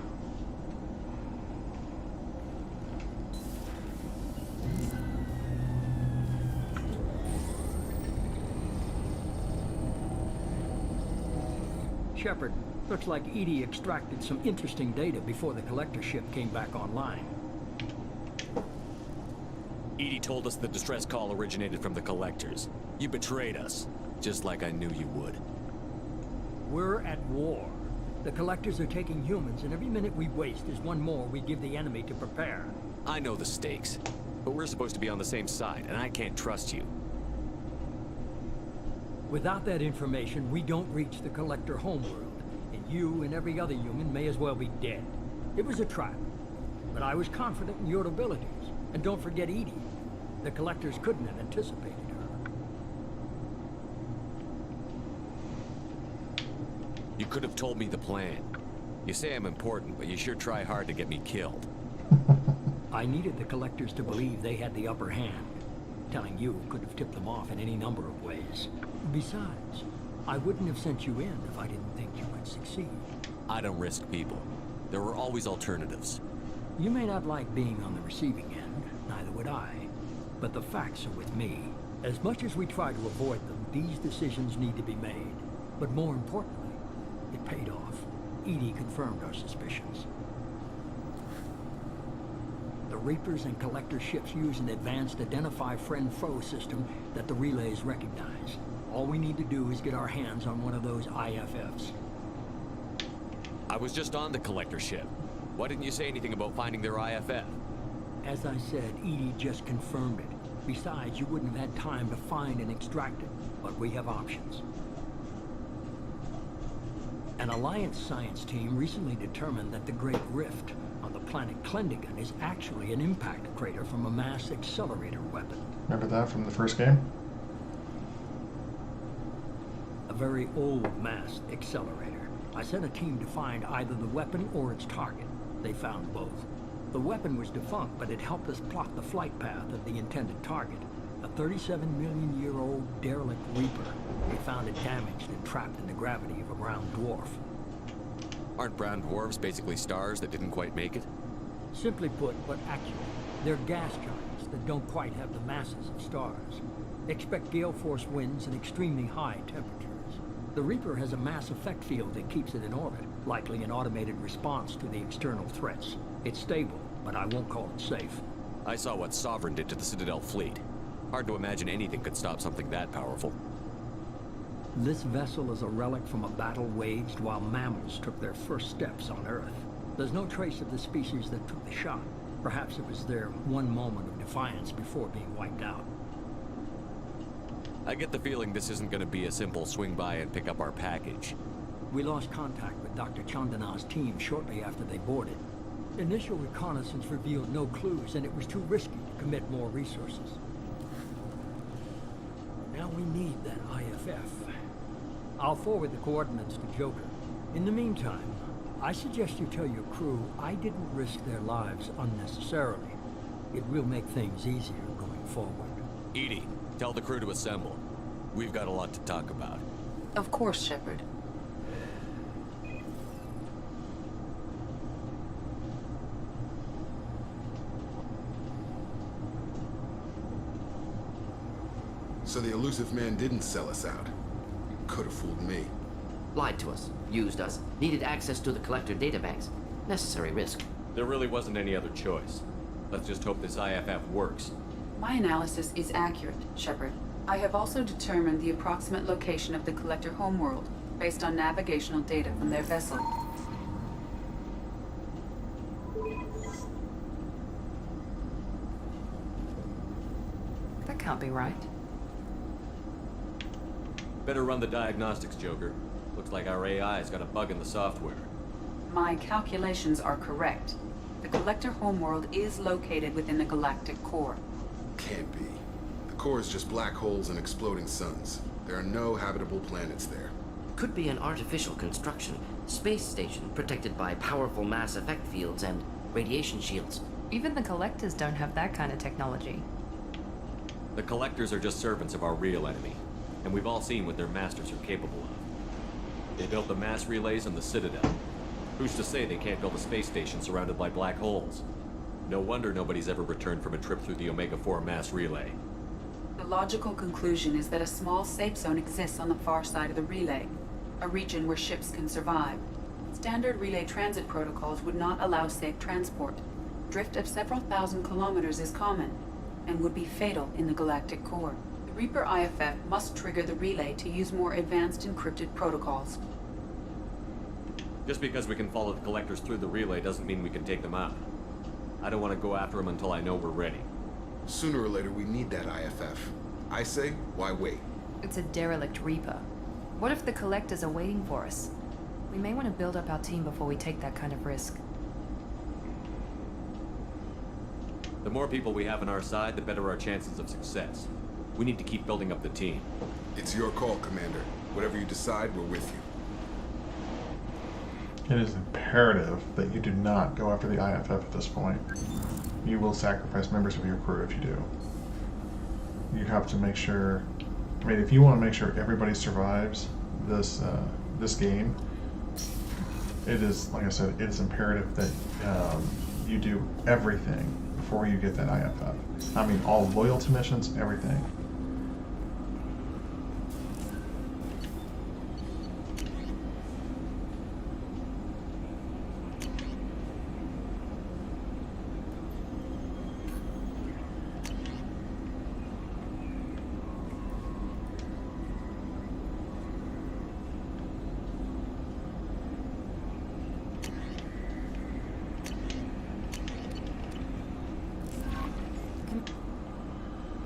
S19: Shepard, looks like EDI extracted some interesting data before the collector ship came back online.
S5: EDI told us the distress call originated from the collectors. You betrayed us, just like I knew you would.
S19: We're at war. The collectors are taking humans, and every minute we waste is one more we give the enemy to prepare.
S5: I know the stakes, but we're supposed to be on the same side, and I can't trust you.
S19: Without that information, we don't reach the collector homeworld, and you and every other human may as well be dead. It was a trap, but I was confident in your abilities. And don't forget EDI. The collectors couldn't have anticipated her.
S5: You could have told me the plan. You say I'm important, but you sure try hard to get me killed.
S19: I needed the collectors to believe they had the upper hand. Telling you could have tipped them off in any number of ways. Besides, I wouldn't have sent you in if I didn't think you would succeed.
S5: I don't risk people. There were always alternatives.
S19: You may not like being on the receiving end, neither would I. But the facts are with me. As much as we try to avoid them, these decisions need to be made. But more importantly, it paid off. EDI confirmed our suspicions. The Reapers and Collector ships use an advanced Identify Friend-Foe system that the relays recognize. All we need to do is get our hands on one of those IFFs.
S5: I was just on the collector ship. Why didn't you say anything about finding their IFF?
S19: As I said, EDI just confirmed it. Besides, you wouldn't have had time to find and extract it, but we have options. An Alliance science team recently determined that the Great Rift on the planet Klendigan is actually an impact crater from a mass accelerator weapon.
S1: Remember that from the first game?
S19: A very old mass accelerator. I sent a team to find either the weapon or its target. They found both. The weapon was defunct, but it helped us plot the flight path of the intended target. A 37-million-year-old derelict Reaper. They found it damaged and trapped in the gravity of a brown dwarf.
S5: Aren't brown dwarves basically stars that didn't quite make it?
S19: Simply put, but actually, they're gas giants that don't quite have the masses of stars. Expect gale force winds and extremely high temperatures. The Reaper has a mass effect field that keeps it in orbit, likely an automated response to the external threats. It's stable, but I won't call it safe.
S5: I saw what Sovereign did to the Citadel fleet. Hard to imagine anything could stop something that powerful.
S19: This vessel is a relic from a battle waged while mammals took their first steps on Earth. There's no trace of the species that took the shot. Perhaps it was their one moment of defiance before being wiped out.
S5: I get the feeling this isn't going to be a simple swing by and pick up our package.
S19: We lost contact with Dr. Chandana's team shortly after they boarded. Initial reconnaissance revealed no clues, and it was too risky to commit more resources. Now we need that IFF. I'll forward the coordinates to Joker. In the meantime, I suggest you tell your crew I didn't risk their lives unnecessarily. It will make things easier going forward.
S5: EDI, tell the crew to assemble. We've got a lot to talk about.
S23: Of course, Shepard.
S10: So the Elusive Man didn't sell us out. Could have fooled me.
S9: Lied to us, used us, needed access to the collector databanks. Necessary risk.
S5: There really wasn't any other choice. Let's just hope this IFF works.
S23: My analysis is accurate, Shepard. I have also determined the approximate location of the Collector homeworld, based on navigational data from their vessel.
S12: That can't be right.
S5: Better run the diagnostics, Joker. Looks like our AI's got a bug in the software.
S23: My calculations are correct. The Collector homeworld is located within the galactic core.
S10: Can't be. The core is just black holes and exploding suns. There are no habitable planets there.
S9: Could be an artificial construction. Space station protected by powerful mass effect fields and radiation shields.
S12: Even the Collectors don't have that kind of technology.
S5: The Collectors are just servants of our real enemy, and we've all seen what their masters are capable of. They built the mass relays on the Citadel. Who's to say they can't build a space station surrounded by black holes? No wonder nobody's ever returned from a trip through the Omega-4 mass relay.
S23: The logical conclusion is that a small safe zone exists on the far side of the relay, a region where ships can survive. Standard relay transit protocols would not allow safe transport. Drift of several thousand kilometers is common, and would be fatal in the galactic core. The Reaper IFF must trigger the relay to use more advanced encrypted protocols.
S5: Just because we can follow the Collectors through the relay doesn't mean we can take them out. I don't want to go after them until I know we're ready.
S10: Sooner or later, we need that IFF. I say, why wait?
S12: It's a derelict Reaper. What if the Collectors are waiting for us? We may want to build up our team before we take that kind of risk.
S5: The more people we have on our side, the better our chances of success. We need to keep building up the team.
S10: It's your call, Commander. Whatever you decide, we're with you.
S1: It is imperative that you do not go after the IFF at this point. You will sacrifice members of your crew if you do. You have to make sure... I mean, if you want to make sure everybody survives this this game, it is, like I said, it is imperative that you do everything before you get that IFF. I mean, all loyalty missions, everything.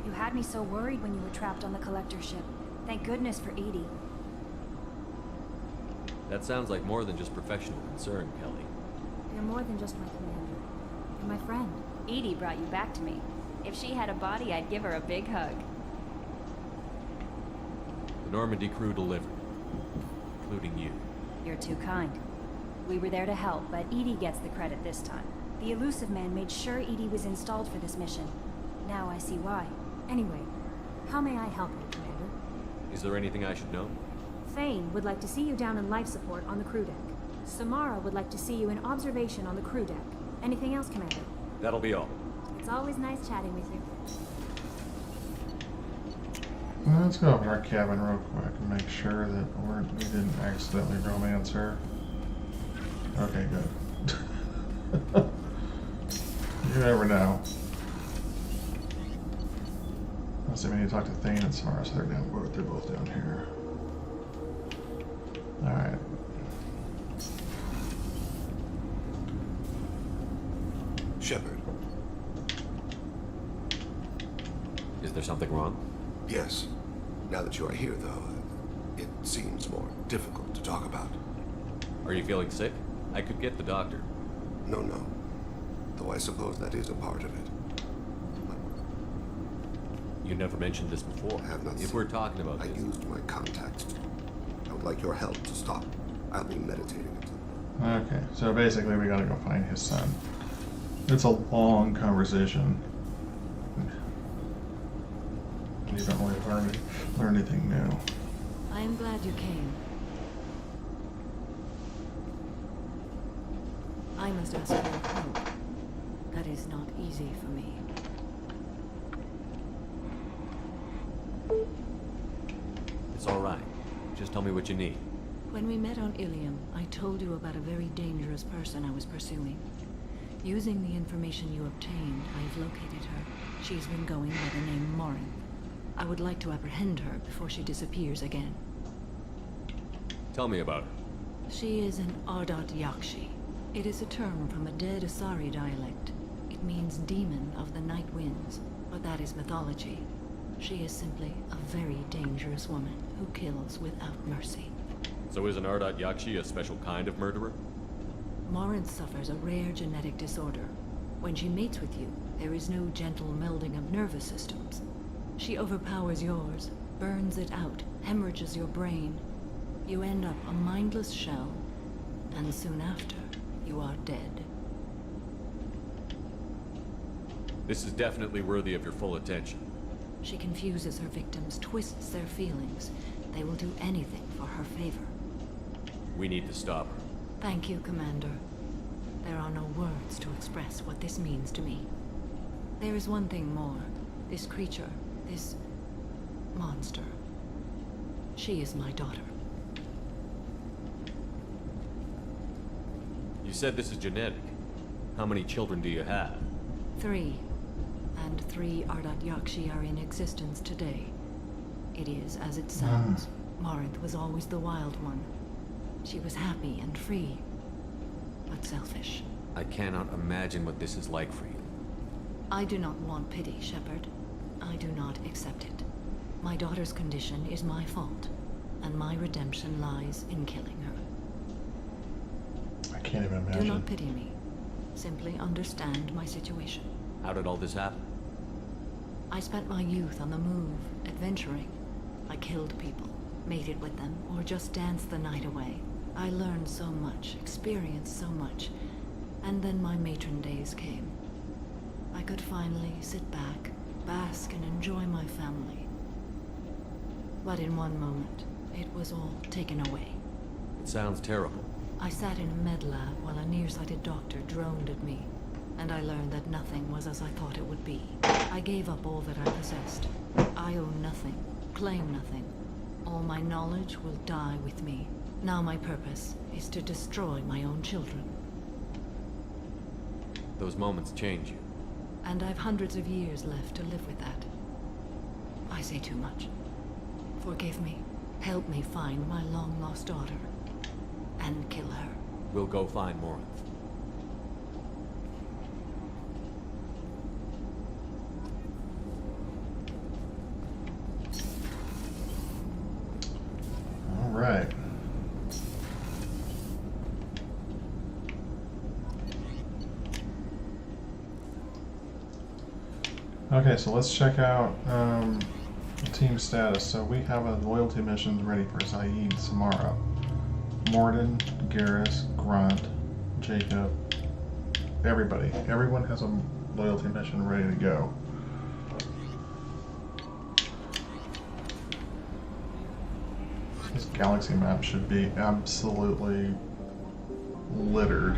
S2: You had me so worried when you were trapped on the Collector ship. Thank goodness for Edie.
S5: That sounds like more than just professional concern, Kelly.
S2: You're more than just my commander. You're my friend.
S15: Edie brought you back to me. If she had a body, I'd give her a big hug.
S5: The Normandy crew delivered, including you.
S2: You're too kind. We were there to help, but Edie gets the credit this time. The Elusive Man made sure Edie was installed for this mission. Now I see why. Anyway, how may I help you, Commander?
S5: Is there anything I should know?
S2: Thane would like to see you down in life support on the crew deck. Samara would like to see you in observation on the crew deck. Anything else, Commander?
S5: That'll be all.
S2: It's always nice chatting with you.
S1: Well, let's go up in our cabin real quick and make sure that we didn't accidentally romance her. Okay, good. You never know. Let's see, we need to talk to Thane and Samara, so they're both down here. Alright.
S20: Shepard.
S5: Is there something wrong?
S20: Yes. Now that you are here, though, it seems more difficult to talk about.
S5: Are you feeling sick? I could get the doctor.
S20: No. Though I suppose that is a part of it.
S5: You never mentioned this before.
S20: I have not.
S5: If we're talking about
S20: I
S5: this...
S20: used my contacts. I would like your help to stop. I'll be meditating until...
S1: Okay, so basically we gotta go find his son. It's a long conversation. You don't really learn anything new.
S17: I am glad you came. I must ask for your help. That is not easy for me.
S5: It's all right. Just Tell me what you need.
S17: When we met on Ilium, I told you about a very dangerous person I was pursuing. Using the information you obtained, I've located her. She's been going by the name Morin. I would like to apprehend her before she disappears again.
S5: Tell me about her.
S17: She is an Ardat Yakshi. It is a term from a dead Asari dialect. It means demon of the night winds, but that is mythology. She is simply a very dangerous woman who kills without mercy.
S5: So is an Ardat Yakshi a special kind of murderer?
S17: Morin suffers a rare genetic disorder. When she mates with you, there is no gentle melding of nervous systems. She overpowers yours, burns it out, hemorrhages your brain. You end up a mindless shell, and soon after, you are dead.
S5: This is definitely worthy of your full attention.
S17: She confuses her victims, twists their feelings. They will do anything for her favor.
S5: We need to stop her.
S17: Thank you, Commander. There are no words to express what this means to me. There is one thing more. This creature, this monster. She is my daughter.
S5: You said this is genetic. How many children do you have?
S17: 3. And 3 Ardat Yakshi are in existence today. It is as it sounds. Morinth was always the wild one. She was happy and free, but selfish.
S5: I cannot imagine what this is like for you.
S17: I do not want pity, Shepard. I do not accept it. My daughter's condition is my fault, and my redemption lies in killing her.
S1: I can't even imagine.
S17: Do not pity me. Simply understand my situation.
S5: How did all this happen?
S17: I spent my youth on the move, adventuring. I killed people, mated with them, or just danced the night away. I learned so much, experienced so much, and then my matron days came. I could finally sit back, bask and enjoy my family. But in one moment, it was all taken away.
S5: It sounds terrible.
S17: I sat in a med lab while a nearsighted doctor droned at me, and I learned that nothing was as I thought it would be. I gave up all that I possessed. I own nothing, claim nothing. All my knowledge will die with me. Now my purpose is to destroy my own children.
S5: Those moments change you.
S17: And I've hundreds of years left to live with that. I say too much. Forgive me. Help me find my long-lost daughter. And kill her.
S5: We'll go find Morinth.
S1: All right. Okay, so let's check out team status. So we have a loyalty mission ready for Zaid, Samara, Morden, Garrus, Grunt, Jacob, everybody. Everyone has a loyalty mission ready to go. This galaxy map should be absolutely littered.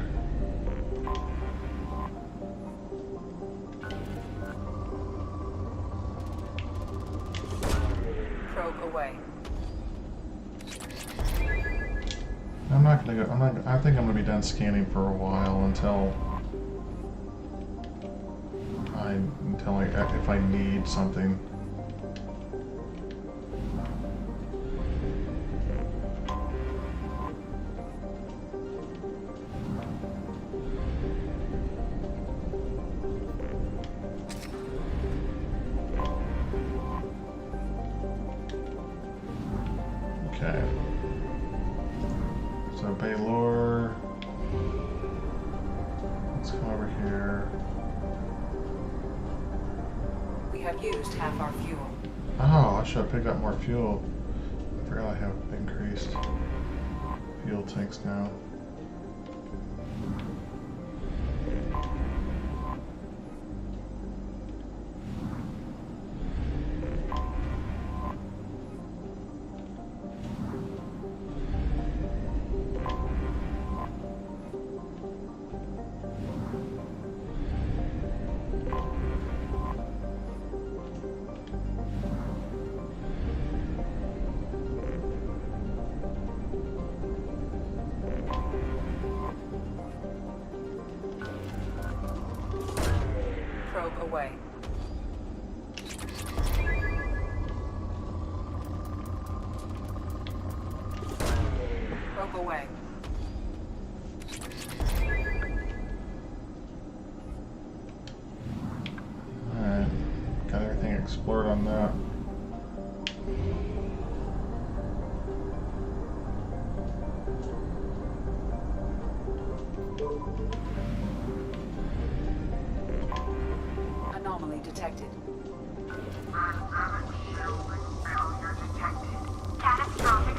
S23: Probe away.
S1: I'm not gonna go. I think I'm gonna be done scanning for a while until if I need something. Okay. So Baylor, let's come over here.
S23: We have used half our fuel.
S1: Oh, I should have picked up more fuel. I forgot I have increased fuel tanks now.
S23: away. Probe away.
S1: Alright, got everything explored on that.
S23: Anomaly detected.
S13: Catastrophic.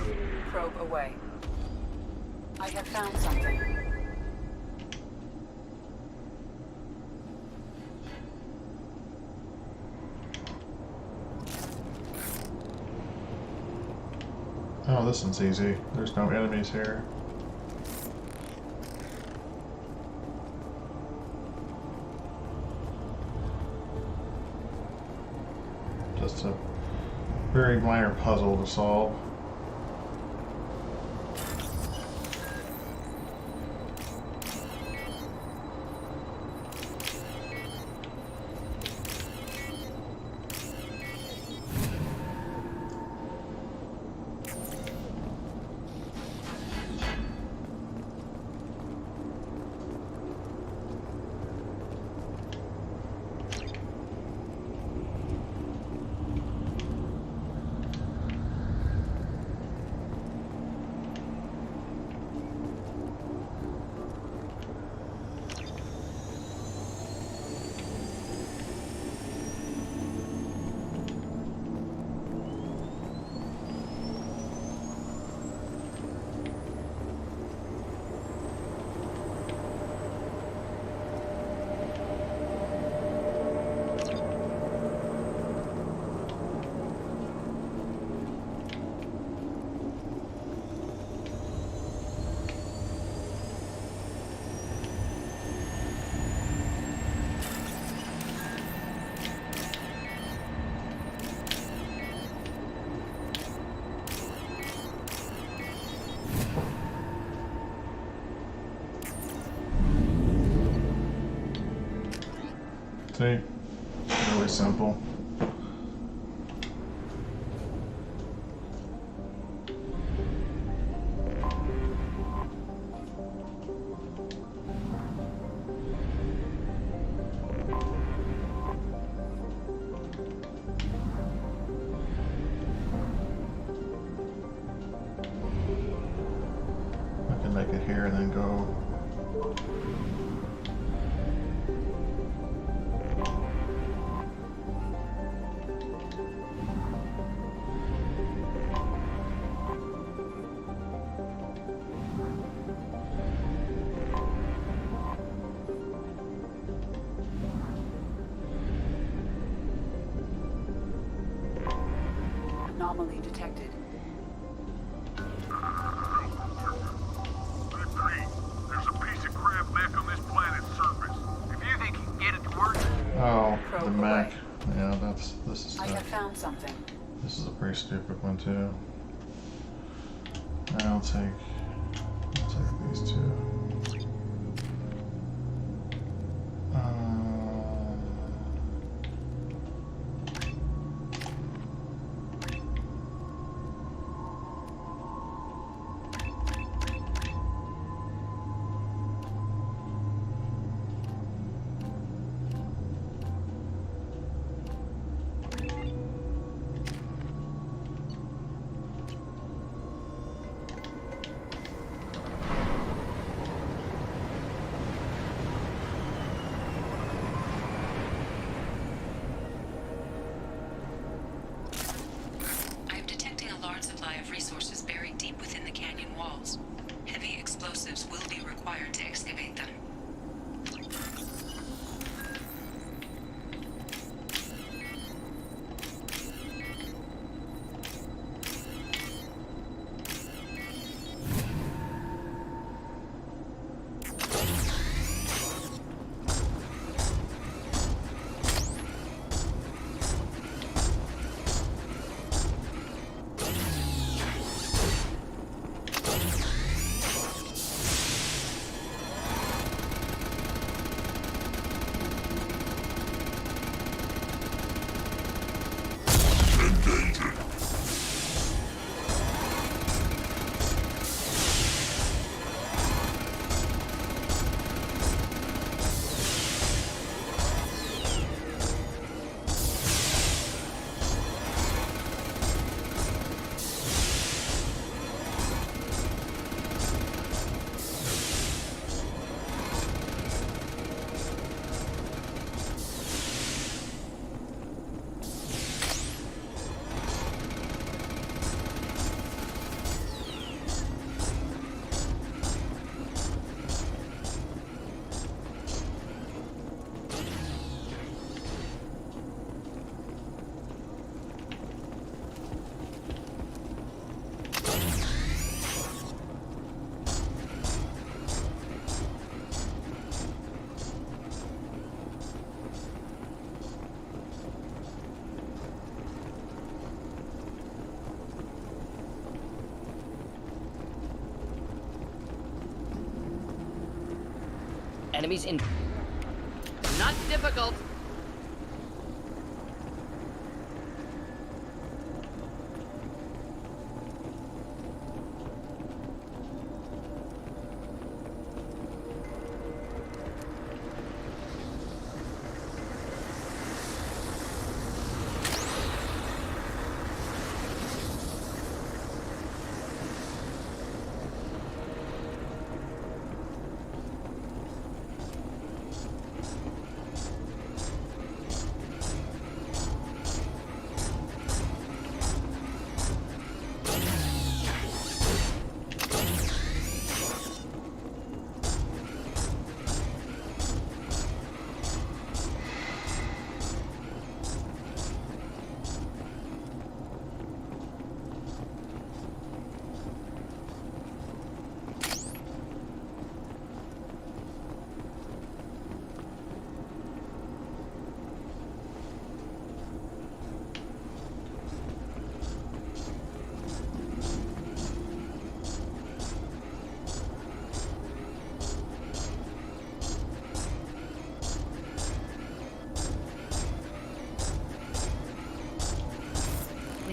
S23: Probe away. I have found something.
S1: Oh, this one's easy. There's no enemies here. Just a very minor puzzle to solve. See? Really simple. I can make it here and then go.
S23: Anomaly detected.
S3: There's a piece of crap mech on this planet's surface. If you think you can get it to work...
S1: Oh, the
S23: Probe
S1: mech.
S23: away.
S1: Yeah, this is
S23: I have found something.
S1: this is a pretty stupid one too. I'll take these two.
S22: I'm detecting a large supply of resources buried deep within the canyon walls. Heavy explosives will be required to excavate them.
S9: Enemies in... Not difficult.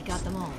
S17: Got them all.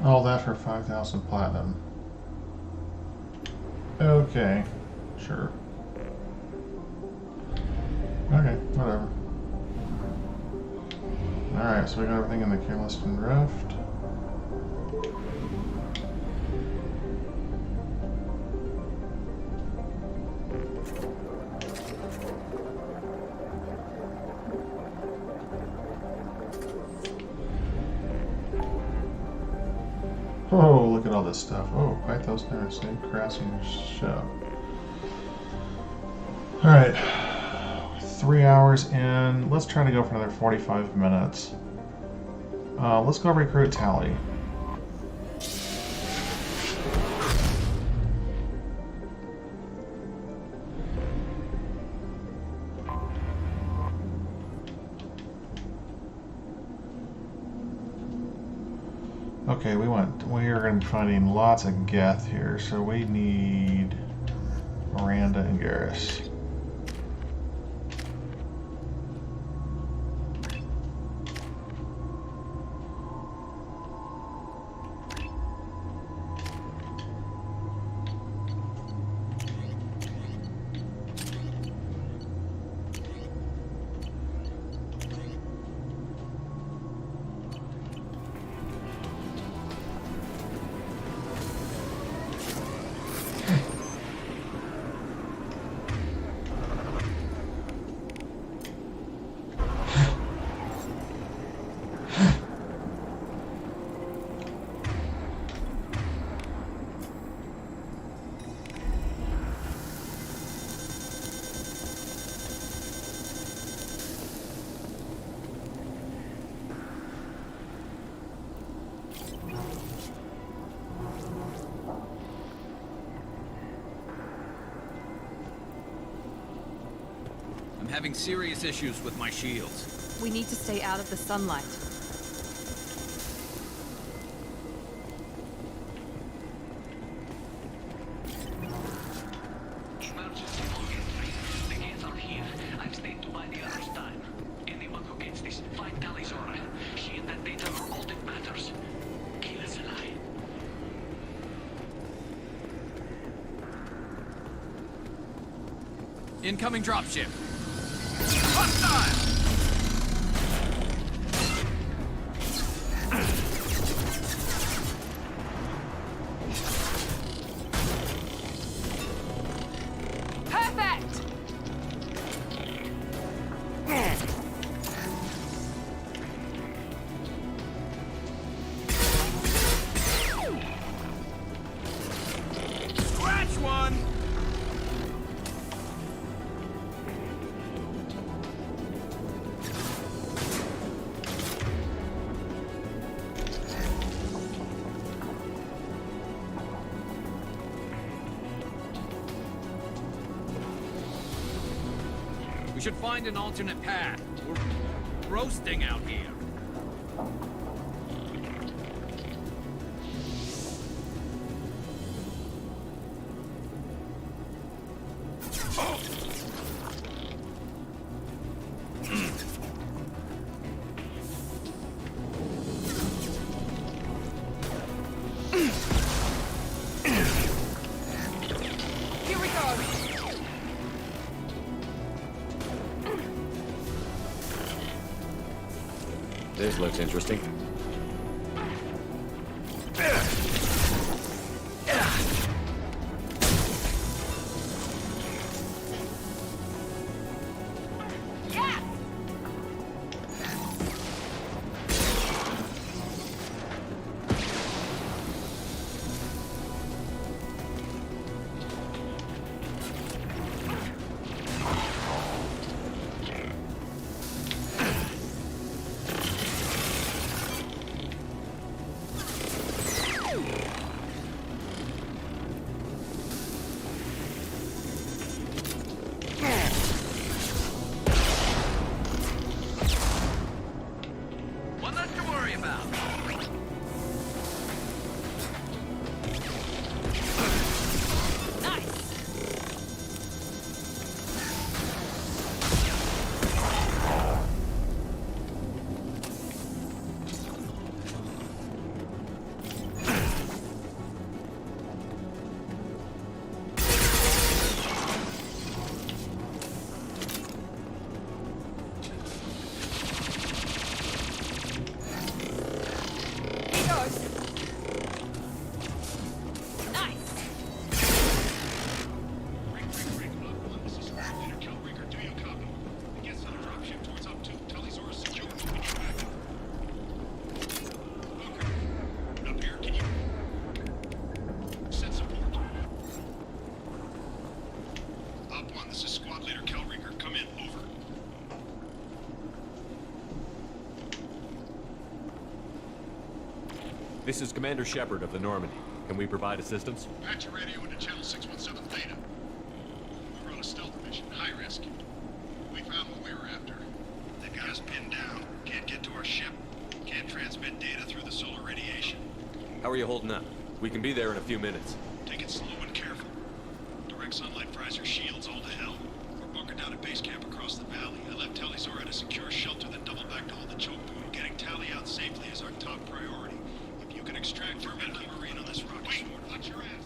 S1: All that for 5,000 platinum. Okay, sure. Okay, whatever. Alright, so we got everything in the Carelesston Rift. Oh, look at all this stuff. Oh, Pythos never saved crashing ship. Alright. 3 hours in. Let's try to go for another 45 minutes. Let's go recruit Tally. Okay, we are going to be finding lots of Geth here, so we need Miranda and Garrus.
S6: I'm having serious issues with my shields.
S12: We need to stay out of the sunlight.
S6: Incoming dropship.
S11: Perfect!
S6: Scratch one! We should find an alternate path. We're roasting out here.
S11: Here we go!
S5: This looks interesting.
S11: Yeah!
S6: One less to worry about.
S11: Nice! He goes. Nice!
S3: This is Squad Leader Kelringer. Come in. Over.
S5: This is Commander Shepard of the Normandy. Can we provide assistance?
S3: Patch your radio into channel 617 Theta. We were on a stealth mission, high risk. We found what we were after. They've got us pinned down. Can't get to our ship. Can't transmit data through the solar radiation.
S5: How are you holding up? We can be there in a few minutes.
S3: Take it slow and careful. Direct sunlight fries your shields all to hell. We're bunkered down at base camp across the valley. I left Talizor at a secure shelter, then doubled back to hold the choke point. Getting Tally out safely is our top priority. If you can extract her medical marine on this rocket sword, watch your ass.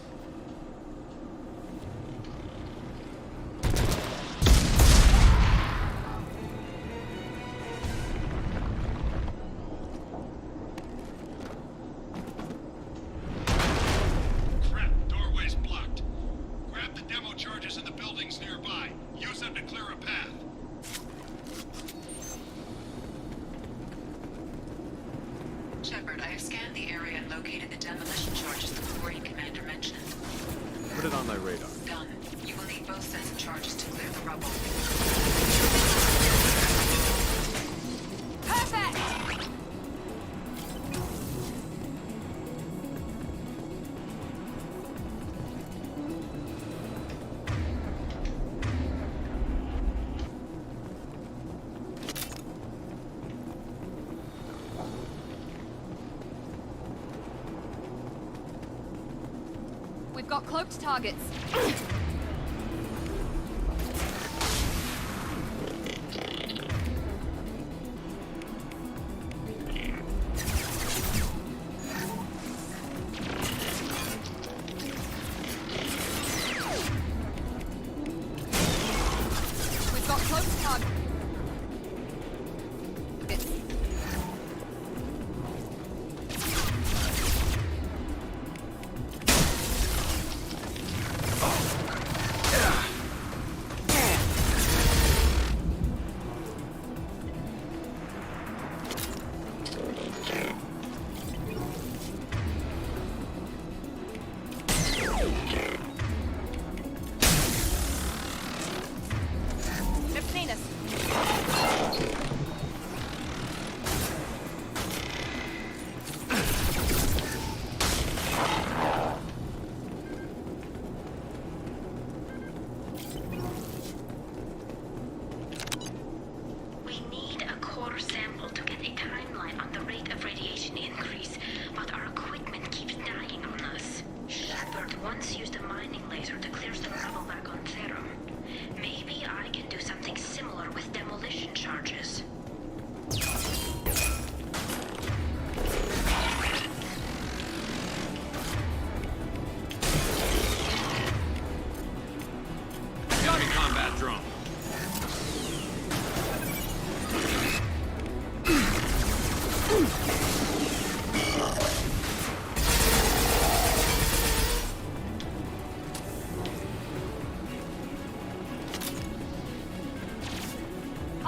S3: Crap, doorway's blocked. Grab the demo charges in the buildings nearby. Use them to clear a path.
S22: Shepard, I have scanned the area and located the demolition charges the Marine Commander mentioned.
S5: Put it on my radar.
S22: Done. You will need both sets of charges to clear the rubble.
S11: Perfect! We've got cloaked targets. We've got cloaked targets.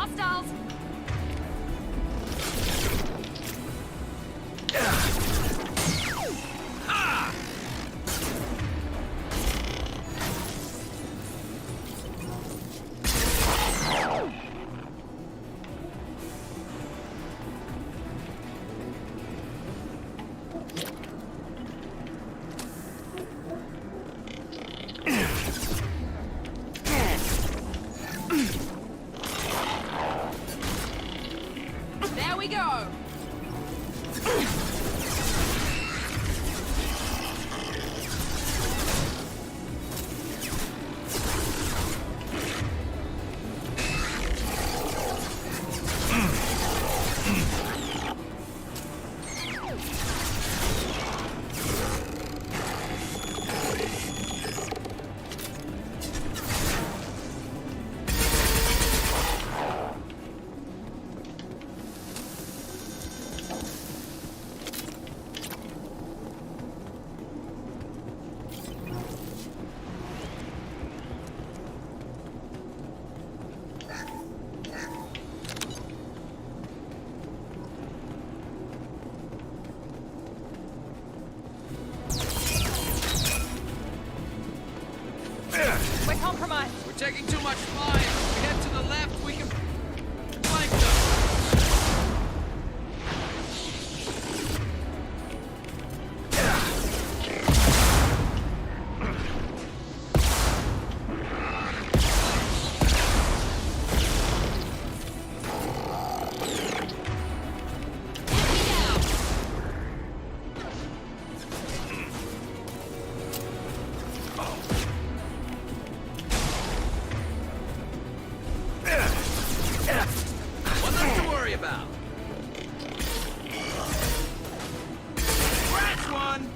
S11: Hostiles! There we go! We're compromised.
S6: We're taking too much flying. If we head to the left, we can flank them. What's left to worry about? Scratch one!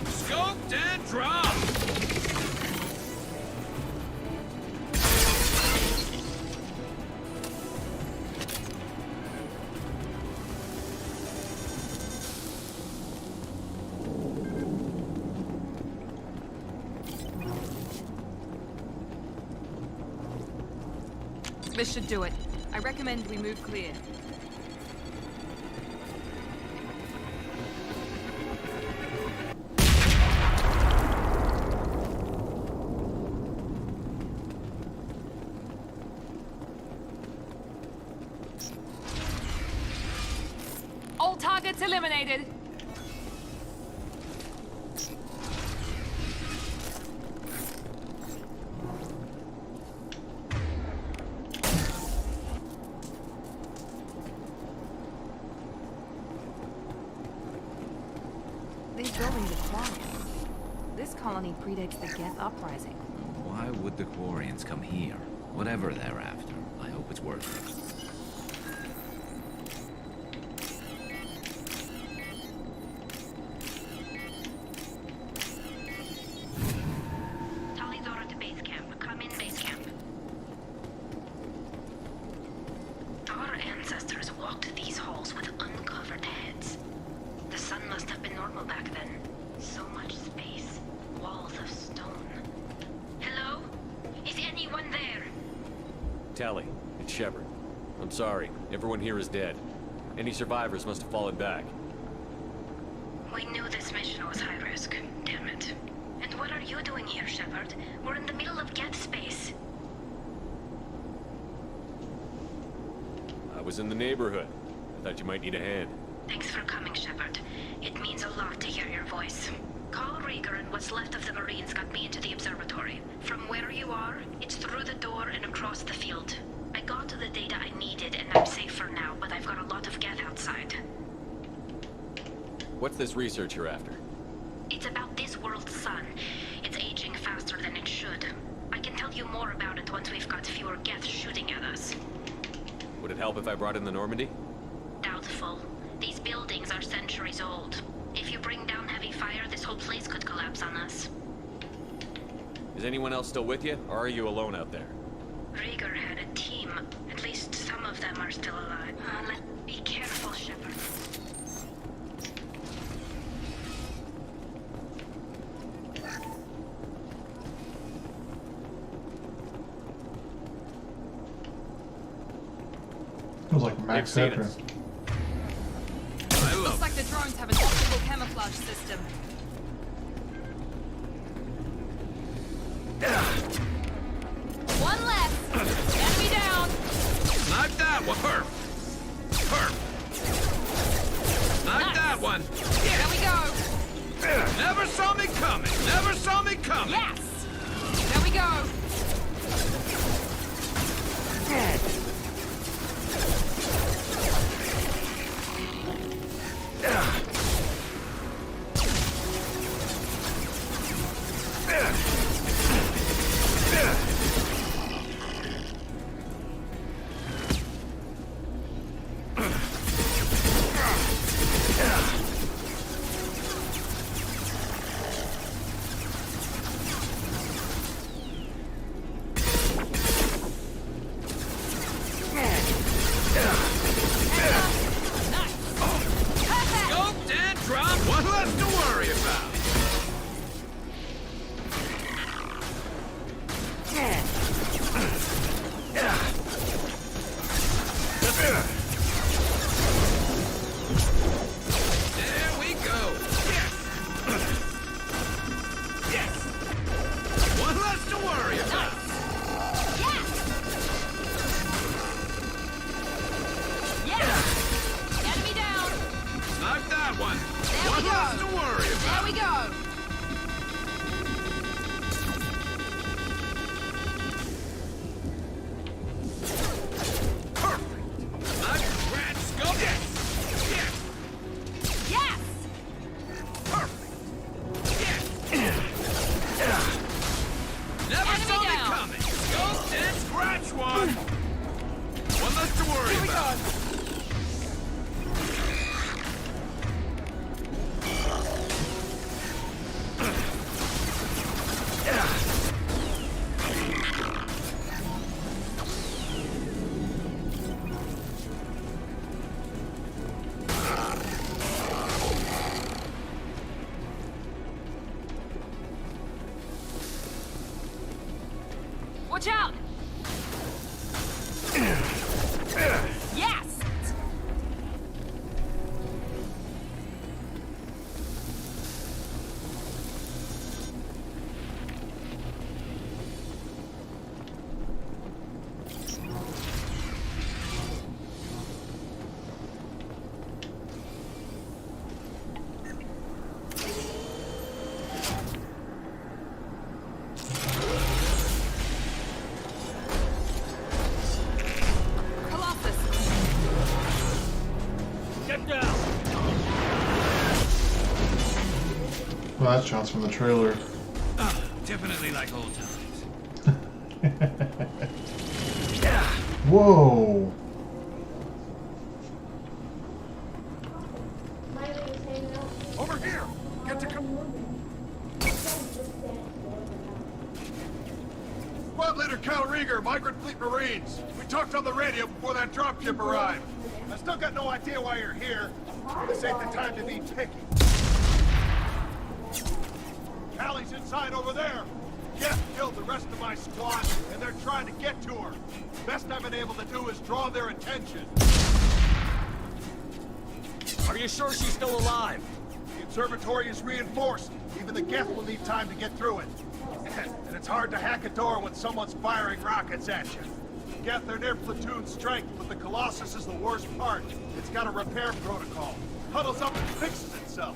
S6: Scoped and dropped!
S11: This should do it. I recommend we move clear. All targets eliminated. These buildings are quiet. This colony predates the Geth uprising.
S7: Why would the Quarians come here? Whatever they're after, I hope it's worth it.
S22: Talidora to base camp. Come in, base camp. Our ancestors walked these halls with uncovered heads. The sun must have been normal back then. So much space. Walls of stone. Hello? Is anyone there?
S5: Tally, it's Shepard. I'm sorry. Everyone here is dead. Any survivors must have fallen back.
S22: We knew this mission was high risk. Damn it. And what are you doing here, Shepard? We're in the middle of Geth space.
S5: I was in the neighborhood. I thought you might need a hand.
S22: Thanks for coming, Shepard. It means a lot to hear your voice. Call Rieger and what's left of the Marines got me into the observatory. From where you are, it's through the door and across the field. I got to the data I needed and I'm safe for now, but I've got a lot of Geth outside.
S5: What's this research you're after?
S22: It's about this world's sun. It's aging faster than it should. I can tell you more about it once we've got fewer Geth shooting at us.
S5: Would it help if I brought in the Normandy?
S22: Doubtful. These buildings are centuries old. If you bring down heavy fire, this whole place
S4: collapse on us.
S5: Is anyone else still with you, or are you alone out there?
S4: Rieger had a team. At least some of them are still alive. Be careful, Shepard.
S1: It was like max Headroom.
S12: Looks like the drones have an optical camouflage system. One left. Enemy down.
S6: Snipe that one. Perp. Snipe
S12: Nice.
S6: that one.
S12: There we go.
S6: Never saw me coming. Never saw me coming.
S12: Yes. There we go.
S6: Scoped and dropped. One less to worry about. There we go. Yes. Yes. One less to worry about.
S12: Enemy down.
S6: Snipe that one.
S12: There
S6: One
S12: we
S6: less
S12: go.
S6: to worry about.
S12: There we go.
S6: Snipe, rat, scope. Yes. Yes.
S12: Yes.
S6: Never
S12: Enemy
S6: saw me
S12: down.
S6: coming. Scoped and scratch one. One less to worry about.
S12: Watch out. Yes.
S6: Get down.
S1: Well, that's shots from the trailer.
S6: Definitely like old times.
S1: Whoa!
S14: Over here! Get to Squad Leader Cal Rieger, Migrant Fleet Marines. We talked on the radio before that dropship arrived. I still got no idea why you're here. This ain't the time to be picky. Callie's inside over there. Jeff killed the rest of my squad, and they're trying to get to her. Best I've been able to do is draw their attention.
S6: Are you sure she's still alive?
S14: The observatory is reinforced. Even the Geth will need time to get through it. And it's hard to hack a door when someone's firing rockets at you. Geth are near platoon strength, but the Colossus is the worst part. It's got a repair protocol. Huddles up and fixes itself.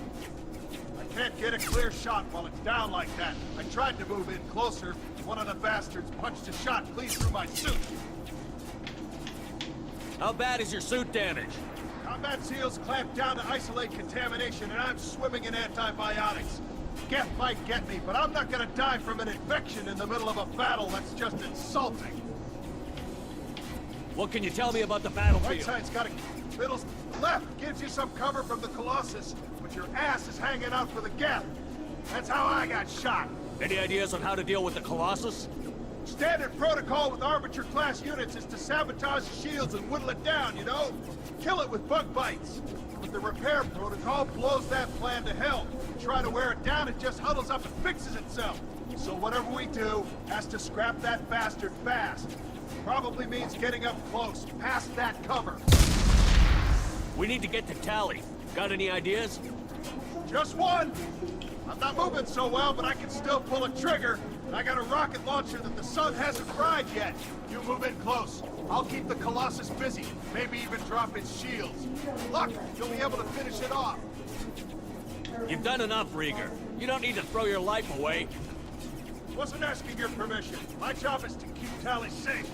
S14: I can't get a clear shot while it's down like that. I tried to move in closer. One of the bastards punched a shot clean through my suit.
S6: How bad is your suit damaged?
S14: Combat SEALs clamped down to isolate contamination, and I'm swimming in antibiotics. Geth might get me, but I'm not gonna die from an infection in the middle of a battle. That's just insulting.
S6: What can you tell me about the battlefield?
S14: Right side's got a... Left gives you some cover from the Colossus, but your ass is hanging out for the Geth. That's how I got shot.
S8: Any ideas on how to deal with the Colossus?
S14: Standard protocol with Arbiter-class units is to sabotage the shields and whittle it down, you know? Kill it with bug bites. But the repair protocol blows that plan to hell. You try to wear it down, it just huddles up and fixes itself. So whatever we do has to scrap that bastard fast. Probably means getting up close, past that cover.
S8: We need to get to Tally. Got any ideas?
S14: Just one! I'm not moving so well, but I can still pull a trigger. And I got a rocket launcher that the sun hasn't fried yet. You move in close. I'll keep the Colossus busy. Maybe even drop its shields. Luck, you'll be able to finish it off.
S8: You've done enough, Rieger. You don't need to throw your life away.
S14: Wasn't asking your permission. My job is to keep Tally safe.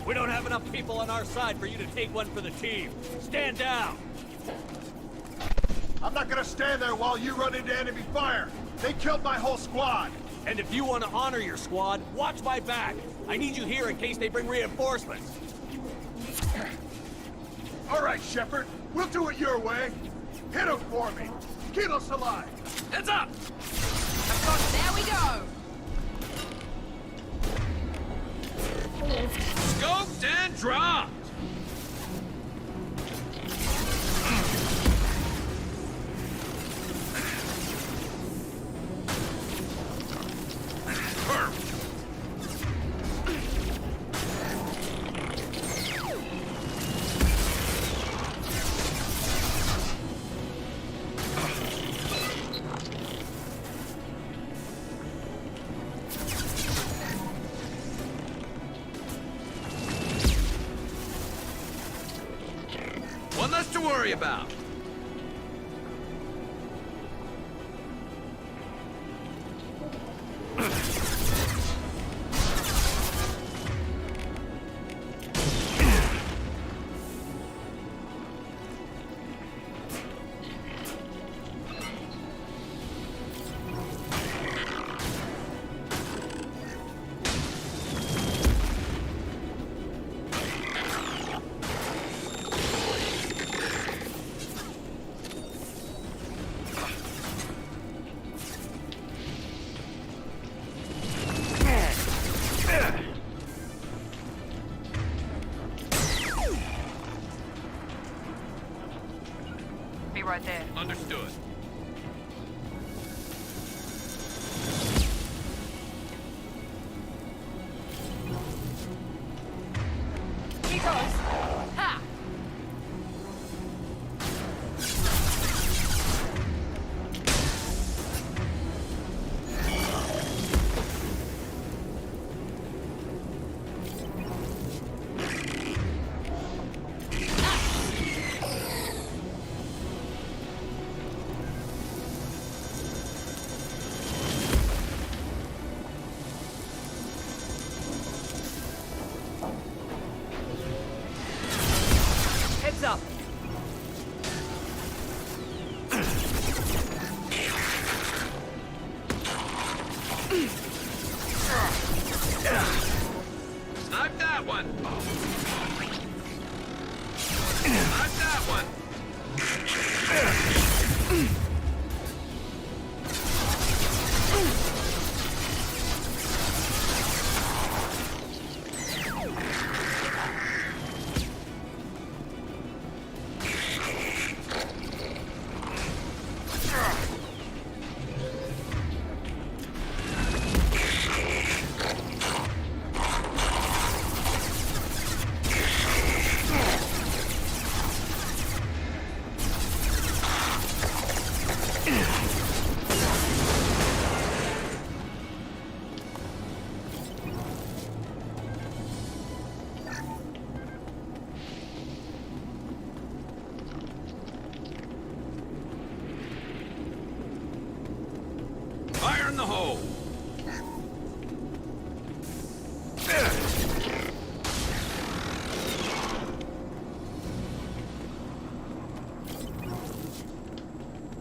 S8: We don't have enough people on our side for you to take one for the team. Stand down!
S14: I'm not gonna stand there while you run into enemy fire. They killed my whole squad.
S8: And if you want to honor your squad, watch my back. I need you here in case they bring reinforcements.
S14: All right, Shepard. We'll do it your way. Hit him for me. Kilos alive.
S8: Heads up!
S11: Of course, there we go.
S8: Scoped and dropped! One less to worry about.
S11: Be right there.
S8: Understood.
S11: He goes. Ha! Heads up.
S8: Snipe that one! Snipe that one! Fire in the hole!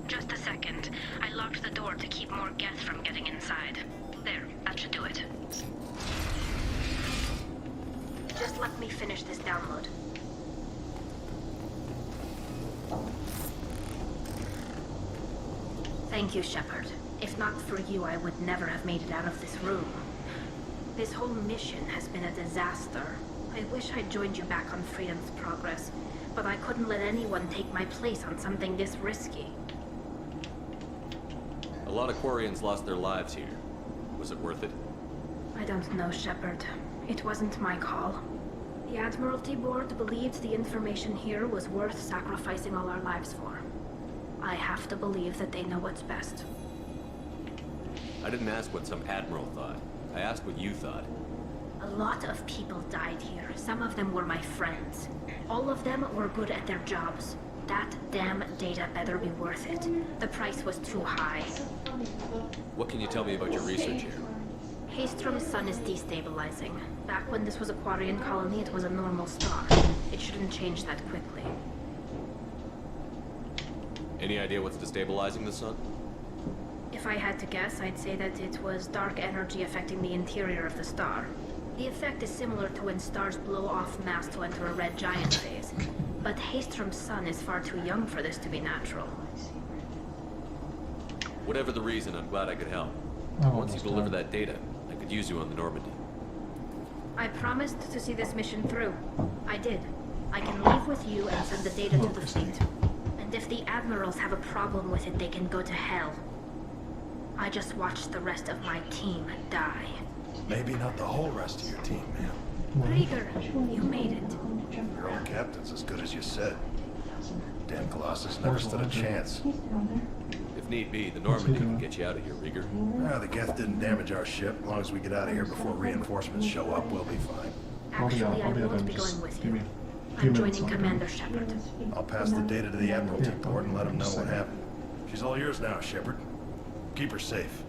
S4: Just a second. I locked the door to keep more gas from getting inside. There, that should do it. Just let me finish this download. Thank you, Shepard. If not for you, I would never have made it out of this room. This whole mission has been a disaster. I wish I'd joined you back on Freedom's Progress, but I couldn't let anyone take my place on something this risky.
S5: A lot of Quarians lost their lives here. Was it worth it?
S4: I don't know, Shepard. It wasn't my call. The Admiralty Board believed the information here was worth sacrificing all our lives for. I have to believe that they know what's best.
S5: I didn't ask what some admiral thought. I asked what you thought.
S4: A lot of people died here. Some of them were my friends. All of them were good at their jobs. That damn data better be worth it. The price was too high.
S5: What can you tell me about your research here?
S4: Haystrom's sun is destabilizing. Back when this was a Quarian colony, it was a normal star. It shouldn't change that quickly.
S5: Any idea what's destabilizing the sun?
S4: If I had to guess, I'd say that it was dark energy affecting the interior of the star. The effect is similar to when stars blow off mass to enter a red giant phase. But Haystrom's sun is far too young for this to be natural.
S5: Whatever the reason, I'm glad I could help. Once you deliver that data, I could use you on the Normandy.
S4: I promised to see this mission through. I did. I can leave with you and send the data to the fleet. And if the admirals have a problem with it, they can go to hell. I just watched the rest of my team die.
S14: Maybe not the whole rest of your team, man.
S4: Rieger, you made it.
S14: Your own captain's as good as you said. Damn Colossus never stood a chance.
S5: If need be, the Normandy can get you out of here, Rieger.
S14: The Geth didn't damage our ship. As long as we get out of here before reinforcements show up, we'll be fine.
S4: Actually, I won't be going with you. I'm joining Commander Shepard.
S14: I'll pass the data to the Admiralty Board and let them know what happened. She's all yours now, Shepard. Keep her safe.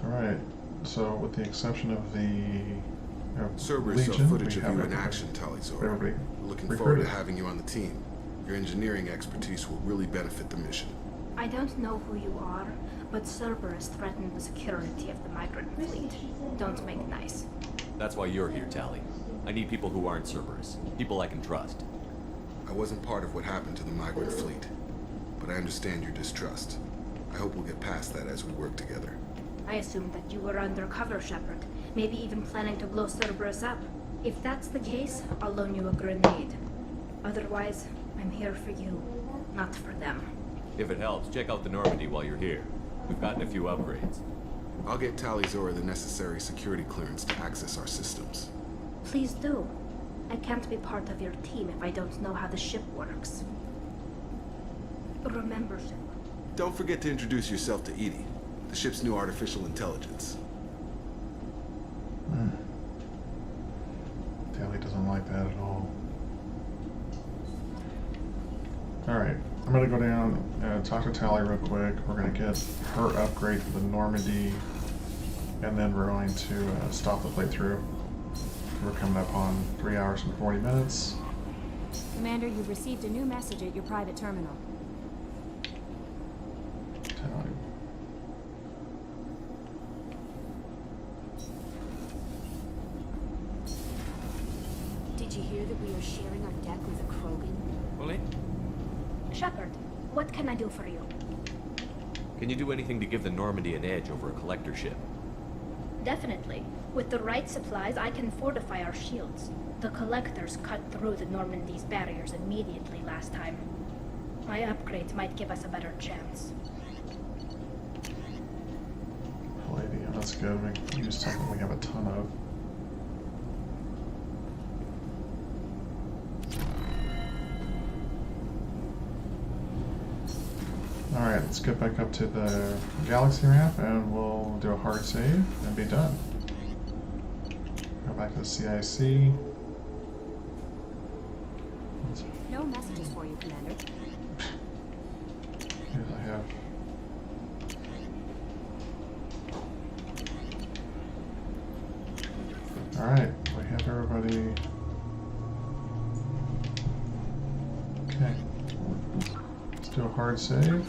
S1: Alright, so with the exception of the
S10: Cerberus saw
S1: Legion,
S10: footage
S1: we
S10: of you
S1: have
S10: in action, Talizor.
S1: everybody
S10: We're looking
S1: recruited.
S10: forward to having you on the team. Your engineering expertise will really benefit the mission.
S4: I don't know who you are, but Cerberus threatened the security of the migrant fleet. Don't make nice.
S5: That's why you're here, Tali. I need people who aren't Cerberus. People I can trust.
S10: I wasn't part of what happened to the migrant fleet, but I understand your distrust. I hope we'll get past that as we work together.
S4: I assumed that you were undercover, Shepard. Maybe even planning to blow Cerberus up. If that's the case, I'll loan you a grenade. Otherwise, I'm here for you, not for them.
S5: If it helps, check out the Normandy while you're here. We've gotten a few upgrades.
S10: I'll get Talizor the necessary security clearance to access our systems.
S4: Please do. I can't be part of your team if I don't know how the ship works. Remember, Shepard.
S10: Don't forget to introduce yourself to Edie, the ship's new artificial intelligence.
S1: Tali doesn't like that at all. Alright, I'm gonna go down and talk to Tali real quick. We're gonna get her upgrade for the Normandy, and then we're going to stop the playthrough. We're coming up on 3 hours and 40 minutes.
S2: Commander, you've received a new message at your private terminal.
S1: Tali.
S2: Did you hear that we are sharing our deck with a Krogan?
S6: Well,
S4: Shepard, what can I do for you?
S5: Can you do anything to give the Normandy an edge over a collector ship?
S4: Definitely. With the right supplies, I can fortify our shields. The collectors cut through the Normandy's barriers immediately last time. My upgrades might give us a better chance.
S1: Palladium, that's good. We can use something we have a ton of. Alright, let's get back up to the galaxy map and we'll do a hard save and be done. Go back to the CIC.
S2: No messages for you, Commander.
S1: Here's I have. Alright, we have everybody. Okay. Let's do a hard save.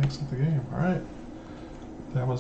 S1: Exit the game. Alright. That was